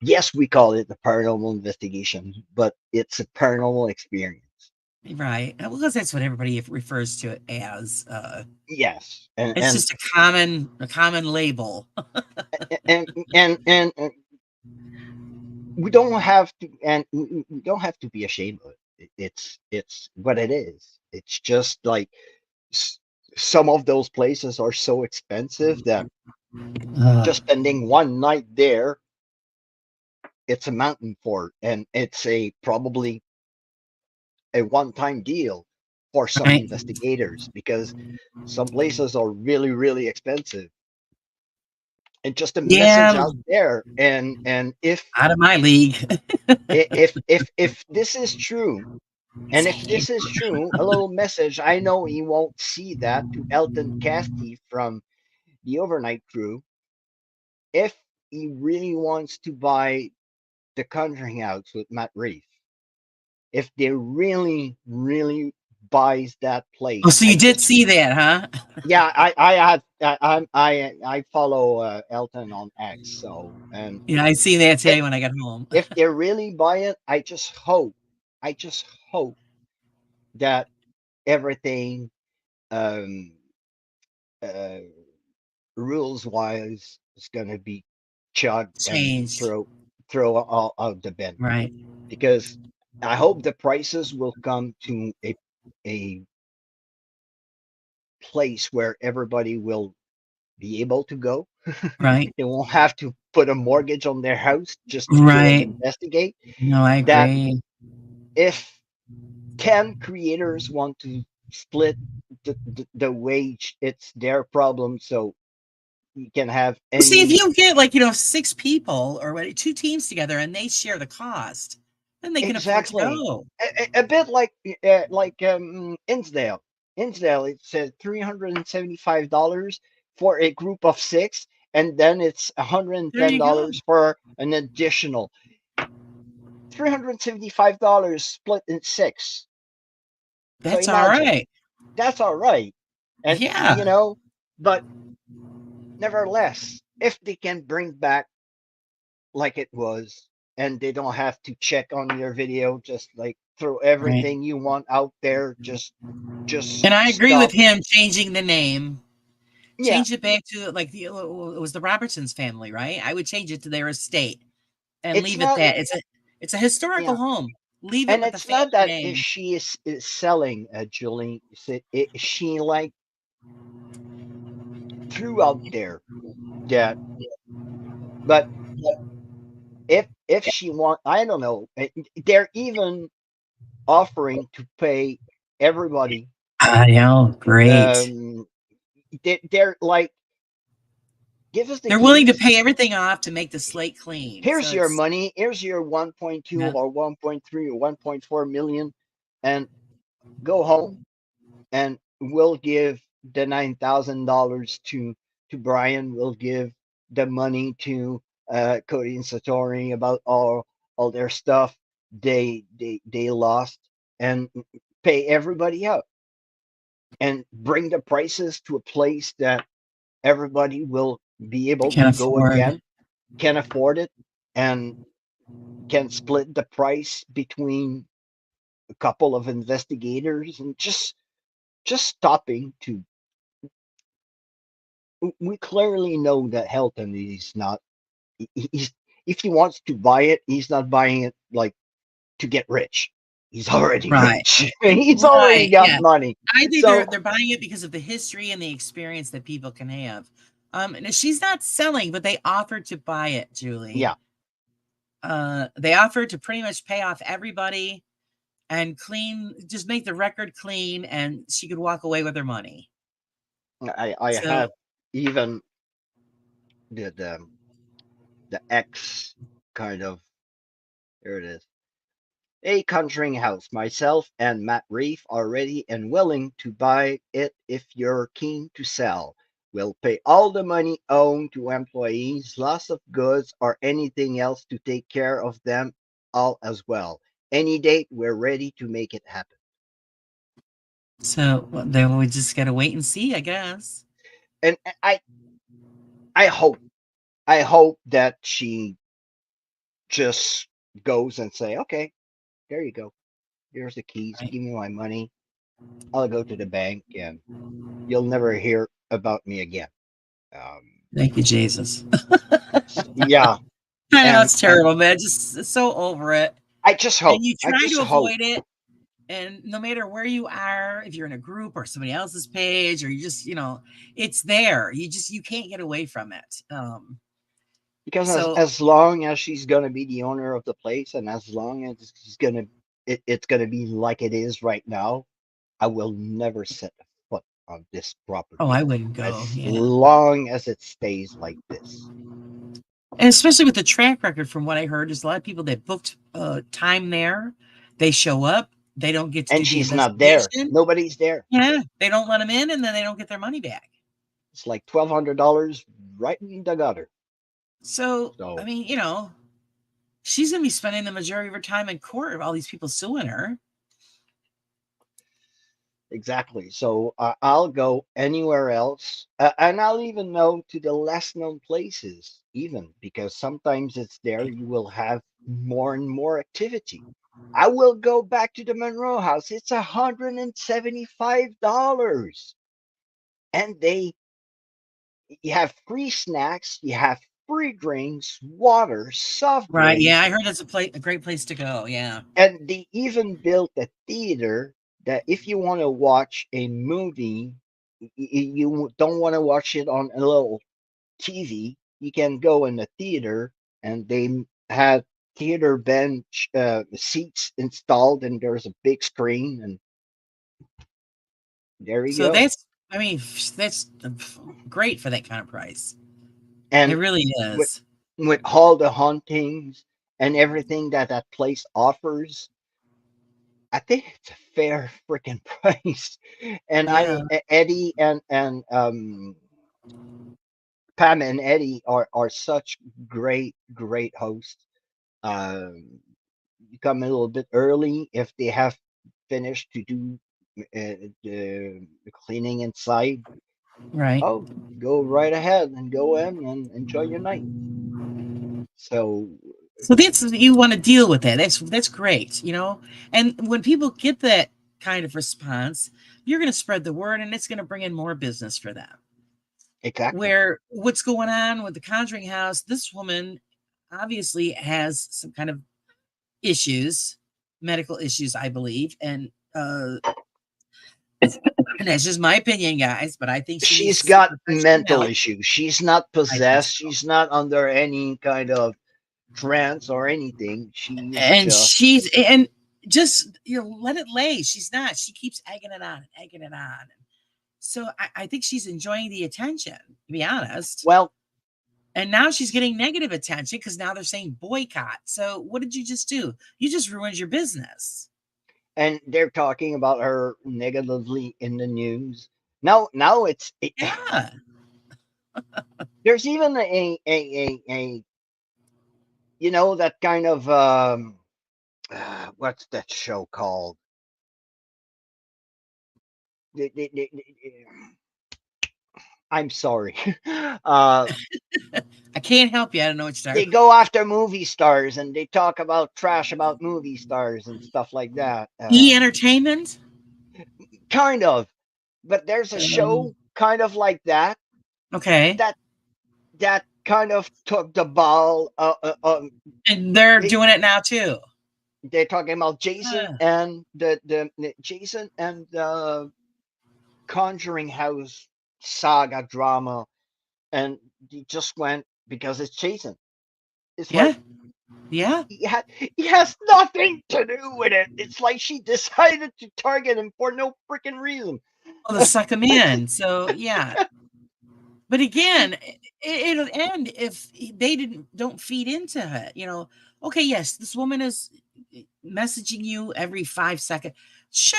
[SPEAKER 3] yes, we call it a paranormal investigation, but it's a paranormal experience.
[SPEAKER 2] Right. Well, because that's what everybody refers to it as.
[SPEAKER 3] Yes,
[SPEAKER 2] It's just a common label.
[SPEAKER 3] and and we don't have to, and we don't have to be ashamed of it. It's what it is. It's just like s- some of those places are so expensive that
[SPEAKER 2] Uh,
[SPEAKER 3] just spending one night there, it's a mountain for, and it's a probably a one-time deal for some
[SPEAKER 2] right.
[SPEAKER 3] investigators because some places are really really expensive. And just a message
[SPEAKER 2] Yeah,
[SPEAKER 3] out there, and
[SPEAKER 2] out of my league.
[SPEAKER 3] if this is true, and if this is true, a little message. I know he won't see that to Elton Casty from the Overnight Crew. If he really wants to buy the Conjuring House with Matt Reeves, if they really, really buys that
[SPEAKER 2] Oh,
[SPEAKER 3] place,
[SPEAKER 2] so
[SPEAKER 3] I
[SPEAKER 2] you did
[SPEAKER 3] just
[SPEAKER 2] see that, huh?
[SPEAKER 3] yeah, I had I follow Elton on X, so and
[SPEAKER 2] Yeah, I seen that
[SPEAKER 3] if
[SPEAKER 2] today when I got home.
[SPEAKER 3] if they really buy it, I just hope that everything um uh rules wise is going to be chugged and
[SPEAKER 2] Changed.
[SPEAKER 3] throw all out the bin
[SPEAKER 2] Right.
[SPEAKER 3] because I hope the prices will come to a place where everybody will be able to go.
[SPEAKER 2] Right.
[SPEAKER 3] They won't have to put a mortgage on their house just to go and
[SPEAKER 2] Right.
[SPEAKER 3] investigate.
[SPEAKER 2] No, I
[SPEAKER 3] That
[SPEAKER 2] agree.
[SPEAKER 3] if 10 creators want to split the wage, it's their problem. So you can have
[SPEAKER 2] Well, see, if
[SPEAKER 3] any
[SPEAKER 2] you get like, 6 people or two teams together and they share the cost, then they can afford to
[SPEAKER 3] exactly
[SPEAKER 2] go.
[SPEAKER 3] a bit like Insdale. Insdale, it said $375 for a group of six, and then it's
[SPEAKER 2] There you go.
[SPEAKER 3] $110 for an additional $375 split in six. So
[SPEAKER 2] That's all
[SPEAKER 3] imagine
[SPEAKER 2] right.
[SPEAKER 3] that's all right, and
[SPEAKER 2] Yeah.
[SPEAKER 3] but nevertheless, if they can bring back like it was, and they don't have to check on your video, just like throw
[SPEAKER 2] Right.
[SPEAKER 3] everything you want out there, just
[SPEAKER 2] And I agree with
[SPEAKER 3] stuff.
[SPEAKER 2] him changing the name.
[SPEAKER 3] Yeah,
[SPEAKER 2] Change it back to like it was the Robertsons family, right? I would change it to their estate and
[SPEAKER 3] it's
[SPEAKER 2] leave it
[SPEAKER 3] not.
[SPEAKER 2] that. It's a historical
[SPEAKER 3] Yeah,
[SPEAKER 2] home. Leave it
[SPEAKER 3] And
[SPEAKER 2] with the
[SPEAKER 3] it's not
[SPEAKER 2] family
[SPEAKER 3] that if
[SPEAKER 2] name.
[SPEAKER 3] she is selling, Julie, she like threw out there that, but if she want, I don't know, they're even offering to pay everybody.
[SPEAKER 2] I know, great.
[SPEAKER 3] Um, they're like, give us the
[SPEAKER 2] They're willing to
[SPEAKER 3] keys.
[SPEAKER 2] pay everything off to make the slate clean. So
[SPEAKER 3] Here's your
[SPEAKER 2] it's
[SPEAKER 3] money. Here's your 1.2
[SPEAKER 2] yeah,
[SPEAKER 3] or 1.3 or 1.4 million, and go home. And we'll give the $9,000 to Brian. We'll give the money to Cody and Satori about all their stuff they lost, and pay everybody out and bring the prices to a place that everybody will be
[SPEAKER 2] I
[SPEAKER 3] able
[SPEAKER 2] can't
[SPEAKER 3] to go
[SPEAKER 2] afford.
[SPEAKER 3] again, can afford it, and can split the price between a couple of investigators, and just stopping to, we clearly know that Helton is not, he's, if he wants to buy it, he's not buying it like to get rich. He's already
[SPEAKER 2] Right.
[SPEAKER 3] rich. He's already
[SPEAKER 2] Right.
[SPEAKER 3] got
[SPEAKER 2] Yeah.
[SPEAKER 3] money.
[SPEAKER 2] I think they're
[SPEAKER 3] So
[SPEAKER 2] they're buying it because of the history and the experience that people can have. And she's not selling, but they offered to buy it, Julie.
[SPEAKER 3] yeah,
[SPEAKER 2] They offered to pretty much pay off everybody and clean, just make the record clean, and she could walk away with her money.
[SPEAKER 3] I
[SPEAKER 2] So
[SPEAKER 3] have even the X kind of, here it is. A Conjuring House. Myself and Matt Reef are ready and willing to buy it if you're keen to sell. We'll pay all the money owed to employees, loss of goods, or anything else to take care of them all as well. Any date, we're ready to make it happen.
[SPEAKER 2] well, then we just gotta wait and see, I guess.
[SPEAKER 3] And I hope, I hope that she just goes and say, okay, there you go. Here's the keys.
[SPEAKER 2] Right.
[SPEAKER 3] Give me my money. I'll go to the bank and you'll never hear about me again. Um,
[SPEAKER 2] Thank you, Jesus.
[SPEAKER 3] yeah,
[SPEAKER 2] I know
[SPEAKER 3] and
[SPEAKER 2] it's terrible, man. Just so over it.
[SPEAKER 3] I just
[SPEAKER 2] And
[SPEAKER 3] hope,
[SPEAKER 2] you
[SPEAKER 3] I
[SPEAKER 2] try
[SPEAKER 3] just
[SPEAKER 2] to
[SPEAKER 3] hope,
[SPEAKER 2] avoid it. And no matter where you are, if you're in a group or somebody else's page, or you just, it's there. You can't get away from it.
[SPEAKER 3] because
[SPEAKER 2] So
[SPEAKER 3] as long as she's gonna be the owner of the place, and as long as it's gonna be like it is right now, I will never set a foot on this
[SPEAKER 2] oh,
[SPEAKER 3] property
[SPEAKER 2] I wouldn't go.
[SPEAKER 3] as
[SPEAKER 2] Yeah.
[SPEAKER 3] long as it stays like this.
[SPEAKER 2] And especially with the track record, from what I heard, there's a lot of people that booked time there. They show up, they don't get to
[SPEAKER 3] And
[SPEAKER 2] do the
[SPEAKER 3] she's not there.
[SPEAKER 2] investigation.
[SPEAKER 3] Nobody's there.
[SPEAKER 2] Yeah, they don't let them in, and then they don't get their money back.
[SPEAKER 3] It's like $1,200 right in the gutter.
[SPEAKER 2] So, I
[SPEAKER 3] So
[SPEAKER 2] mean, she's going to be spending the majority of her time in court of all these people suing her.
[SPEAKER 3] exactly. So I'll go anywhere else, and I'll even go to the less known places, even because sometimes it's there you will have more and more activity. I will go back to the Monroe House. It's $175, and you have free snacks, you have free drinks, water, soft
[SPEAKER 2] Right. Yeah,
[SPEAKER 3] drinks,
[SPEAKER 2] I heard that's a great place to go. Yeah.
[SPEAKER 3] and they even built a theater that if you want to watch a movie, you don't want to watch it on a little TV, you can go in the theater, and they have theater bench seats installed, and there's a big screen, and there you
[SPEAKER 2] So
[SPEAKER 3] go.
[SPEAKER 2] I mean, that's great for that kind of price. It
[SPEAKER 3] And
[SPEAKER 2] really
[SPEAKER 3] with
[SPEAKER 2] is.
[SPEAKER 3] all the hauntings and everything that that place offers, I think it's a fair freaking price. And
[SPEAKER 2] Yeah.
[SPEAKER 3] Eddie and Pam and Eddie are such great hosts. Um, you come a little bit early if they have finished to do the cleaning inside.
[SPEAKER 2] Right.
[SPEAKER 3] Oh, go right ahead and go in and enjoy your night. So
[SPEAKER 2] So that's, you want to deal with that. That's great, And when people get that kind of response, you're going to spread the word, and it's going to bring in more business for them.
[SPEAKER 3] exactly,
[SPEAKER 2] Where what's going on with the Conjuring House? This woman obviously has some kind of issues, medical issues, I believe. And and that's just my opinion, guys, but I think she needs
[SPEAKER 3] She's
[SPEAKER 2] to seek
[SPEAKER 3] got
[SPEAKER 2] professional
[SPEAKER 3] mental
[SPEAKER 2] help.
[SPEAKER 3] issues. She's not
[SPEAKER 2] I think
[SPEAKER 3] possessed.
[SPEAKER 2] so.
[SPEAKER 3] She's not under any kind of trance or anything. She's
[SPEAKER 2] And
[SPEAKER 3] just,
[SPEAKER 2] she's and just let it lay. She's not. She keeps egging it on and egging it on. So I think she's enjoying the attention, to be honest.
[SPEAKER 3] well,
[SPEAKER 2] And now she's getting negative attention because now they're saying boycott. So what did you just do? You just ruined your business.
[SPEAKER 3] and they're talking about her negatively in the news. Now
[SPEAKER 2] Yeah.
[SPEAKER 3] there's even a that kind of what's that show called? I'm sorry.
[SPEAKER 2] I can't help you. I don't know what you're
[SPEAKER 3] They
[SPEAKER 2] talking
[SPEAKER 3] go after movie stars and they talk about trash about movie stars and stuff like that.
[SPEAKER 2] about. E-entertainment?
[SPEAKER 3] Kind of, but there's a
[SPEAKER 2] Um,
[SPEAKER 3] show kind of like that
[SPEAKER 2] okay.
[SPEAKER 3] that that kind of took the ball.
[SPEAKER 2] And they're
[SPEAKER 3] They,
[SPEAKER 2] doing it now too.
[SPEAKER 3] they're talking about Jason
[SPEAKER 2] Huh.
[SPEAKER 3] and the Jason and the Conjuring House saga drama, and he just went because it's Jason. It's
[SPEAKER 2] Yeah.
[SPEAKER 3] like
[SPEAKER 2] Yeah.
[SPEAKER 3] he has nothing to do with it. It's like she decided to target him for no freaking reason.
[SPEAKER 2] Well, to suck them in. So yeah. But again, it'll end if they don't feed into it. Okay, yes, this woman is messaging you every 5 seconds.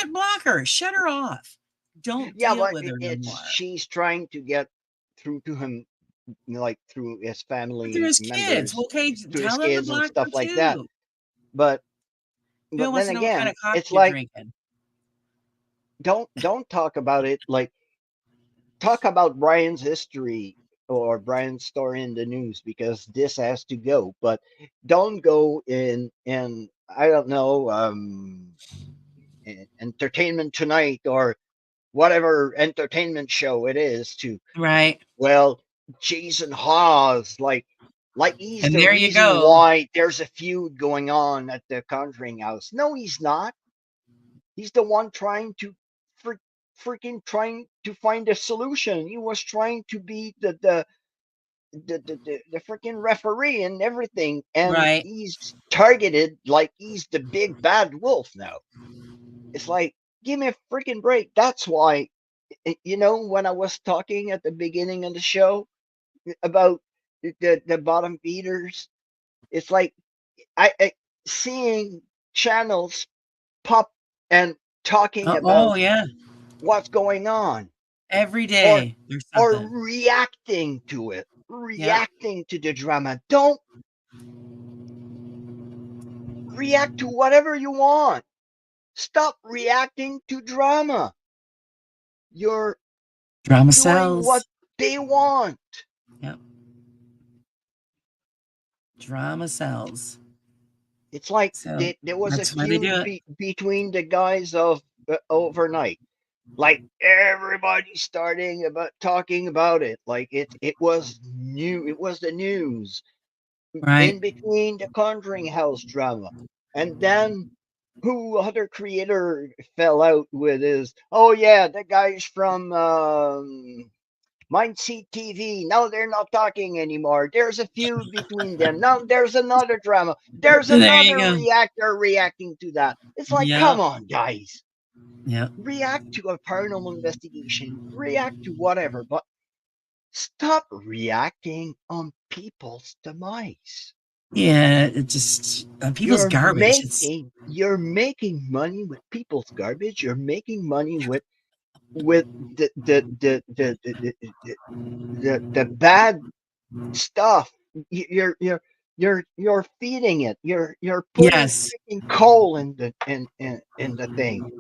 [SPEAKER 2] Block her, shut her off. Don't
[SPEAKER 3] Yeah,
[SPEAKER 2] deal
[SPEAKER 3] but
[SPEAKER 2] with her no
[SPEAKER 3] it's
[SPEAKER 2] more.
[SPEAKER 3] she's trying to get through to him, like through his
[SPEAKER 2] But they're
[SPEAKER 3] family
[SPEAKER 2] his kids.
[SPEAKER 3] members,
[SPEAKER 2] Well, okay,
[SPEAKER 3] to his
[SPEAKER 2] tell them to
[SPEAKER 3] kids and
[SPEAKER 2] block
[SPEAKER 3] stuff
[SPEAKER 2] her
[SPEAKER 3] like that.
[SPEAKER 2] too.
[SPEAKER 3] But
[SPEAKER 2] Bill wants
[SPEAKER 3] then
[SPEAKER 2] to know what kind
[SPEAKER 3] again,
[SPEAKER 2] of coffee
[SPEAKER 3] it's
[SPEAKER 2] you're
[SPEAKER 3] like
[SPEAKER 2] drinking.
[SPEAKER 3] don't talk about it like talk about Brian's history or Brian's story in the news because this has to go. But don't go in I don't know Entertainment Tonight or whatever entertainment show it is to
[SPEAKER 2] Right.
[SPEAKER 3] well Jason Hawes like he's
[SPEAKER 2] And
[SPEAKER 3] the
[SPEAKER 2] there you
[SPEAKER 3] reason
[SPEAKER 2] go.
[SPEAKER 3] why there's a feud going on at the Conjuring House. No, he's not. He's the one trying to freaking trying to find a solution. He was trying to be the freaking referee and everything, and
[SPEAKER 2] Right.
[SPEAKER 3] he's targeted like he's the big bad wolf now. It's like, give me a freaking break. That's why, when I was talking at the beginning of the show about the bottom feeders, it's like I seeing channels pop and talking
[SPEAKER 2] Oh
[SPEAKER 3] about
[SPEAKER 2] yeah.
[SPEAKER 3] what's going on
[SPEAKER 2] Every
[SPEAKER 3] or
[SPEAKER 2] day there's
[SPEAKER 3] or
[SPEAKER 2] something.
[SPEAKER 3] reacting to it,
[SPEAKER 2] Yep.
[SPEAKER 3] reacting to the drama. Don't react to whatever you want. Stop reacting to drama. You're
[SPEAKER 2] Drama
[SPEAKER 3] doing what
[SPEAKER 2] sells.
[SPEAKER 3] they want.
[SPEAKER 2] Yep. Drama sells.
[SPEAKER 3] It's like
[SPEAKER 2] So
[SPEAKER 3] there was a
[SPEAKER 2] that's why they do
[SPEAKER 3] feud
[SPEAKER 2] it.
[SPEAKER 3] between the guys of overnight. Like everybody starting about talking about it. Like it was new. It was the news
[SPEAKER 2] Right.
[SPEAKER 3] in between the Conjuring House drama, and then who other creator fell out with is oh yeah the guys from Mindseat TV. Now they're not talking anymore. There's a feud between them. Now there's another drama. There's
[SPEAKER 2] There you
[SPEAKER 3] another
[SPEAKER 2] go.
[SPEAKER 3] reactor reacting to that. It's like, come
[SPEAKER 2] Yep.
[SPEAKER 3] on, guys.
[SPEAKER 2] Yep.
[SPEAKER 3] React to a paranormal investigation. React to whatever, but stop reacting on people's demise.
[SPEAKER 2] Yeah. It just people's garbage. It's
[SPEAKER 3] You're making money with people's garbage. You're making money with the bad stuff. You're feeding it. You're putting
[SPEAKER 2] yes.
[SPEAKER 3] freaking coal in the thing.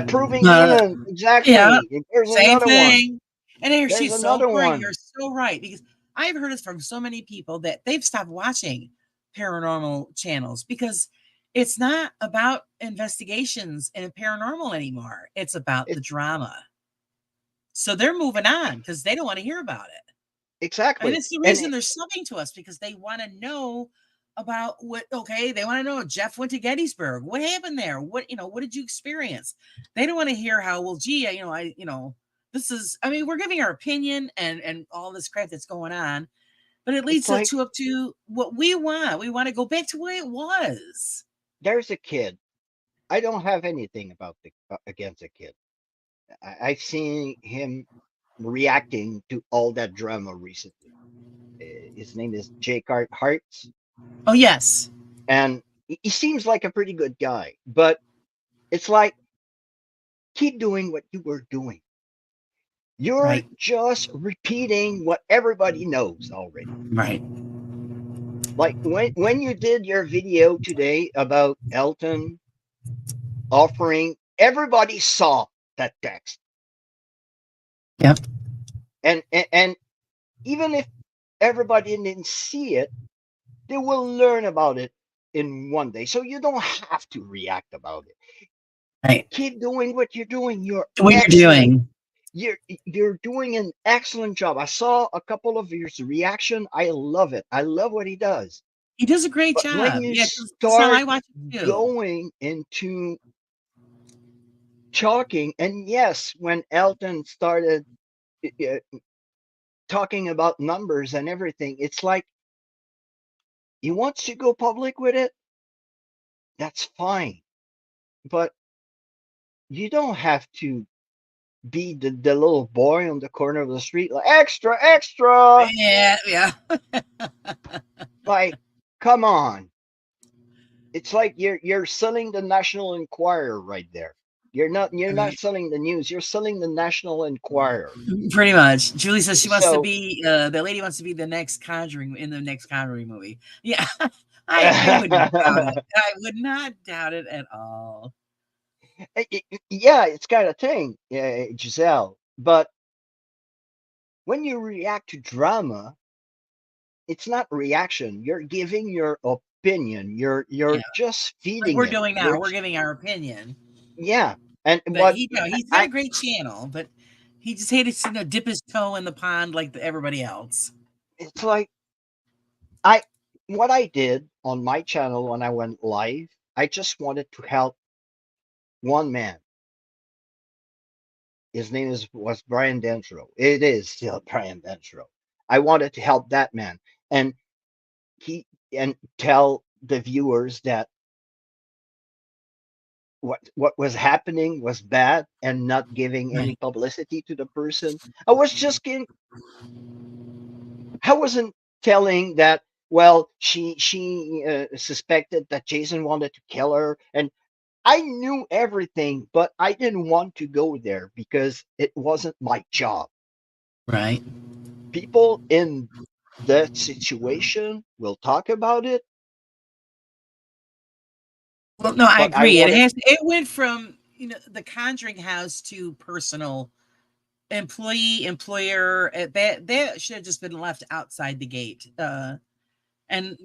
[SPEAKER 3] Proving
[SPEAKER 2] Uh,
[SPEAKER 3] demons.
[SPEAKER 2] yeah.
[SPEAKER 3] Exactly. There's
[SPEAKER 2] Same
[SPEAKER 3] another one.
[SPEAKER 2] thing. And there,
[SPEAKER 3] There's
[SPEAKER 2] she's so
[SPEAKER 3] another
[SPEAKER 2] right.
[SPEAKER 3] one.
[SPEAKER 2] You're so right because I've heard it from so many people that they've stopped watching paranormal channels because it's not about investigations and paranormal anymore. It's about the
[SPEAKER 3] It,
[SPEAKER 2] drama. So they're moving on because they don't want to hear about it. And
[SPEAKER 3] exactly.
[SPEAKER 2] it's the
[SPEAKER 3] And
[SPEAKER 2] reason they're subbing to us because they want to know about what. Okay, they want to know Jeff went to Gettysburg. What happened there? What did you experience? They don't want to hear how, well, gee, this is. I mean, we're giving our opinion and all this crap that's going on, but it
[SPEAKER 3] It's
[SPEAKER 2] leads us
[SPEAKER 3] like
[SPEAKER 2] to up to what we want. We want to go back to where it was.
[SPEAKER 3] there's a kid. I don't have anything about against a kid. I've seen him reacting to all that drama recently. His name is Jake Hartz,
[SPEAKER 2] Oh yes,
[SPEAKER 3] and he seems like a pretty good guy. But it's like, keep doing what you were doing. You're
[SPEAKER 2] right,
[SPEAKER 3] just repeating what everybody knows already.
[SPEAKER 2] right.
[SPEAKER 3] Like when you did your video today about Elton offering, everybody saw that text.
[SPEAKER 2] Yep.
[SPEAKER 3] And even if everybody didn't see it, they will learn about it in one day. So you don't have to react about it.
[SPEAKER 2] Right.
[SPEAKER 3] Keep doing what you're doing. You're
[SPEAKER 2] What you're
[SPEAKER 3] excellent.
[SPEAKER 2] doing.
[SPEAKER 3] You're doing an excellent job. I saw a couple of your reaction. I love it. I love what he does.
[SPEAKER 2] He does a great
[SPEAKER 3] But when
[SPEAKER 2] job.
[SPEAKER 3] you
[SPEAKER 2] Yeah, that's how I
[SPEAKER 3] start
[SPEAKER 2] watch it too.
[SPEAKER 3] going into talking, and yes, when Elton started uh, talking about numbers and everything, it's like he wants to go public with it. That's fine. But you don't have to be the little boy on the corner of the street, like extra, extra.
[SPEAKER 2] Yeah, yeah.
[SPEAKER 3] Like, come on. It's like you're selling the National Enquirer right there. You're not
[SPEAKER 2] Right.
[SPEAKER 3] selling the news. You're selling the National Enquirer.
[SPEAKER 2] Pretty much. Julie says she wants to
[SPEAKER 3] So
[SPEAKER 2] be the lady wants to be the next Conjuring in the next Conjuring movie. Yeah. I wouldn't doubt it. I would not doubt it at all.
[SPEAKER 3] yeah, it's kind of thing, Giselle. But when you react to drama, it's not reaction. You're giving your opinion. You're
[SPEAKER 2] Yeah.
[SPEAKER 3] just
[SPEAKER 2] Like
[SPEAKER 3] feeding
[SPEAKER 2] we're
[SPEAKER 3] it.
[SPEAKER 2] doing now. We're giving our opinion.
[SPEAKER 3] Yeah. And
[SPEAKER 2] But
[SPEAKER 3] what
[SPEAKER 2] he's got a
[SPEAKER 3] I
[SPEAKER 2] great channel, but he just hated to dip his toe in the pond like everybody else.
[SPEAKER 3] it's like I what I did on my channel when I went live, I just wanted to help one man. His name was Brian Dentro. It is still Brian Dentro. I wanted to help that man. And he and tell the viewers that what was happening was bad and not giving any
[SPEAKER 2] Right.
[SPEAKER 3] publicity to the person. I was just kidding. I wasn't telling that. Well, she suspected that Jason wanted to kill her, and I knew everything, but I didn't want to go there because it wasn't my job.
[SPEAKER 2] Right.
[SPEAKER 3] People in that situation will talk about it,
[SPEAKER 2] Well, no, I
[SPEAKER 3] but I
[SPEAKER 2] agree.
[SPEAKER 3] wanted
[SPEAKER 2] It went from, the Conjuring house to personal employee, employer. That should have just been left outside the gate. And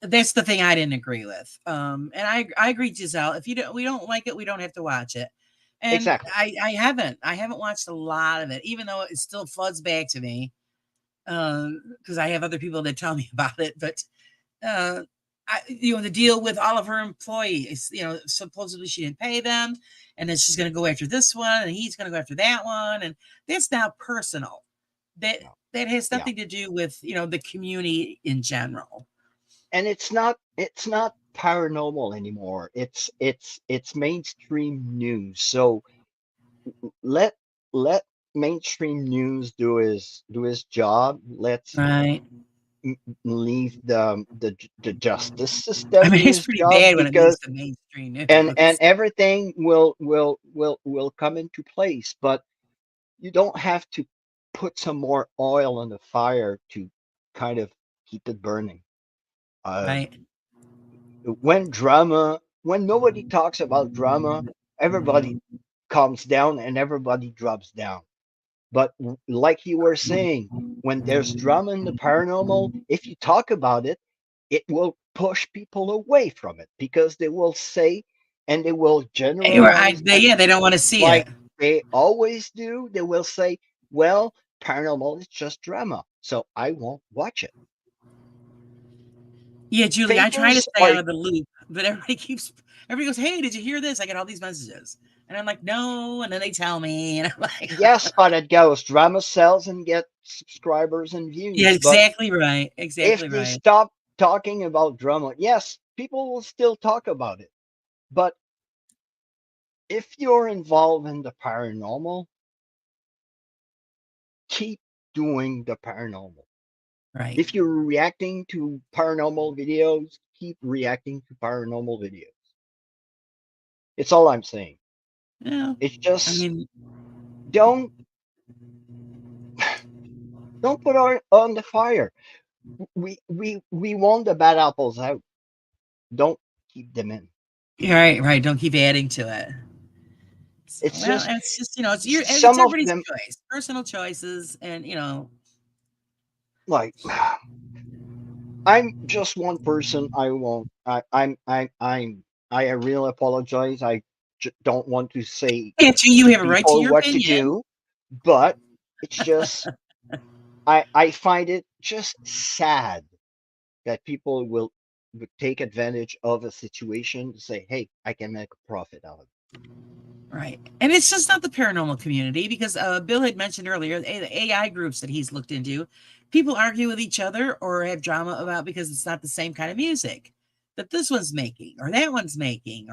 [SPEAKER 2] that's the thing I didn't agree with. And I agree, Giselle. If we don't like it, we don't have to watch it. And
[SPEAKER 3] exactly.
[SPEAKER 2] I haven't watched a lot of it, even though it still floods back to me. Because I have other people that tell me about it, but uh, the deal with all of her employees, supposedly she didn't pay them, and then she's going to go after this one, and he's going to go after that one, and that's now personal. That
[SPEAKER 3] Yeah,
[SPEAKER 2] that has
[SPEAKER 3] yeah.
[SPEAKER 2] nothing to do with the community in general.
[SPEAKER 3] And it's not paranormal anymore. It's mainstream news. So let let mainstream news do his job. Let's
[SPEAKER 2] Right.
[SPEAKER 3] leave the justice
[SPEAKER 2] I
[SPEAKER 3] system
[SPEAKER 2] mean,
[SPEAKER 3] do
[SPEAKER 2] it's
[SPEAKER 3] his
[SPEAKER 2] pretty
[SPEAKER 3] job,
[SPEAKER 2] bad when it
[SPEAKER 3] because
[SPEAKER 2] leads to mainstream
[SPEAKER 3] and
[SPEAKER 2] news.
[SPEAKER 3] everything will come into place. But you don't have to put some more oil on the fire to kind of keep it burning.
[SPEAKER 2] Right.
[SPEAKER 3] When nobody talks about drama, everybody calms down and everybody drops down. But like you were saying, when there's drama in the paranormal, if you talk about it, it will push people away from it, because they will say, and they will generalize,
[SPEAKER 2] Yeah, they don't want to see
[SPEAKER 3] like
[SPEAKER 2] it.
[SPEAKER 3] they always do. They will say, well, paranormal is just drama, so I won't watch it.
[SPEAKER 2] Yeah, Julie, I try to
[SPEAKER 3] Famous
[SPEAKER 2] stay out
[SPEAKER 3] are
[SPEAKER 2] of the loop, but everybody goes, "Hey, did you hear this?" I get all these messages, and I'm like, "No," and then they tell me, and I'm like,
[SPEAKER 3] yes, but it goes. Drama sells and get subscribers and
[SPEAKER 2] "Yeah,
[SPEAKER 3] views. But
[SPEAKER 2] exactly right,
[SPEAKER 3] if
[SPEAKER 2] exactly
[SPEAKER 3] they
[SPEAKER 2] right."
[SPEAKER 3] stop talking about drama, yes, people will still talk about it. But if you're involved in the paranormal, keep doing the paranormal.
[SPEAKER 2] Right.
[SPEAKER 3] If you're reacting to paranormal videos, keep reacting to paranormal videos. It's all I'm saying.
[SPEAKER 2] Yeah.
[SPEAKER 3] It's
[SPEAKER 2] I
[SPEAKER 3] just
[SPEAKER 2] mean,
[SPEAKER 3] don't don't put on the fire. We want the bad apples out. Don't keep them in.
[SPEAKER 2] right, right. Don't keep adding to it. So,
[SPEAKER 3] It's
[SPEAKER 2] well,
[SPEAKER 3] just
[SPEAKER 2] it's just, it's
[SPEAKER 3] some of
[SPEAKER 2] everybody's
[SPEAKER 3] them
[SPEAKER 2] choice, personal choices, and
[SPEAKER 3] like I'm just one person. I won't. I really apologize. Don't want to say
[SPEAKER 2] you
[SPEAKER 3] to
[SPEAKER 2] have a right to
[SPEAKER 3] people
[SPEAKER 2] your
[SPEAKER 3] what to
[SPEAKER 2] opinion.
[SPEAKER 3] do, but it's just I find it just sad that people would take advantage of a situation to say, "Hey, I can make a profit out of it."
[SPEAKER 2] Right. And it's just not the paranormal community because Bill had mentioned earlier the AI groups that he's looked into. People argue with each other or have drama about because it's not the same kind of music that this one's making or that one's making.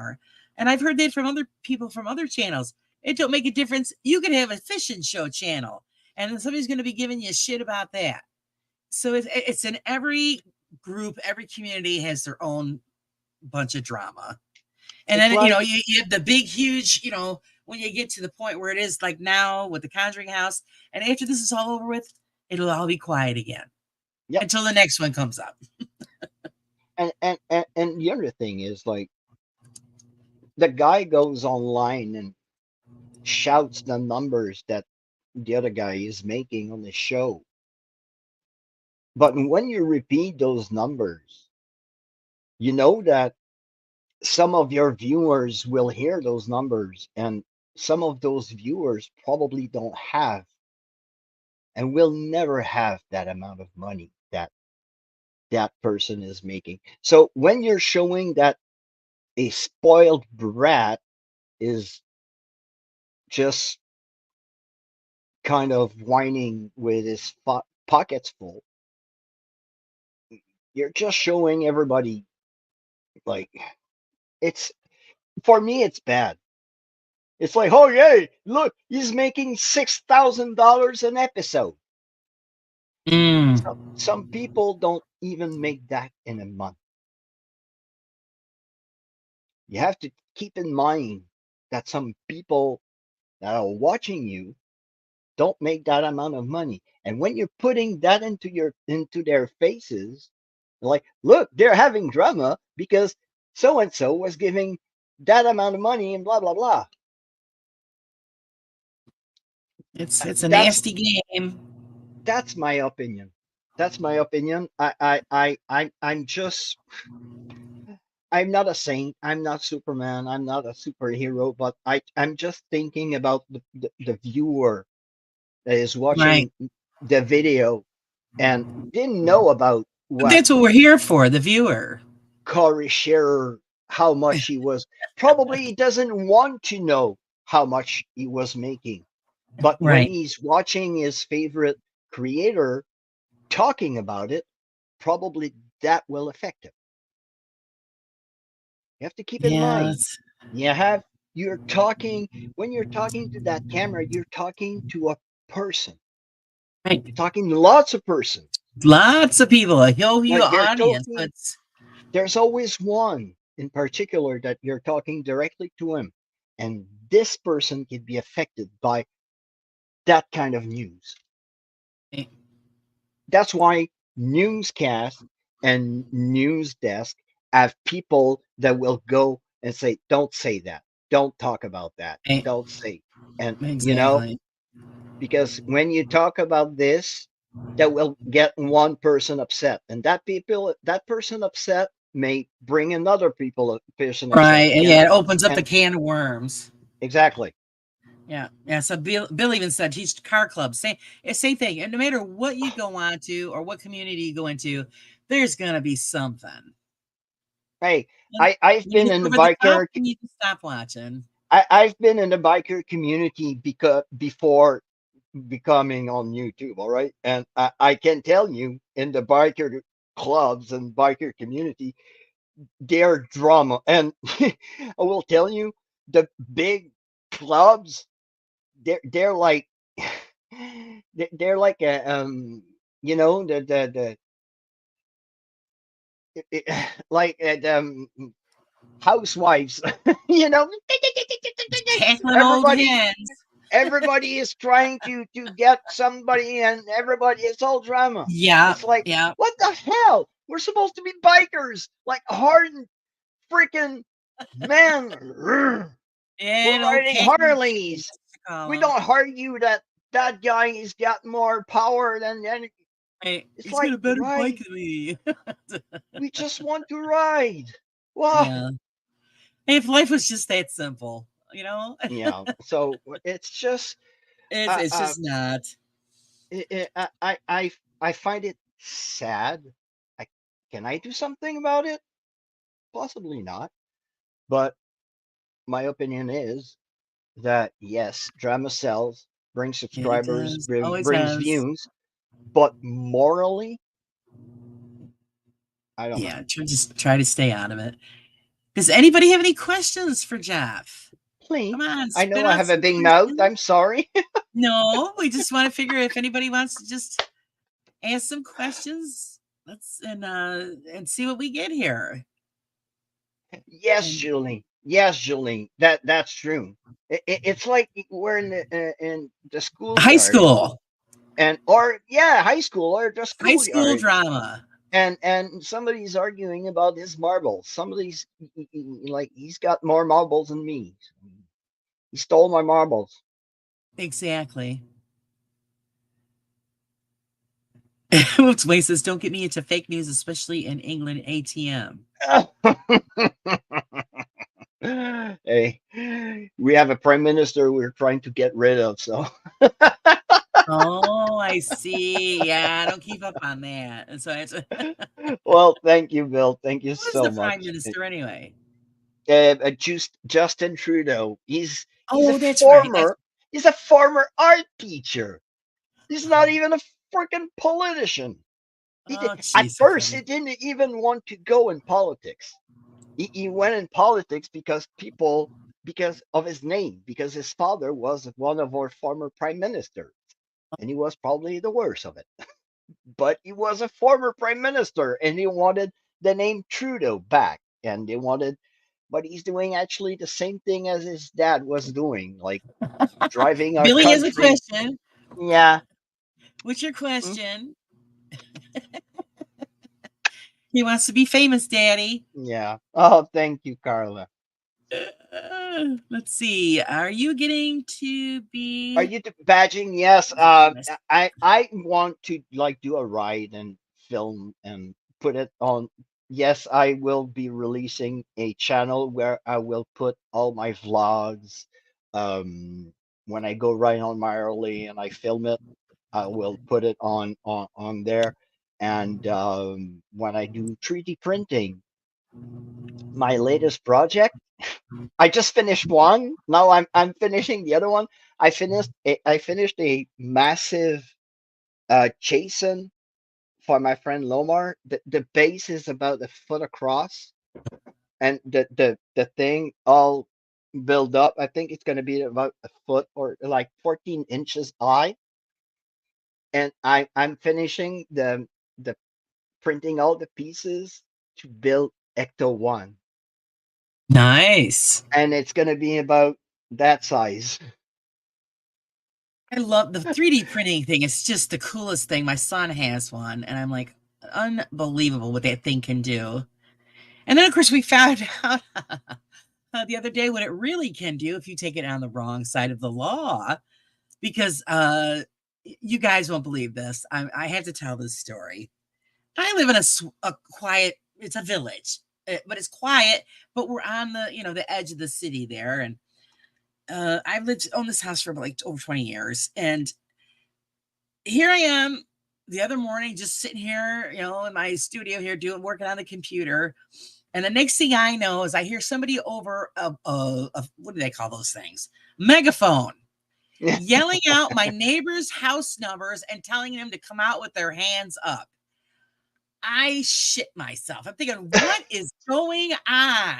[SPEAKER 2] And I've heard that from other people from other channels. It don't make a difference. You could have a fishing show channel and then somebody's going to be giving you shit about that. So it's in every group, every community has their own bunch of drama. And
[SPEAKER 3] It's
[SPEAKER 2] then,
[SPEAKER 3] like
[SPEAKER 2] you have the big, huge, when you get to the point where it is like now with the Conjuring House, and after this is all over with, it'll all be quiet again
[SPEAKER 3] yeah,
[SPEAKER 2] until the next one comes up.
[SPEAKER 3] and the other thing is like the guy goes online and shouts the numbers that the other guy is making on the show. But when you repeat those numbers, you know that some of your viewers will hear those numbers, and some of those viewers probably don't have and will never have that amount of money that that person is making. So when you're showing that a spoiled brat is just kind of whining with his pockets full, you're just showing everybody like it's for me it's bad. It's like, oh yay, look, he's making $6,000 an episode.
[SPEAKER 2] Mm,
[SPEAKER 3] Some people don't even make that in a month. You have to keep in mind that some people that are watching you don't make that amount of money. And when you're putting that into their faces, like, look, they're having drama because so and so was giving that amount of money and blah blah blah.
[SPEAKER 2] it's a
[SPEAKER 3] That's
[SPEAKER 2] nasty game.
[SPEAKER 3] that's my opinion. That's my opinion. I'm just I'm not a saint. I'm not Superman. I'm not a superhero. But I'm just thinking about the viewer that is
[SPEAKER 2] Right.
[SPEAKER 3] watching the video and didn't know about what
[SPEAKER 2] That's what we're here for, the viewer.
[SPEAKER 3] Corey Scherer, how much he was. Probably he doesn't want to know how much he was making. But when
[SPEAKER 2] Right.
[SPEAKER 3] he's watching his favorite creator talking about it, probably that will affect him. You have to keep in
[SPEAKER 2] Yeah.
[SPEAKER 3] mind. You have you're talking when you're talking to that camera, you're talking to a person.
[SPEAKER 2] Right.
[SPEAKER 3] You're talking to lots of persons.
[SPEAKER 2] Lots of people, a huge
[SPEAKER 3] Like they're
[SPEAKER 2] audience.
[SPEAKER 3] talking,
[SPEAKER 2] But
[SPEAKER 3] there's always one in particular that you're talking directly to him. And this person can be affected by that kind of news. That's why newscast and news desk have people that will go and say, don't say that. Don't talk about that. Don't say. And,
[SPEAKER 2] exactly.
[SPEAKER 3] because when you talk about this, that will get one person upset. And that person upset may bring another person upset.
[SPEAKER 2] Right. And yeah, it opens up the
[SPEAKER 3] And
[SPEAKER 2] can of worms.
[SPEAKER 3] exactly.
[SPEAKER 2] Yeah. Yeah. So Bill even said he's car club. Same thing. And no matter what you go on to or what community you go into, there's gonna be something.
[SPEAKER 3] Hey,
[SPEAKER 2] And
[SPEAKER 3] I've
[SPEAKER 2] when you
[SPEAKER 3] been
[SPEAKER 2] hit
[SPEAKER 3] in the
[SPEAKER 2] over the top,
[SPEAKER 3] biker
[SPEAKER 2] you need to stop watching.
[SPEAKER 3] I've been in the biker community because before becoming on YouTube, all right? And I can tell you in the biker clubs and biker community, they're drama. And I will tell you, the big clubs, they're like they're like a you know like housewives, you know,
[SPEAKER 2] Cackling old
[SPEAKER 3] everybody
[SPEAKER 2] hens.
[SPEAKER 3] everybody is trying to get somebody, and everybody, it's all drama.
[SPEAKER 2] Yeah.
[SPEAKER 3] It's like,
[SPEAKER 2] Yeah.
[SPEAKER 3] what the hell, we're supposed to be bikers, like hardened freaking men.
[SPEAKER 2] And
[SPEAKER 3] We're
[SPEAKER 2] old
[SPEAKER 3] riding
[SPEAKER 2] cackling chickens,
[SPEAKER 3] Harleys.
[SPEAKER 2] to call
[SPEAKER 3] We
[SPEAKER 2] them.
[SPEAKER 3] don't argue that that guy has got more power than any.
[SPEAKER 2] Hey,
[SPEAKER 3] It's
[SPEAKER 2] he's got
[SPEAKER 3] like,
[SPEAKER 2] a better bike
[SPEAKER 3] right,
[SPEAKER 2] than me.
[SPEAKER 3] we just want to ride. Why?
[SPEAKER 2] Yeah. Hey, if life was just that simple, you know,
[SPEAKER 3] Yeah, so it's just uh,
[SPEAKER 2] it's
[SPEAKER 3] uh,
[SPEAKER 2] just not.
[SPEAKER 3] I find it sad. I Can I do something about it? Possibly not. But my opinion is that yes, drama sells, brings
[SPEAKER 2] It
[SPEAKER 3] subscribers,
[SPEAKER 2] does. Always
[SPEAKER 3] brings
[SPEAKER 2] has.
[SPEAKER 3] views, but morally, I don't know.
[SPEAKER 2] Yeah, just try to stay out of it. Does anybody have any questions for Jeff?
[SPEAKER 3] Please,
[SPEAKER 2] Come on,
[SPEAKER 3] I know
[SPEAKER 2] spit
[SPEAKER 3] I
[SPEAKER 2] out
[SPEAKER 3] have a
[SPEAKER 2] some
[SPEAKER 3] big mouth.
[SPEAKER 2] questions.
[SPEAKER 3] I'm sorry.
[SPEAKER 2] No, we just want to figure if anybody wants to just ask some questions. Let's and see what we get here.
[SPEAKER 3] Yes,
[SPEAKER 2] And
[SPEAKER 3] Julie. Yes, Julie. That's true. It's like we're in the
[SPEAKER 2] high
[SPEAKER 3] schoolyard,
[SPEAKER 2] school,
[SPEAKER 3] and or yeah, high school or the
[SPEAKER 2] high school
[SPEAKER 3] schoolyard,
[SPEAKER 2] drama.
[SPEAKER 3] and somebody's arguing about his marbles. Somebody's like, he's got more marbles than me. He stole my marbles.
[SPEAKER 2] Exactly. Whoops, Wayne says, don't get me into fake news, especially in England ATM.
[SPEAKER 3] Hey, we have a prime minister we're trying to get rid of. So,
[SPEAKER 2] Oh, I see. Yeah, I don't keep up on that. And so it's
[SPEAKER 3] well, thank you, Bill. Thank you
[SPEAKER 2] who's
[SPEAKER 3] so
[SPEAKER 2] the prime
[SPEAKER 3] much.
[SPEAKER 2] minister anyway?
[SPEAKER 3] Justin Trudeau. He's a
[SPEAKER 2] Oh, that's right. That's
[SPEAKER 3] former art teacher. He's not even a freaking politician.
[SPEAKER 2] oh
[SPEAKER 3] At
[SPEAKER 2] jeez,
[SPEAKER 3] first,
[SPEAKER 2] okay.
[SPEAKER 3] he didn't even want to go in politics. He went in politics because of his name, because his father was one of our former prime ministers, and he was probably the worst of it. But he was a former prime minister, and he wanted the name Trudeau back, and they wanted. But he's doing actually the same thing as his dad was doing, like driving our
[SPEAKER 2] Billy has a
[SPEAKER 3] country.
[SPEAKER 2] question.
[SPEAKER 3] Yeah.
[SPEAKER 2] What's your
[SPEAKER 3] Mm,
[SPEAKER 2] question? He wants to be famous, Daddy.
[SPEAKER 3] yeah. Oh, thank you, Carla.
[SPEAKER 2] Let's see. Are you getting to
[SPEAKER 3] Are
[SPEAKER 2] be
[SPEAKER 3] you badging? Yes.
[SPEAKER 2] famous?
[SPEAKER 3] I want to like do a ride and film and put it on. Yes, I will be releasing a channel where I will put all my vlogs. When I go ride on my Harley and I film it, I will put it on there. And when I do 3D printing, my latest project. I just finished one. Now I'm finishing the other one. I finished a massive chasin for my friend Lomar. The base is about a foot across, and the thing all built up. I think it's gonna be about a foot or like 14 inches high. And I'm finishing the printing all the pieces to build Ecto One,
[SPEAKER 2] Nice.
[SPEAKER 3] and it's gonna be about that size.
[SPEAKER 2] I love the 3D printing thing. It's just the coolest thing. My son has one, and I'm like, unbelievable what that thing can do. And then, of course, we found out the other day what it really can do if you take it on the wrong side of the law. Because you guys won't believe this. I have to tell this story. I live in a quiet. It's a village, but it's quiet. But we're on the the edge of the city there, and I've lived on this house for like over 20 years, and here I am the other morning, just sitting here, in my studio here, working on the computer. And the next thing I know is I hear somebody over what do they call those things? Megaphone, yelling out my neighbor's house numbers and telling them to come out with their hands up. I shit myself. I'm thinking, what is going on?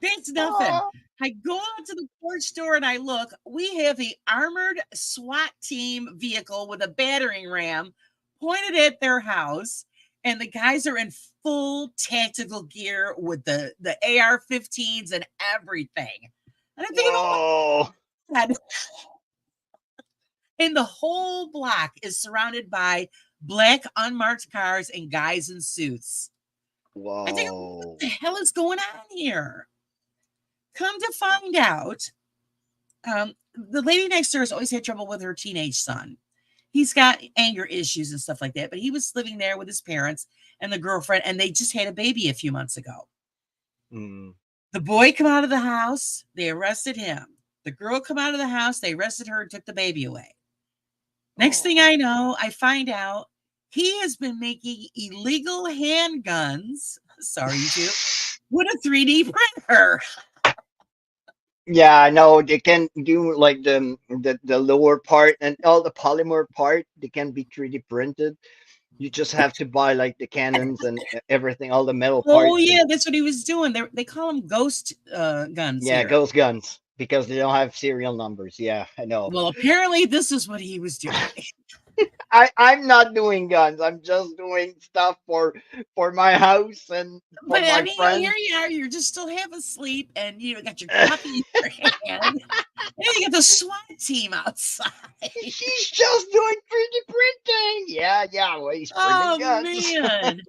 [SPEAKER 2] It's nothing.
[SPEAKER 3] Oh,
[SPEAKER 2] I go out to the porch door and I look. We have a armored SWAT team vehicle with a battering ram pointed at their house, and the guys are in full tactical gear with the AR-15s and everything. And I'm thinking, oh
[SPEAKER 3] whoa,
[SPEAKER 2] my God. And the whole block is surrounded by black unmarked cars and guys in suits. I think, what
[SPEAKER 3] whoa.
[SPEAKER 2] the hell is going on here? Come to find out, the lady next door has always had trouble with her teenage son. He's got anger issues and stuff like that, but he was living there with his parents and the girlfriend, and they just had a baby a few months ago.
[SPEAKER 3] Mm.
[SPEAKER 2] The boy come out of the house, they arrested him. The girl come out of the house, they arrested her and took the baby away. Next thing
[SPEAKER 3] Oh.
[SPEAKER 2] I know, I find out he has been making illegal handguns. Sorry, you with a 3D printer.
[SPEAKER 3] Yeah, I know they can do like the lower part and all the polymer part. They can be 3D printed. You just have to buy like the cannons and everything, all the metal
[SPEAKER 2] Oh
[SPEAKER 3] parts, and
[SPEAKER 2] yeah, that's what he was doing. They call them ghost guns
[SPEAKER 3] yeah,
[SPEAKER 2] here.
[SPEAKER 3] ghost guns because they don't have serial numbers. Yeah, I know.
[SPEAKER 2] Well, apparently this is what he was doing.
[SPEAKER 3] I'm not doing guns. I'm just doing stuff for my house and for
[SPEAKER 2] But I
[SPEAKER 3] my
[SPEAKER 2] mean, here
[SPEAKER 3] friends.
[SPEAKER 2] you are, you're just still half asleep, and you got your coffee in your hand, and you got the SWAT team outside.
[SPEAKER 3] He's just doing 3D printing. Yeah, yeah. Well, he's printing
[SPEAKER 2] Oh
[SPEAKER 3] guns.
[SPEAKER 2] man.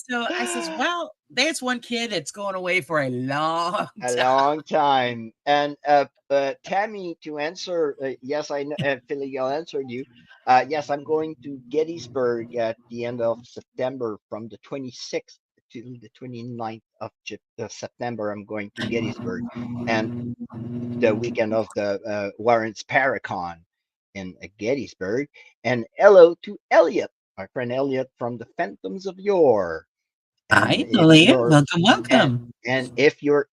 [SPEAKER 2] So I says, well, that's one kid that's going away for a long
[SPEAKER 3] A
[SPEAKER 2] time.
[SPEAKER 3] long time. And Tammy, to answer, yes, I know, Philly, I answered you. Yes, I'm going to Gettysburg at the end of September from the 26th to the 29th of September. I'm going to Gettysburg and the weekend of the Warren's Paracon in Gettysburg. And hello to Elliot, my friend Elliot from the Phantoms of Yore. And
[SPEAKER 2] Hi,
[SPEAKER 3] if
[SPEAKER 2] Elliot.
[SPEAKER 3] you're
[SPEAKER 2] Welcome,
[SPEAKER 3] and
[SPEAKER 2] welcome.
[SPEAKER 3] and if you're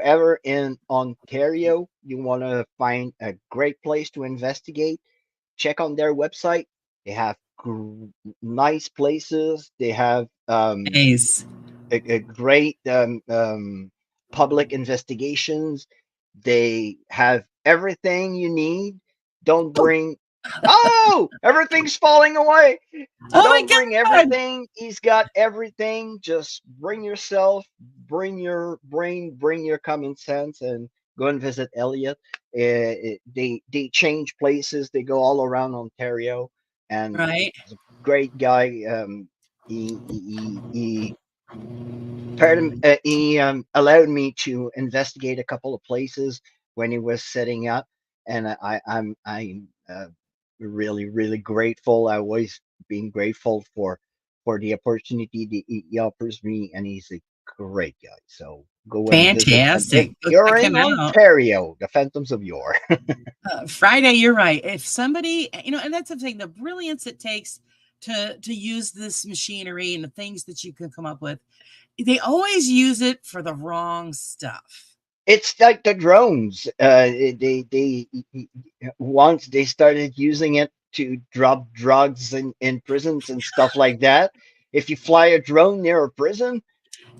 [SPEAKER 3] ever in Ontario, you want to find a great place to investigate, check on their website. They have nice places. They have
[SPEAKER 2] Nice.
[SPEAKER 3] a great public investigations. They have everything you need. Don't
[SPEAKER 2] Oh,
[SPEAKER 3] bring. Oh, everything's falling away.
[SPEAKER 2] oh my
[SPEAKER 3] Don't bring
[SPEAKER 2] God.
[SPEAKER 3] everything. He's got everything. Just bring yourself, bring your brain, bring your common sense, and go and visit Elliot. They change places. They go all around Ontario, and
[SPEAKER 2] Right.
[SPEAKER 3] he's a great guy. He pardon, he allowed me to investigate a couple of places when he was setting up, and I'm really grateful. I always been grateful for the opportunity that he offers me, and he's a great guy. So go and visit. If
[SPEAKER 2] Fantastic. Go
[SPEAKER 3] you're
[SPEAKER 2] check
[SPEAKER 3] in
[SPEAKER 2] him out.
[SPEAKER 3] Ontario, the Phantoms of Yore.
[SPEAKER 2] Friday, you're right. If somebody, and that's the thing, the brilliance it takes to use this machinery and the things that you can come up with, they always use it for the wrong stuff.
[SPEAKER 3] It's like the drones. They once they started using it to drop drugs in prisons and stuff like that. If you fly a drone near a prison,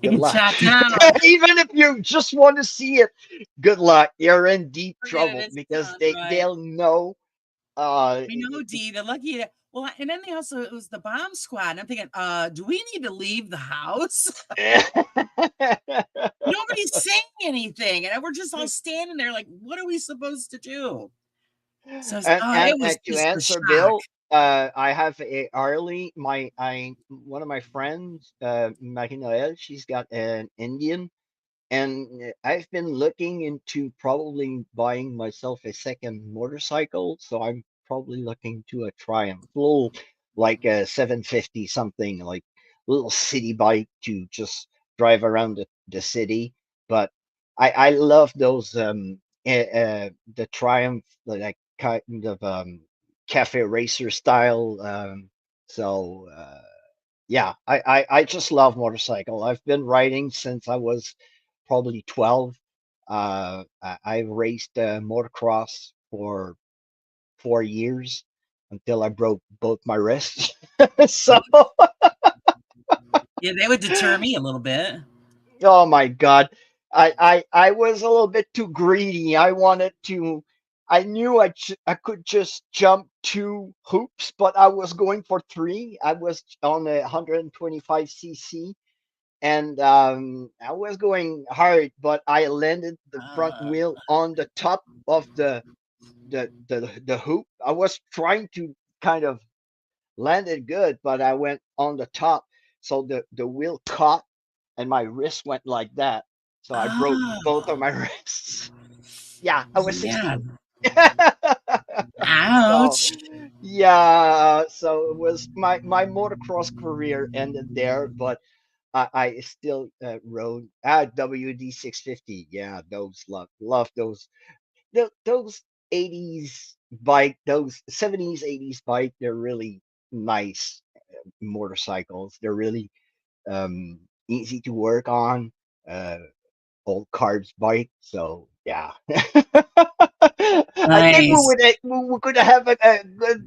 [SPEAKER 2] You
[SPEAKER 3] good
[SPEAKER 2] get
[SPEAKER 3] luck.
[SPEAKER 2] shot down.
[SPEAKER 3] Even if you just want to see it, good luck. You're in deep
[SPEAKER 2] Forget it.
[SPEAKER 3] trouble
[SPEAKER 2] It's
[SPEAKER 3] because
[SPEAKER 2] done.
[SPEAKER 3] they'll
[SPEAKER 2] Right.
[SPEAKER 3] know. Uh,
[SPEAKER 2] I know, Dee. They're lucky. Well, and then they also, it was the bomb squad. And I'm thinking, do we need to leave the house? Nobody's saying anything. And we're just all standing there like, what are we supposed to do? So
[SPEAKER 3] and
[SPEAKER 2] it was
[SPEAKER 3] to
[SPEAKER 2] just a
[SPEAKER 3] answer
[SPEAKER 2] shock.
[SPEAKER 3] Bill, I have a Arlie, my one of my friends, Marie she's got an Indian, and I've been looking into probably buying myself a second motorcycle. So I'm probably looking to a Triumph, little like a 750 something, like little city bike to just drive around the city. But I love those the Triumph, like kind of cafe racer style. So yeah, I just love motorcycle. I've been riding since I was probably 12. I raced motocross for 4 years until I broke both my wrists. So,
[SPEAKER 2] Yeah, that would deter me a little bit.
[SPEAKER 3] oh my God, I was a little bit too greedy. I wanted to. I knew I could just jump 2 hoops, but I was going for three. I was on a 125 cc, and I was going hard, but I landed the front
[SPEAKER 2] Uh,
[SPEAKER 3] wheel on the top of the hoop. I was trying to kind of land it good, but I went on the top, so the wheel caught, and my wrist went like that. So I broke both of
[SPEAKER 2] oh,
[SPEAKER 3] my wrists. Yeah, I was
[SPEAKER 2] yeah.
[SPEAKER 3] 16. So
[SPEAKER 2] Ouch.
[SPEAKER 3] yeah, so it was my motocross career ended there, but I still rode WD 650. Yeah, those love those those 80s bike, those 70s 80s bike. They're really nice motorcycles. They're really easy to work on. Uh, Old carbs bike. So yeah, I think
[SPEAKER 2] Nice.
[SPEAKER 3] we could have a good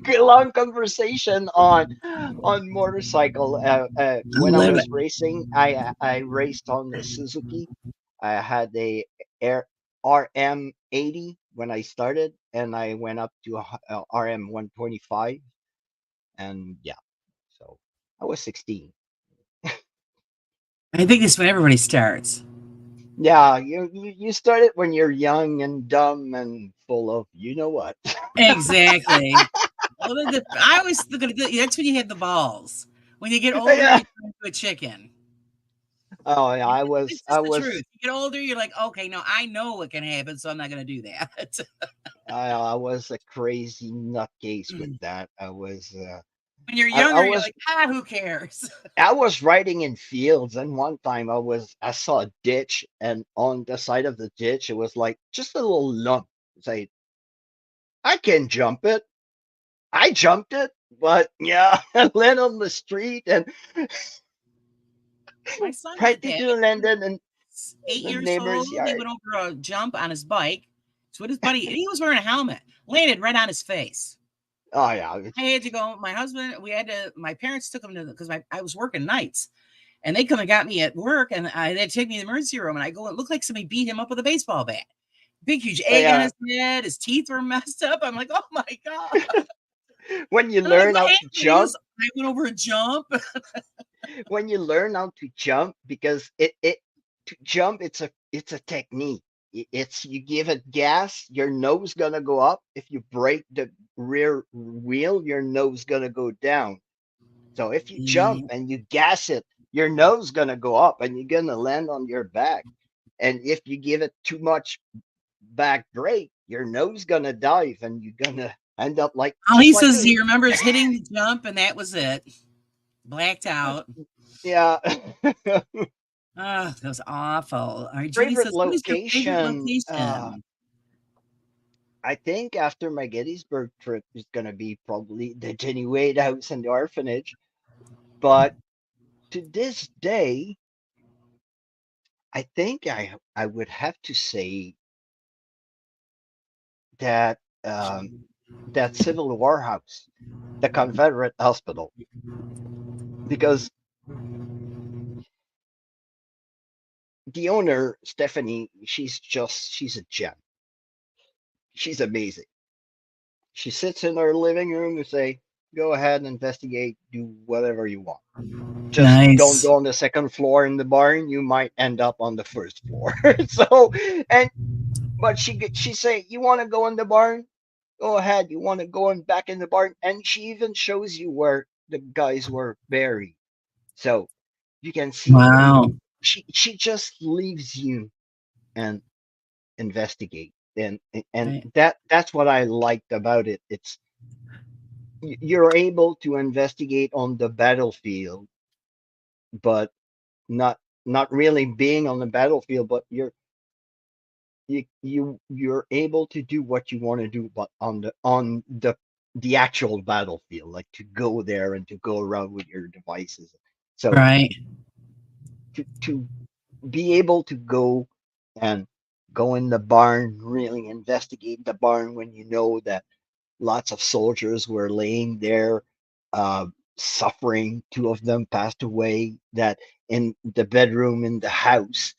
[SPEAKER 3] a long conversation on motorcycle.
[SPEAKER 2] I
[SPEAKER 3] When I
[SPEAKER 2] love it.
[SPEAKER 3] was racing, I raced on the Suzuki. I had a Air RM80 when I started, and I went up to a RM 125, and yeah, so I was 16.
[SPEAKER 2] I think that's when everybody starts.
[SPEAKER 3] Yeah, you start it when you're young and dumb and full of you know what.
[SPEAKER 2] Exactly. Well, I always look at it, that's when you have the balls. When you get older,
[SPEAKER 3] Yeah.
[SPEAKER 2] you turn into a chicken.
[SPEAKER 3] Oh yeah,
[SPEAKER 2] It's
[SPEAKER 3] I
[SPEAKER 2] just the
[SPEAKER 3] was
[SPEAKER 2] truth. You get older, you're like, okay, no, I know what can happen, so I'm not going to do that.
[SPEAKER 3] I was a crazy nutcase with that.
[SPEAKER 2] When you're
[SPEAKER 3] I
[SPEAKER 2] younger, you're
[SPEAKER 3] was
[SPEAKER 2] like, who cares?
[SPEAKER 3] I was riding in fields, and one time I saw a ditch, and on the side of the ditch it was like just a little lump. It's like I can jump it. I jumped it, but yeah, I landed on the street and
[SPEAKER 2] My son did that.
[SPEAKER 3] practically landed in
[SPEAKER 2] 8
[SPEAKER 3] the
[SPEAKER 2] years
[SPEAKER 3] neighbor's
[SPEAKER 2] old, he
[SPEAKER 3] yard.
[SPEAKER 2] went over a jump on his bike. So with his buddy, and he was wearing a helmet, landed right on his face.
[SPEAKER 3] Oh yeah,
[SPEAKER 2] I had to go. My husband, we had to. My parents took him to because I was working nights, and they come and got me at work, and they'd take me to the emergency room, and I go, it looked like somebody beat him up with a baseball bat. Big, huge egg on
[SPEAKER 3] yeah.
[SPEAKER 2] his head. His teeth were messed up. I'm like, oh my god.
[SPEAKER 3] When you
[SPEAKER 2] I'm like,
[SPEAKER 3] learn
[SPEAKER 2] what
[SPEAKER 3] how
[SPEAKER 2] happened?
[SPEAKER 3] to
[SPEAKER 2] He goes,
[SPEAKER 3] jump,
[SPEAKER 2] I went over a jump.
[SPEAKER 3] when you learn how to jump, because it to jump, it's a technique. It's you give it gas, your nose gonna go up. If you break the rear wheel, your nose gonna go down. So if you jump
[SPEAKER 2] Yeah.
[SPEAKER 3] and you gas it, your nose gonna go up and you're gonna land on your back. And if you give it too much back brake, your nose gonna dive and you're gonna end up like
[SPEAKER 2] All
[SPEAKER 3] just
[SPEAKER 2] he
[SPEAKER 3] like
[SPEAKER 2] says he
[SPEAKER 3] me.
[SPEAKER 2] remembers hitting the jump, and that was it. Blacked out.
[SPEAKER 3] Yeah.
[SPEAKER 2] Oh, that was awful. All right, Judy
[SPEAKER 3] Favorite
[SPEAKER 2] says, what is your favorite
[SPEAKER 3] location?
[SPEAKER 2] location?
[SPEAKER 3] I think after my Gettysburg trip is gonna be probably the Jenny Wade House and the orphanage. But to this day, I think I would have to say that that Civil War house, the Confederate hospital, because the owner, Stephanie, she's a gem. She's amazing. She sits in her living room and say, "Go ahead and investigate, do whatever you want. Just don't
[SPEAKER 2] Nice.
[SPEAKER 3] go on the second floor in the barn. You might end up on the first floor." So, and but she say, "You want to go in the barn? Go ahead. You want to go in back in the barn?" And she even shows you where the guys were buried, so you can see.
[SPEAKER 2] Wow.
[SPEAKER 3] She just leaves you and investigate, and
[SPEAKER 2] Right.
[SPEAKER 3] that's what I liked about it. It's you're able to investigate on the battlefield, but not not really being on the battlefield, but you're able to do what you want to do, but on the actual battlefield, like to go there and to go around with your devices. So
[SPEAKER 2] Right.
[SPEAKER 3] to be able to and go in the barn, really investigate the barn when you know that lots of soldiers were laying there, uh, suffering. Two of them passed away. That in the bedroom in the house,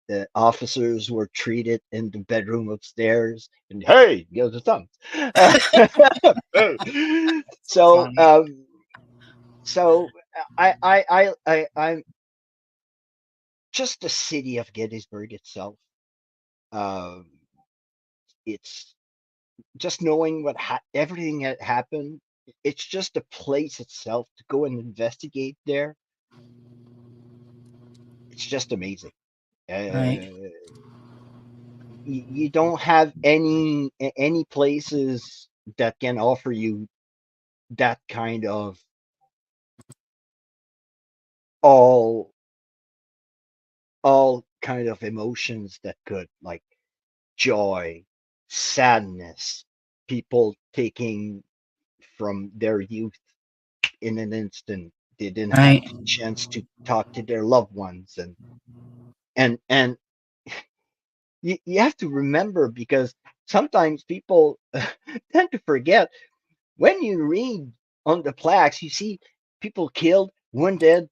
[SPEAKER 3] the officers were treated in the bedroom upstairs. And hey, give the thumbs. so,
[SPEAKER 2] Funny.
[SPEAKER 3] um, so I'm just the city of Gettysburg itself. Um, it's just knowing everything that happened. It's just the place itself to go and investigate there. It's just amazing.
[SPEAKER 2] Right.
[SPEAKER 3] Uh, you don't have any places that can offer you that kind of all all kind of emotions that could, like, joy, sadness, people taking from their youth in an instant. They didn't have
[SPEAKER 2] Right.
[SPEAKER 3] the chance to talk to their loved ones, and you have to remember, because sometimes people tend to forget. When you read on the plaques, you see people killed, wounded,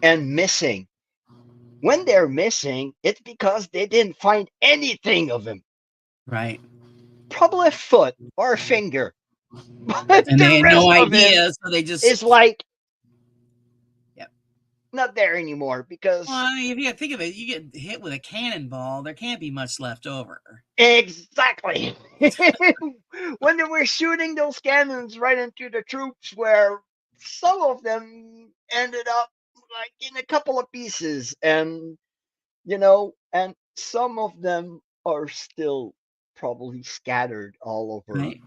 [SPEAKER 3] and missing. When they're missing, it's because they didn't find anything of him.
[SPEAKER 2] Right.
[SPEAKER 3] Probably a foot or a finger. But
[SPEAKER 2] And they
[SPEAKER 3] the
[SPEAKER 2] had no
[SPEAKER 3] rest of him
[SPEAKER 2] idea, so they just.
[SPEAKER 3] is like
[SPEAKER 2] Yep.
[SPEAKER 3] not there anymore,
[SPEAKER 2] Well,
[SPEAKER 3] because
[SPEAKER 2] I mean, if you think of it, you get hit with a cannonball, there can't be much left over.
[SPEAKER 3] exactly. When they were shooting those cannons right into the troops, where some of them ended up like in a couple of pieces, and some of them are still probably scattered all over
[SPEAKER 2] Right.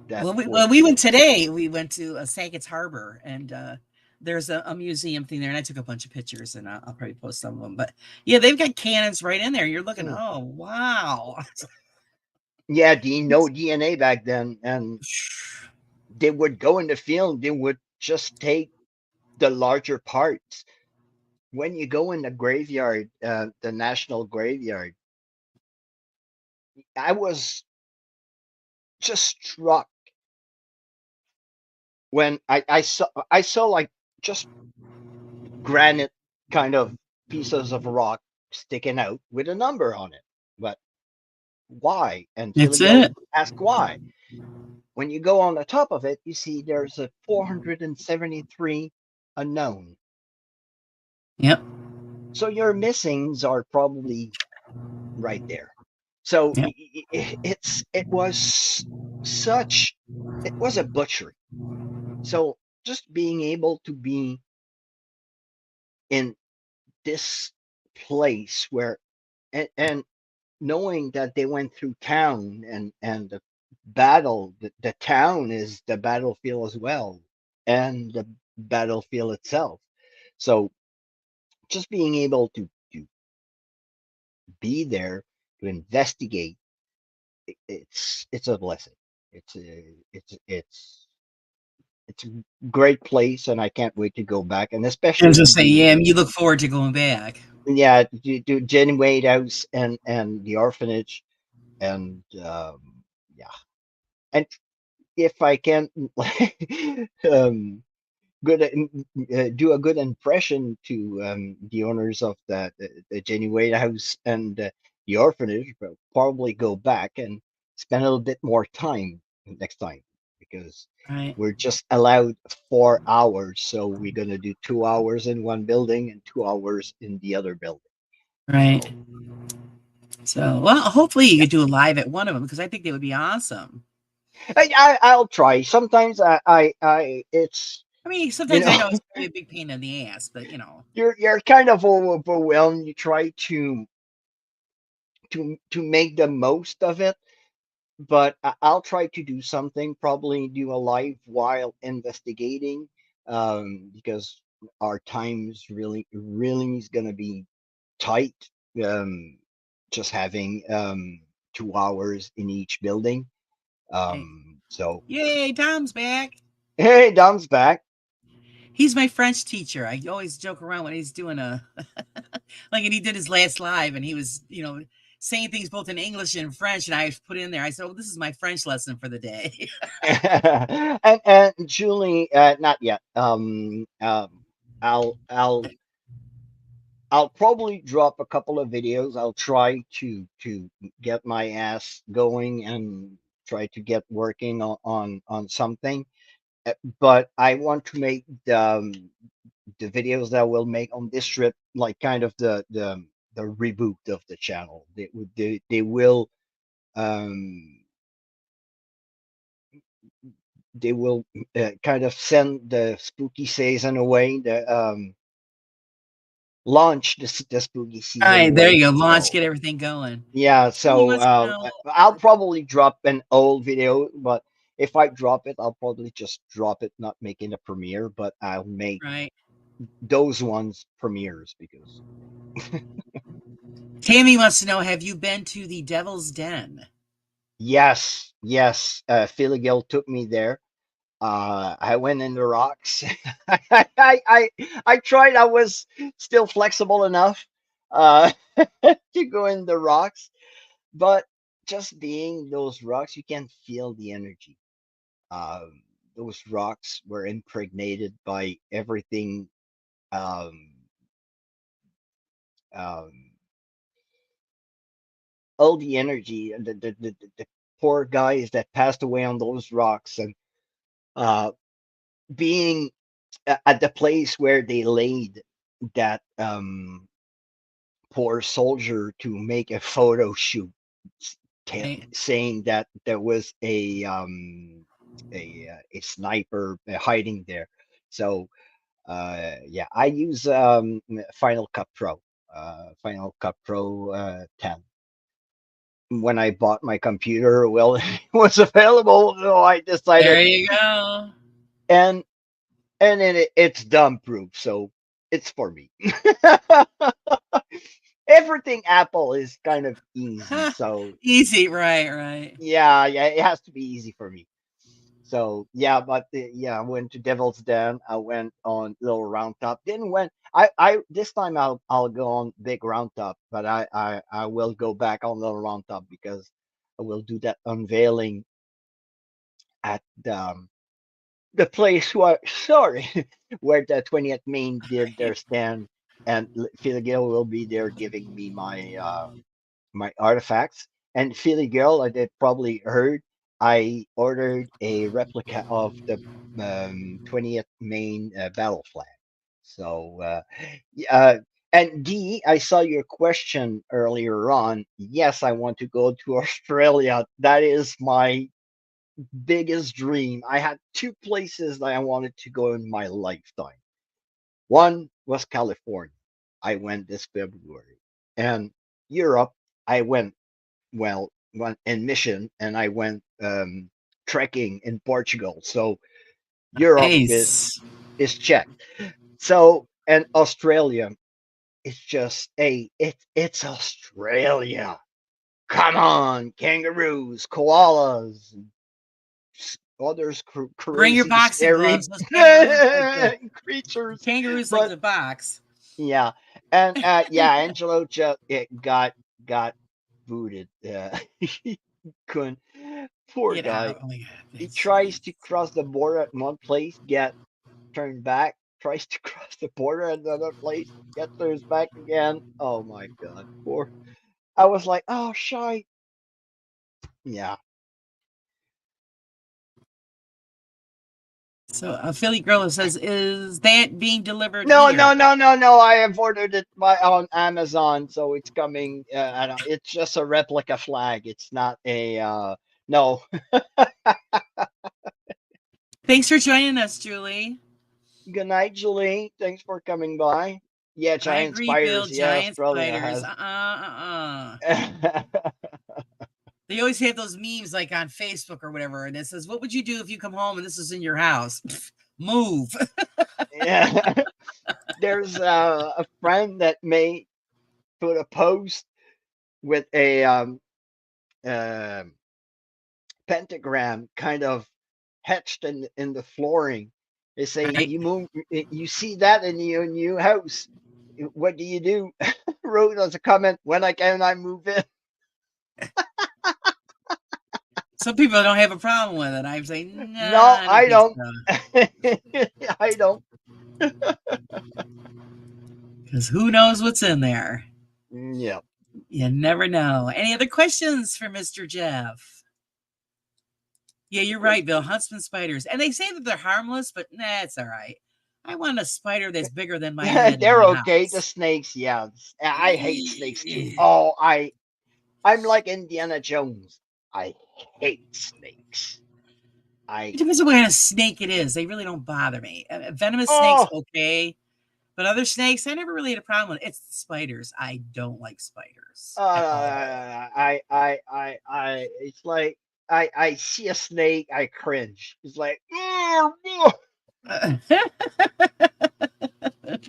[SPEAKER 3] that
[SPEAKER 2] Well, we
[SPEAKER 3] fortress.
[SPEAKER 2] went today. We went to Saga's Harbor, and there's a museum thing there, and I took a bunch of pictures, and I'll probably post some of them. But yeah, they've got cannons right in there. You're looking,
[SPEAKER 3] Mm.
[SPEAKER 2] oh wow.
[SPEAKER 3] Yeah, no DNA back then, and they would go in the field. They would just take the larger parts. When you go in the graveyard, the national graveyard, I was just struck when I saw like just granite kind of pieces of rock sticking out with a number on it. But why? Until
[SPEAKER 2] That's
[SPEAKER 3] you
[SPEAKER 2] it.
[SPEAKER 3] ask why. When you go on the top of it, you see there's a 473 unknown.
[SPEAKER 2] Yep.
[SPEAKER 3] So your missings are probably right there. So
[SPEAKER 2] Yep.
[SPEAKER 3] such it was a butchery. So just being able to be in this place where, and knowing that they went through town, and the town is the battlefield as well, and the battlefield itself. So just being able to be there to investigate, it's a blessing. It's a great place, and I can't wait to go back, and
[SPEAKER 2] I was
[SPEAKER 3] especially to
[SPEAKER 2] just saying,
[SPEAKER 3] do,
[SPEAKER 2] yeah, you look forward to going back.
[SPEAKER 3] yeah, to do Jenny Wade House and the orphanage, and yeah, and if I can um, do a good impression to the owners of the Jenny Wade House and the orphanage, but probably go back and spend a little bit more time next time, because
[SPEAKER 2] Right.
[SPEAKER 3] we're just allowed 4 hours, so we're gonna do 2 hours in one building and 2 hours in the other building.
[SPEAKER 2] Right.
[SPEAKER 3] So
[SPEAKER 2] So, well, hopefully you
[SPEAKER 3] yeah,
[SPEAKER 2] could do a live at one of them because I think they would be awesome.
[SPEAKER 3] I'll try. Sometimes it's
[SPEAKER 2] I mean,
[SPEAKER 3] you
[SPEAKER 2] sometimes I
[SPEAKER 3] know
[SPEAKER 2] know it's gonna be a big pain in the ass, but
[SPEAKER 3] you're kind of overwhelmed. You try to make the most of it, but I'll try to do something. Probably do a live while investigating, because our time's really is gonna be tight. Um, just having 2 hours in each building.
[SPEAKER 2] Hey.
[SPEAKER 3] So
[SPEAKER 2] Yay, Tom's back.
[SPEAKER 3] hey, Dom's back.
[SPEAKER 2] He's my French teacher. I always joke around when he's doing a like, and he did his last live, and he was, saying things both in English and French, and I put in there. I said, "Oh, this is my French lesson for the day."
[SPEAKER 3] And Julie, not yet. I'll I'll I'll probably drop a couple of videos. I'll try to get my ass going and try to get working on something. But I want to make the videos that we'll make on this trip like kind of the reboot of the channel. They will um they will kind of send the spooky season away, the launch the spooky
[SPEAKER 2] All
[SPEAKER 3] season
[SPEAKER 2] right, there
[SPEAKER 3] away.
[SPEAKER 2] you go. Launch,
[SPEAKER 3] So
[SPEAKER 2] get everything going.
[SPEAKER 3] yeah,
[SPEAKER 2] He
[SPEAKER 3] so
[SPEAKER 2] wants to know,
[SPEAKER 3] I'll probably drop an old video, but if I drop it, I'll probably just drop it, not making a premiere, but I'll make
[SPEAKER 2] right?
[SPEAKER 3] those ones premieres because
[SPEAKER 2] Tammy wants to know, have you been to the Devil's Den?
[SPEAKER 3] yes, yes, Philly Gill took me there. I went in the rocks. I tried. I was still flexible enough uh, to go in the rocks, but just being those rocks, you can feel the energy. Um, those rocks were impregnated by everything. Um, um, all the energy and the poor guys that passed away on those rocks, and uh, being at the place where they laid that poor soldier to make a photo shoot,
[SPEAKER 2] Right.
[SPEAKER 3] saying that there was a sniper hiding there. So yeah, I use Final Cut Pro, Final Cut Pro 10. When I bought my computer, well, it was available, so I decided,
[SPEAKER 2] There you go.
[SPEAKER 3] and then it's dumb proof, so it's for me. Everything Apple is kind of easy, so
[SPEAKER 2] Easy, right, right.
[SPEAKER 3] yeah, yeah, it has to be easy for me. So yeah, but yeah, I went to Devil's Den. I went on Little Round Top. Didn't went. I this time I'll go on Big Round Top, but I will go back on Little Round Top because I will do that unveiling at the place where sorry where the 20th Main did their
[SPEAKER 2] Right.
[SPEAKER 3] stand, and Phil Gill will be there giving me my artifacts. And Philly Girl, I did probably heard, I ordered a replica of the 20th Main battle flag. So, and D, I saw your question earlier on. Yes, I want to go to Australia. That is my biggest dream. I had two places that I wanted to go in my lifetime. One was California. I went this February. And Europe, I went went in mission, and I went trekking in Portugal. So Europe
[SPEAKER 2] Nice.
[SPEAKER 3] is checked. So and Australia, it's just it's Australia. Come on, kangaroos, koalas, others
[SPEAKER 2] Bring your
[SPEAKER 3] crazy,
[SPEAKER 2] boxing
[SPEAKER 3] scary
[SPEAKER 2] gloves. Those kangaroos like the
[SPEAKER 3] creatures.
[SPEAKER 2] kangaroos like
[SPEAKER 3] But
[SPEAKER 2] the box.
[SPEAKER 3] yeah, and yeah, Angelo just it got booted. He couldn't. Poor
[SPEAKER 2] Get
[SPEAKER 3] guy.
[SPEAKER 2] out. Oh my god.
[SPEAKER 3] He
[SPEAKER 2] That's
[SPEAKER 3] tries
[SPEAKER 2] sweet.
[SPEAKER 3] to cross the border at one place, get turned back. Tries to cross the border at another place, get turns back again. Oh my god, poor. I was like, oh shy. Yeah.
[SPEAKER 2] So a Philly girl says, "Is that being delivered
[SPEAKER 3] No,
[SPEAKER 2] here?"
[SPEAKER 3] no, no, no, no. I have ordered it on Amazon, so it's coming. I don't, it's just a replica flag. It's not a. No.
[SPEAKER 2] Thanks for joining us, Julie.
[SPEAKER 3] Good night, Julie. Thanks for coming by. Yeah,
[SPEAKER 2] I
[SPEAKER 3] giant
[SPEAKER 2] agree, Bill.
[SPEAKER 3] spiders. Yeah,
[SPEAKER 2] Giant
[SPEAKER 3] Australia
[SPEAKER 2] spiders.
[SPEAKER 3] has.
[SPEAKER 2] They always have those memes like on Facebook or whatever, and it says, "What would you do if you come home and this is in your house?" Move.
[SPEAKER 3] Yeah. There's a friend that made put a post with a uh, pentagram kind of etched in the flooring. They say
[SPEAKER 2] Right.
[SPEAKER 3] you move, you see that in your new house. What do you do? Wrote as a comment, when I can I move in.
[SPEAKER 2] Some people don't have a problem with it. I say,
[SPEAKER 3] No,
[SPEAKER 2] nah, I don't
[SPEAKER 3] I
[SPEAKER 2] think
[SPEAKER 3] don't.
[SPEAKER 2] so.
[SPEAKER 3] I don't.
[SPEAKER 2] Because who knows what's in there?
[SPEAKER 3] Yeah.
[SPEAKER 2] You never know. Any other questions for Mr. Jeff? Yeah, you're right, Bill. Huntsman spiders. And they say that they're harmless, but nah, it's all right. I want a spider that's bigger than my head in
[SPEAKER 3] They're
[SPEAKER 2] my
[SPEAKER 3] okay. The
[SPEAKER 2] house.
[SPEAKER 3] snakes, yeah. I hate snakes too. Oh, I'm like Indiana Jones. I hate snakes.
[SPEAKER 2] It
[SPEAKER 3] I
[SPEAKER 2] depends on what kind of snake it is. They really don't bother me. Venomous snakes,
[SPEAKER 3] oh
[SPEAKER 2] okay. But other snakes, I never really had a problem with. It's the spiders. I don't like spiders at all.
[SPEAKER 3] it's like I see a snake, I cringe. It's like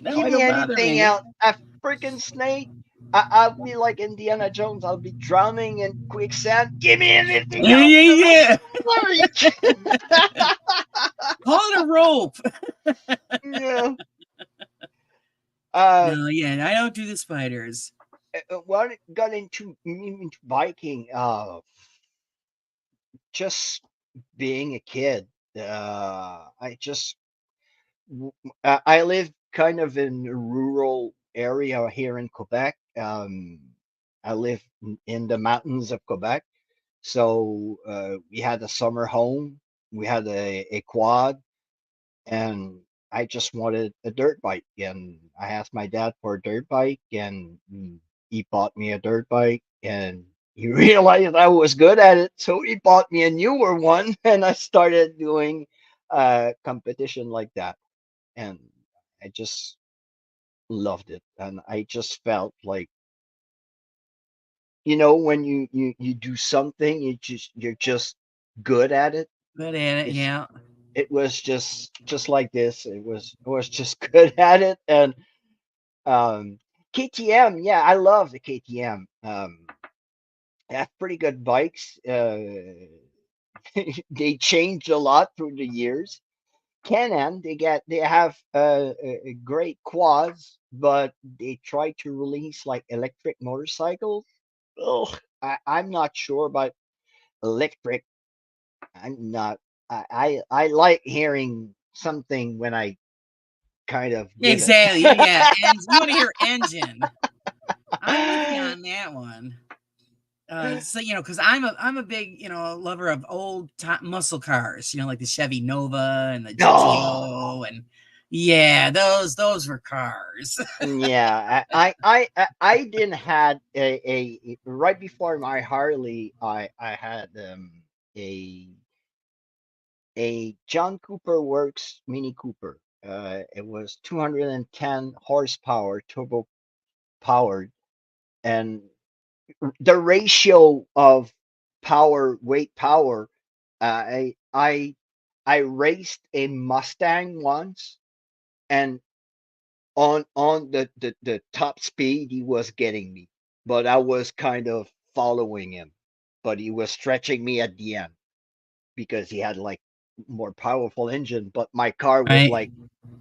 [SPEAKER 2] No,
[SPEAKER 3] give
[SPEAKER 2] I
[SPEAKER 3] me
[SPEAKER 2] don't bother
[SPEAKER 3] anything
[SPEAKER 2] me.
[SPEAKER 3] else. A freaking snake. I'll be like Indiana Jones. I'll be drowning in quicksand. Give me anything
[SPEAKER 2] Yeah,
[SPEAKER 3] else that I
[SPEAKER 2] yeah,
[SPEAKER 3] can reach.
[SPEAKER 2] yeah. Call it a rope.
[SPEAKER 3] Yeah. Uh,
[SPEAKER 2] No, yeah, I don't do the spiders.
[SPEAKER 3] what got into biking? Just being a kid. I just I live kind of in a rural area here in Quebec. I live in the mountains of Quebec, so we had a summer home. We had a quad, and I just wanted a dirt bike. And I asked my dad for a dirt bike, and he bought me a dirt bike. And he realized I was good at it, so he bought me a newer one, and I started doing competition like that. And I just loved it, and I just felt like when you do something, you're just good at it.
[SPEAKER 2] Good at it,
[SPEAKER 3] It's
[SPEAKER 2] yeah.
[SPEAKER 3] it was just like this. It was just good at it. And um KTM, yeah, I love the KTM. They have pretty good bikes. They changed a lot through the years. Canon, they have great quads, but they try to release like electric motorcycles. Ugh, I'm not sure about electric. I'm not. I like hearing something when I kind of give it.
[SPEAKER 2] Exactly. Yeah. And you want to hear engine. I'm with you on that one. So because I'm a big lover of old muscle cars. Like the Chevy Nova and the
[SPEAKER 3] No.
[SPEAKER 2] GTO, and yeah, those were cars.
[SPEAKER 3] Yeah, I didn't had right before my Harley, I had a John Cooper Works Mini Cooper. It was 210 horsepower, turbo powered, and the ratio of weight power. I raced a Mustang once, and on the top speed he was getting me, but I was kind of following him, but he was stretching me at the end because he had like more powerful engine, but my car was
[SPEAKER 2] Right.
[SPEAKER 3] like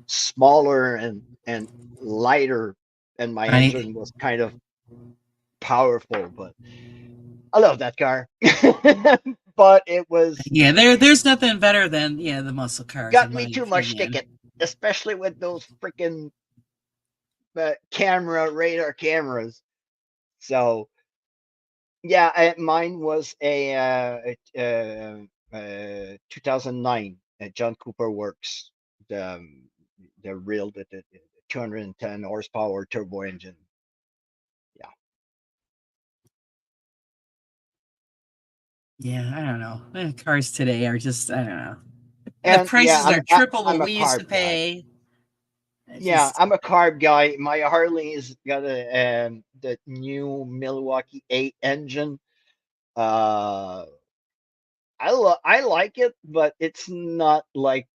[SPEAKER 3] smaller and lighter, and my
[SPEAKER 2] Right.
[SPEAKER 3] engine was kind of powerful. But I love that car. But it was
[SPEAKER 2] Yeah. There's nothing better than the muscle cars,
[SPEAKER 3] got
[SPEAKER 2] in
[SPEAKER 3] me
[SPEAKER 2] my
[SPEAKER 3] too much
[SPEAKER 2] opinion.
[SPEAKER 3] ticket, especially with those freaking radar cameras. So yeah, mine was a 2009 John Cooper Works, the real the 210 horsepower turbo engine. Yeah,
[SPEAKER 2] Yeah. I don't know. Cars today are just, I don't know. The
[SPEAKER 3] and yeah,
[SPEAKER 2] prices are triple
[SPEAKER 3] I'm
[SPEAKER 2] what
[SPEAKER 3] a
[SPEAKER 2] we used to
[SPEAKER 3] carb guy.
[SPEAKER 2] pay. It's
[SPEAKER 3] Yeah,
[SPEAKER 2] just
[SPEAKER 3] I'm a carb guy. My Harley's got the new Milwaukee 8 engine. Uh, I like it, but it's not like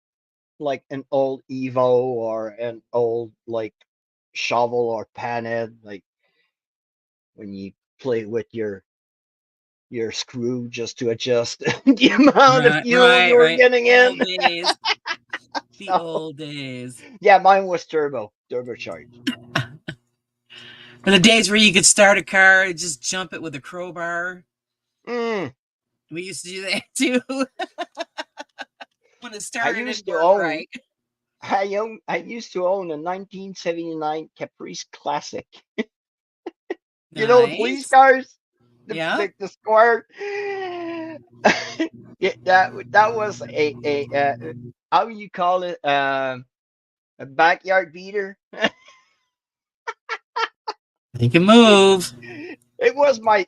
[SPEAKER 3] an old Evo or an old like shovel or panhead. Like when you play with your screw just to adjust the amount of
[SPEAKER 2] Right,
[SPEAKER 3] fuel you
[SPEAKER 2] right,
[SPEAKER 3] were
[SPEAKER 2] right.
[SPEAKER 3] getting in.
[SPEAKER 2] Old days. The
[SPEAKER 3] So
[SPEAKER 2] old days.
[SPEAKER 3] yeah, mine was turbocharged.
[SPEAKER 2] And the days where you could start a car and just jump it with a crowbar.
[SPEAKER 3] Mm,
[SPEAKER 2] We used to do that too when the
[SPEAKER 3] I
[SPEAKER 2] starter
[SPEAKER 3] used
[SPEAKER 2] didn't
[SPEAKER 3] to
[SPEAKER 2] work
[SPEAKER 3] own
[SPEAKER 2] right.
[SPEAKER 3] I used to own a 1979 Caprice Classic. You know, police
[SPEAKER 2] Nice.
[SPEAKER 3] cars,
[SPEAKER 2] Yeah.
[SPEAKER 3] the square. Yeah, that was how you call it, a backyard beater.
[SPEAKER 2] They can move.
[SPEAKER 3] It was my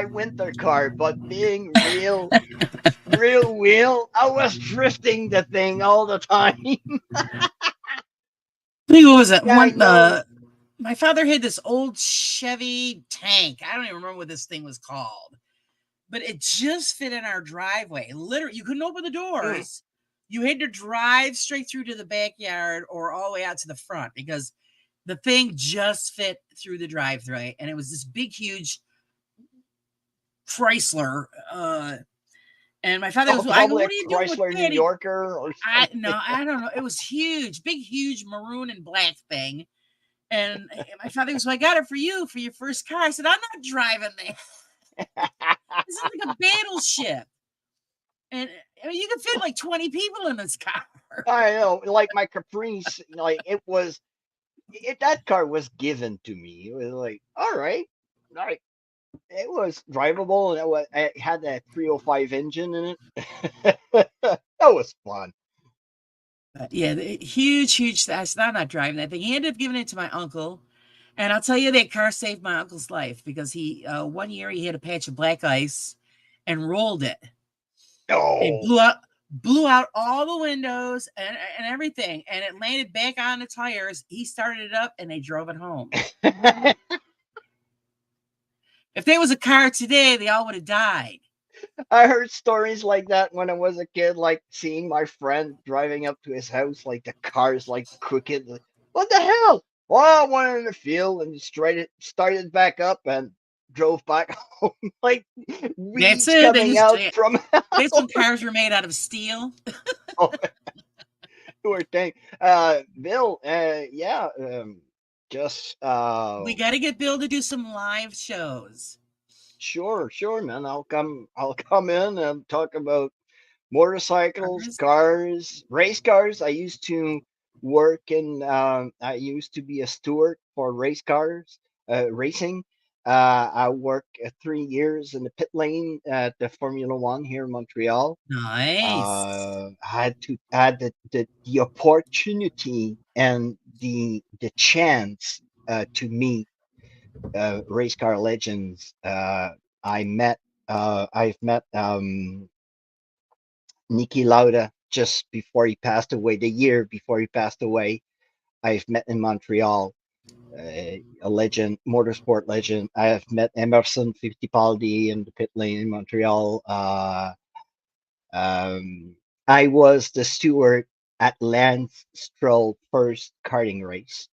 [SPEAKER 3] winter car, but being real wheel, I was drifting the thing all the time.
[SPEAKER 2] I think what was it?
[SPEAKER 3] Yeah, I
[SPEAKER 2] One
[SPEAKER 3] know.
[SPEAKER 2] my father had this old Chevy tank. I don't even remember what this thing was called, but it just fit in our driveway. Literally, you couldn't open the
[SPEAKER 3] Mm.
[SPEAKER 2] doors. You had to drive straight through to the backyard or all the way out to the front because the thing just fit through the drive-through, and it was this big, huge Chrysler. And my father
[SPEAKER 3] Oh,
[SPEAKER 2] goes, "Well," I go,
[SPEAKER 3] probably a
[SPEAKER 2] "What are you doing with
[SPEAKER 3] Chrysler New
[SPEAKER 2] that?"
[SPEAKER 3] Yorker or
[SPEAKER 2] I
[SPEAKER 3] something.
[SPEAKER 2] no, I don't know. It was huge, big, huge maroon and black thing. And my father goes, "Well, I got it for you for your first car." I said, "I'm not driving that. This is like a battleship." And I mean, you can fit like 20 people in this car.
[SPEAKER 3] I know, like my Caprice, like that car was given to me. It was like, all right, it was drivable, and it had that 305 engine in it. That was fun.
[SPEAKER 2] Yeah, huge, huge. I said, "I'm not driving that thing." He ended up giving it to my uncle. And I'll tell you, that car saved my uncle's life because he, one year he had a patch of black ice and rolled it. It
[SPEAKER 3] Oh,
[SPEAKER 2] blew out all the windows and everything, and it landed back on the tires. He started it up, and they drove it home. If there was a car today, they all would have died.
[SPEAKER 3] I heard stories like that when I was a kid, like seeing my friend driving up to his house, like the car's like crooked. Like, what the hell? Well, I went in the field and started back up and drove back home, like
[SPEAKER 2] That's
[SPEAKER 3] weeds
[SPEAKER 2] it. They
[SPEAKER 3] coming
[SPEAKER 2] just
[SPEAKER 3] out from
[SPEAKER 2] that's when cars were made out of steel.
[SPEAKER 3] our thing. Bill, yeah, just
[SPEAKER 2] We got to get Bill to do some live shows.
[SPEAKER 3] sure, man. I'll come in and talk about motorcycles,
[SPEAKER 2] Cars.
[SPEAKER 3] cars, race cars. I used to be a steward for race cars, racing. I worked 3 years in the pit lane at the Formula One here in Montreal.
[SPEAKER 2] Nice.
[SPEAKER 3] Had the opportunity and the chance to meet race car legends. I've met Niki Lauda just before he passed away, the year before he passed away. I've met in Montreal, a legend, motorsport legend. I have met Emerson Fittipaldi in the pit lane in Montreal. Um, I was the steward at Lance Stroll first karting race.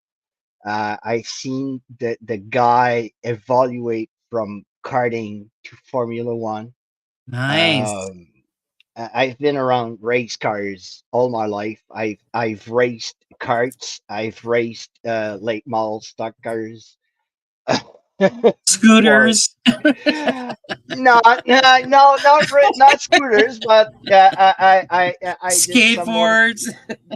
[SPEAKER 3] I've seen the guy evaluate from karting to Formula One.
[SPEAKER 2] Nice.
[SPEAKER 3] Um, I've been around race cars all my life. I've raced karts. I've raced late model stock cars. For
[SPEAKER 2] Scooters,
[SPEAKER 3] not scooters, but I did some
[SPEAKER 2] skateboards.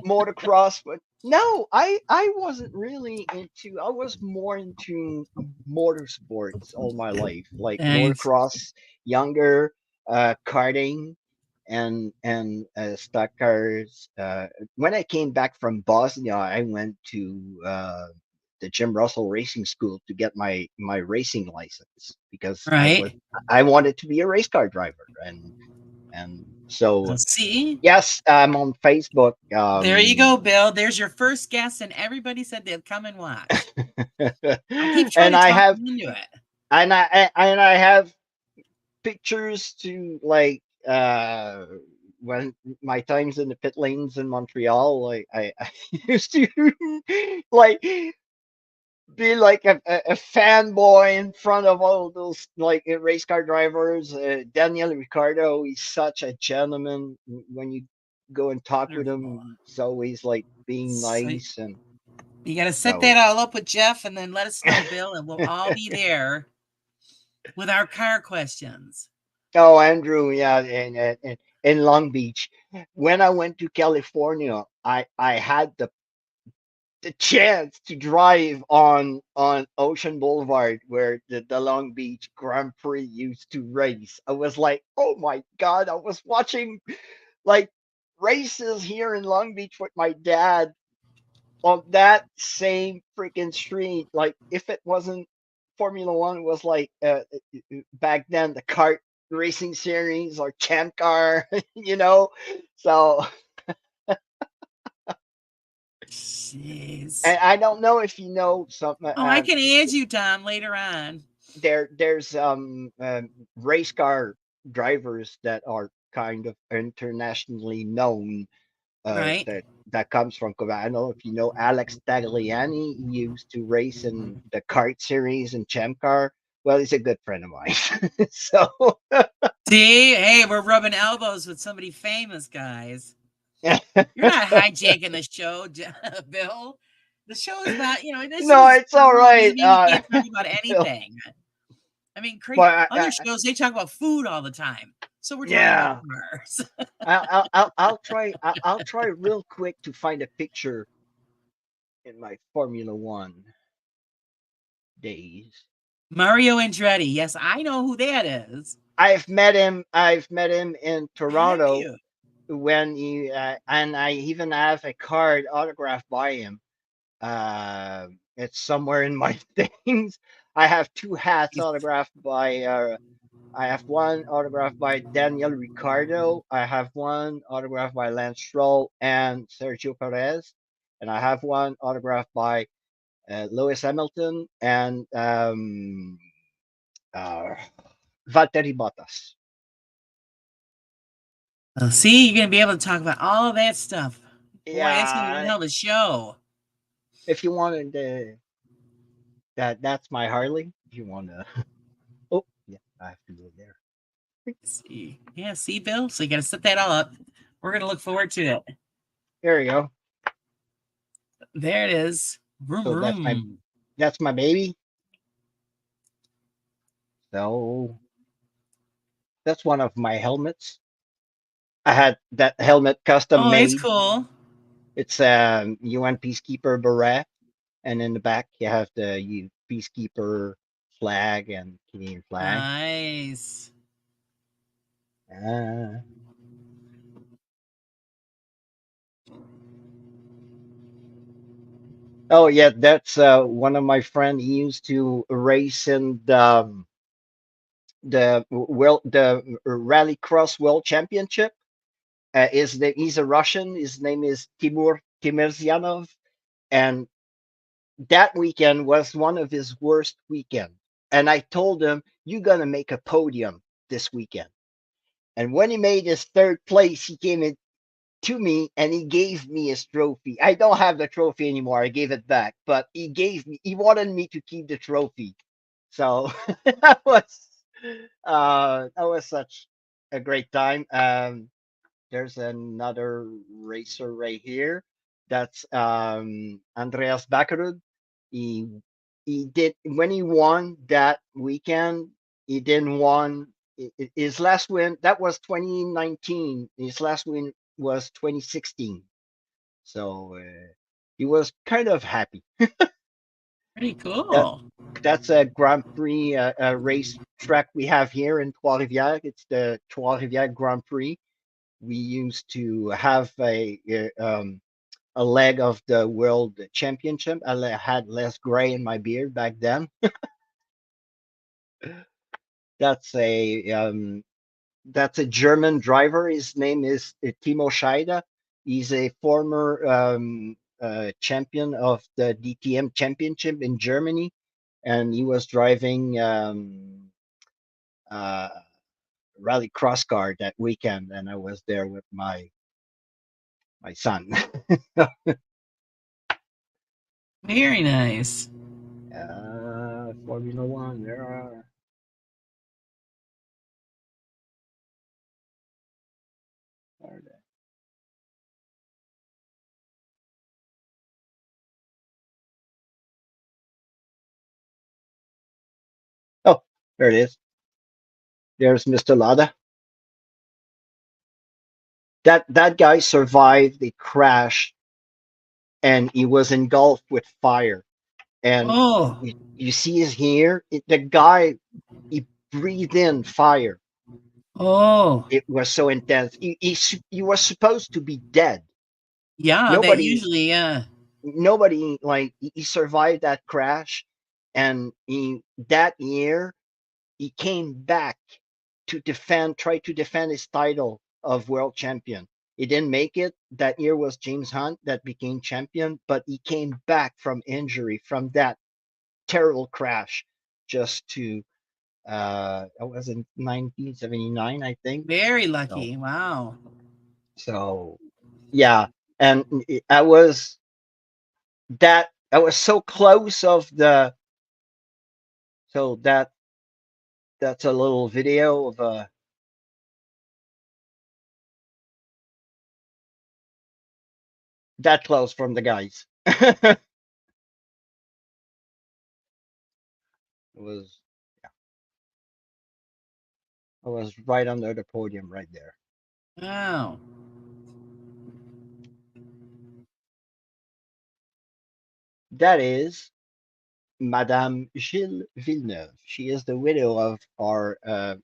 [SPEAKER 3] motocross. But no, I wasn't really into. I was more into motorsports all my life, like
[SPEAKER 2] Nice.
[SPEAKER 3] motocross, younger, karting, and stock cars. When I came back from Bosnia, I went to the Jim Russell Racing School to get my racing license because
[SPEAKER 2] Right.
[SPEAKER 3] I wanted to be a race car driver, and so
[SPEAKER 2] Let's see.
[SPEAKER 3] yes, I'm on Facebook.
[SPEAKER 2] There you go, Bill. There's your first guest, and everybody said they'd come and watch. I keep trying
[SPEAKER 3] and
[SPEAKER 2] to
[SPEAKER 3] I
[SPEAKER 2] talk
[SPEAKER 3] have
[SPEAKER 2] them into it.
[SPEAKER 3] and I have pictures to like when my times in the pit lanes in Montreal. Like I used to like be like a fanboy in front of all those like race car drivers. Daniel Ricciardo, he's such a gentleman. When you go and talk with
[SPEAKER 2] Wonderful.
[SPEAKER 3] him, he's always like being
[SPEAKER 2] So
[SPEAKER 3] nice, and
[SPEAKER 2] you got to set
[SPEAKER 3] so.
[SPEAKER 2] that all up with Jeff and then let us know, Bill, and we'll all be there with our car questions.
[SPEAKER 3] Oh, Andrew, yeah, in Long Beach. When I went to California, I had the chance to drive on Ocean Boulevard where the Long Beach Grand Prix used to race. I was like, oh my God, I was watching like races here in Long Beach with my dad on that same freaking street. Like if it wasn't Formula One, it was like back then the kart racing series or Champ Car, you know. So
[SPEAKER 2] Jeez.
[SPEAKER 3] and I don't know if you know something.
[SPEAKER 2] Oh, I can add you, Tom, later on.
[SPEAKER 3] There's race car drivers that are kind of internationally known
[SPEAKER 2] Right.
[SPEAKER 3] that comes from Cuba. I don't know if you know Alex Tagliani. He used to race in the kart series and Champ Car. Well, he's a good friend of mine. So
[SPEAKER 2] See, hey, we're rubbing elbows with somebody famous, guys. You're not hijacking the show, Bill. The show is not, this
[SPEAKER 3] no,
[SPEAKER 2] is
[SPEAKER 3] it's all
[SPEAKER 2] food.
[SPEAKER 3] right.
[SPEAKER 2] Doesn't mean we can't talk about
[SPEAKER 3] Bill,
[SPEAKER 2] anything. I mean,
[SPEAKER 3] but
[SPEAKER 2] other shows, they talk about food all the time. So we're talking about
[SPEAKER 3] yeah,
[SPEAKER 2] cars.
[SPEAKER 3] I'll try real quick to find a picture in my Formula One days.
[SPEAKER 2] Mario Andretti. Yes, I know who that is.
[SPEAKER 3] I've met him. I've met him in
[SPEAKER 2] Have
[SPEAKER 3] Toronto
[SPEAKER 2] you?
[SPEAKER 3] when he and I even have a card autographed by him. It's somewhere in my things. I have two hats autographed by. I have one autographed by Daniel Ricciardo. I have one autographed by Lance Stroll and Sergio Perez, and I have one autographed by Lewis Hamilton and uh, Valtteri Bottas.
[SPEAKER 2] See, you're going to be able to talk about all of that stuff. Boy, that's going to be one
[SPEAKER 3] Yeah,
[SPEAKER 2] hell of a show.
[SPEAKER 3] if you wanted that's my Harley. If you want to, oh yeah, I have to go there.
[SPEAKER 2] See. Yeah, see, Bill? So you got to set that all up. We're going to look forward to it.
[SPEAKER 3] There you go.
[SPEAKER 2] There it is. Vroom,
[SPEAKER 3] So
[SPEAKER 2] vroom.
[SPEAKER 3] that's my baby. So that's one of my helmets. I had that helmet custom
[SPEAKER 2] Oh, it's
[SPEAKER 3] made.
[SPEAKER 2] cool.
[SPEAKER 3] It's UN Peacekeeper beret, and in the back you have the Peacekeeper flag and Canadian flag.
[SPEAKER 2] Nice.
[SPEAKER 3] Uh, oh yeah, that's one of my friend. He used to race in the Rallycross World Championship. He's a Russian. His name is Timur Timirzianov, and that weekend was one of his worst weekends. And I told him, "You're gonna make a podium this weekend." And when he made his third place, he came in to me and he gave me his trophy. I don't have the trophy anymore. I gave it back, but he wanted me to keep the trophy. So that was such a great time. There's another racer right here. That's Andreas Bakarud. He he did when he won that weekend. He didn't won his last win. That was 2019. His last win was 2016. So he was kind of happy.
[SPEAKER 2] Pretty
[SPEAKER 3] That
[SPEAKER 2] cool.
[SPEAKER 3] that's a Grand Prix race track we have here in Trois-Rivières. It's the Trois-Rivières Grand Prix. We used to have a leg of the world championship. Had less gray in my beard back then. That's a German driver. His name is Timo Scheider. He's a former champion of the DTM championship in Germany, and he was driving uh, rally cross car that weekend, and I was there with my son.
[SPEAKER 2] Very nice.
[SPEAKER 3] Formula One. There are they? Oh, there it is. There's Mr. Lada. That guy survived the crash, and he was engulfed with fire. And
[SPEAKER 2] Oh,
[SPEAKER 3] you see his hair. The guy, he breathed in fire.
[SPEAKER 2] oh,
[SPEAKER 3] It was so intense. He was supposed to be dead.
[SPEAKER 2] yeah. That
[SPEAKER 3] Nobody
[SPEAKER 2] usually, yeah.
[SPEAKER 3] nobody like he survived that crash, and that year he came back to try to defend his title of world champion. He didn't make it. That year was James Hunt that became champion, but he came back from injury from that terrible crash just to that was in 1979, I think.
[SPEAKER 2] Very
[SPEAKER 3] So
[SPEAKER 2] lucky. Wow.
[SPEAKER 3] so yeah, and I was so close of the so that's a little video of that close from the guys. It was I was right under the podium right there.
[SPEAKER 2] Wow.
[SPEAKER 3] That is Madame Gilles Villeneuve. She is the widow of our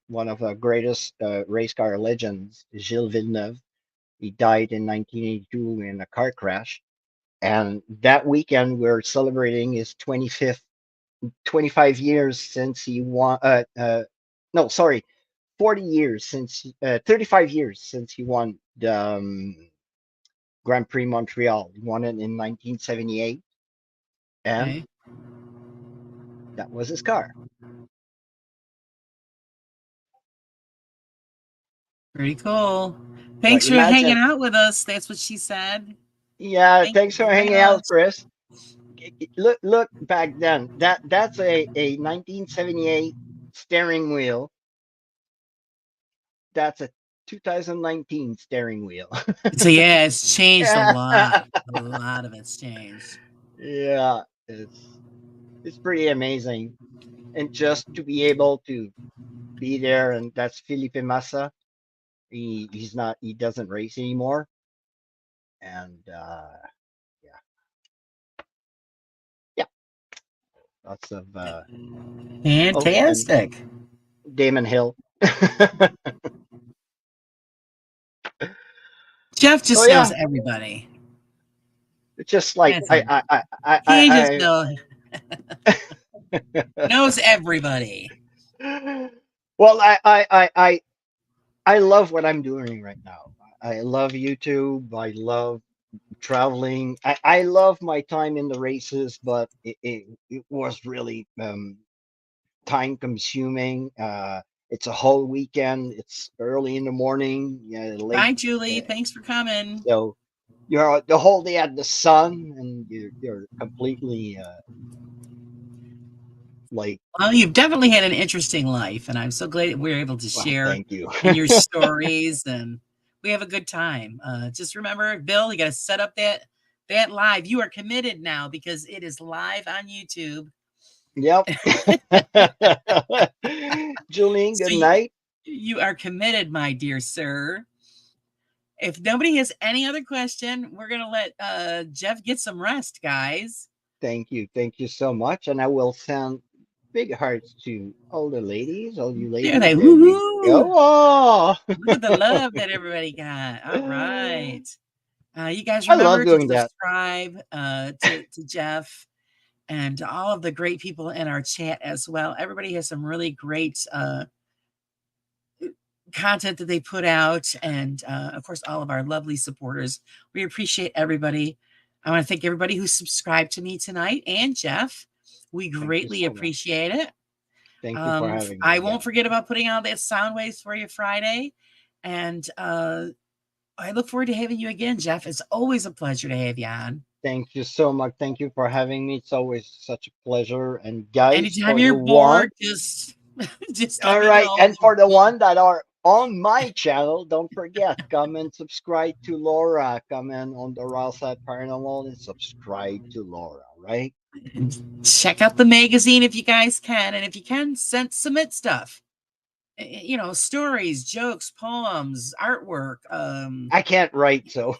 [SPEAKER 3] one of the greatest race car legends, Gilles Villeneuve. He died in 1982 in a car crash. And that weekend, we're celebrating his 25 years since he won. No, sorry, 40 years since, 35 years since he won the Grand Prix Montreal. He won it in 1978, and
[SPEAKER 2] Okay.
[SPEAKER 3] that was his car.
[SPEAKER 2] Pretty cool.
[SPEAKER 3] But
[SPEAKER 2] Thanks for hanging
[SPEAKER 3] imagine,
[SPEAKER 2] out with us. That's what she said.
[SPEAKER 3] yeah,
[SPEAKER 2] Thank
[SPEAKER 3] thanks
[SPEAKER 2] you
[SPEAKER 3] for
[SPEAKER 2] very
[SPEAKER 3] hanging out,
[SPEAKER 2] much.
[SPEAKER 3] Chris. Look back then. That's a 1978 steering wheel. That's a 2019 steering wheel.
[SPEAKER 2] So yeah, it's changed a
[SPEAKER 3] Yeah,
[SPEAKER 2] lot. A lot of it's changed.
[SPEAKER 3] yeah, it's pretty amazing, and just to be able to be there, and that's Felipe Massa. He doesn't race anymore, and yeah, yeah, lots of oh, and
[SPEAKER 2] Fantastic.
[SPEAKER 3] Damon Hill.
[SPEAKER 2] Jeff
[SPEAKER 3] So
[SPEAKER 2] just knows
[SPEAKER 3] yeah,
[SPEAKER 2] everybody.
[SPEAKER 3] it's just like
[SPEAKER 2] That's it. He just knows everybody.
[SPEAKER 3] well, I love what I'm doing right now. I love YouTube. I love traveling. I love my time in the races, but it was really time consuming. It's a whole weekend. It's early in the morning, yeah, late.
[SPEAKER 2] Bye, Julie.
[SPEAKER 3] Uh,
[SPEAKER 2] Thanks for coming.
[SPEAKER 3] so you're the whole day at the sun, and you're completely like,
[SPEAKER 2] Well, you've definitely had an interesting life, and I'm so glad that we're able to
[SPEAKER 3] well,
[SPEAKER 2] share
[SPEAKER 3] thank you.
[SPEAKER 2] in your stories, and we have a good time. Just remember, Bill, you got to set up that live. You are committed now because it is live on YouTube.
[SPEAKER 3] Yep. Julian,
[SPEAKER 2] So
[SPEAKER 3] good night.
[SPEAKER 2] you are committed, my dear sir. If nobody has any other question, we're gonna let Jeff get some rest, guys.
[SPEAKER 3] Thank you. Thank you so much. And I will send big hearts to all the ladies, all you
[SPEAKER 2] There
[SPEAKER 3] ladies.
[SPEAKER 2] they
[SPEAKER 3] There you
[SPEAKER 2] woohoo!
[SPEAKER 3] go. Oh,
[SPEAKER 2] Look at the love that everybody got. All right. You guys
[SPEAKER 3] I love
[SPEAKER 2] remember to
[SPEAKER 3] doing that.
[SPEAKER 2] subscribe to Jeff and to all of the great people in our chat as well. Everybody has some really great content that they put out. And of course, all of our lovely supporters. We appreciate everybody. I want to thank everybody who subscribed to me tonight and Jeff. We
[SPEAKER 3] Thank you
[SPEAKER 2] greatly
[SPEAKER 3] so much.
[SPEAKER 2] appreciate it.
[SPEAKER 3] Thank you for having me
[SPEAKER 2] I won't
[SPEAKER 3] again.
[SPEAKER 2] forget about putting out that sound waves for you Friday. And I look forward to having you again, Jeff. It's always a pleasure to have you on.
[SPEAKER 3] Thank you so much. Thank you for having me. It's always such a pleasure. And guys,
[SPEAKER 2] Anytime
[SPEAKER 3] for the
[SPEAKER 2] you're
[SPEAKER 3] one,
[SPEAKER 2] bored, just let
[SPEAKER 3] all
[SPEAKER 2] me
[SPEAKER 3] right,
[SPEAKER 2] know.
[SPEAKER 3] and for the one that are on my channel, don't forget, come and subscribe to Laura. Come in on the Raw Side Paranormal and subscribe to Laura, right?
[SPEAKER 2] Check out the magazine if you guys can, and if you can, submit stuff. You know, stories, jokes, poems, artwork,
[SPEAKER 3] I can't write, so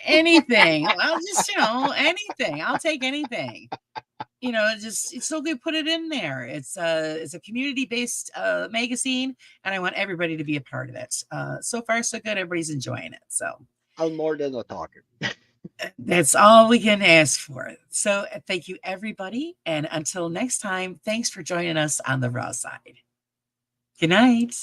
[SPEAKER 2] anything. I'll just, anything. I'll take anything. Just it's so good. Put it in there. It's a community based magazine, and I want everybody to be a part of it. So far, so good. Everybody's enjoying it. So
[SPEAKER 3] I'm more than a talker.
[SPEAKER 2] that's all we can ask for. So thank you, everybody, and until next time, thanks for joining us on the Raw Side. Good night.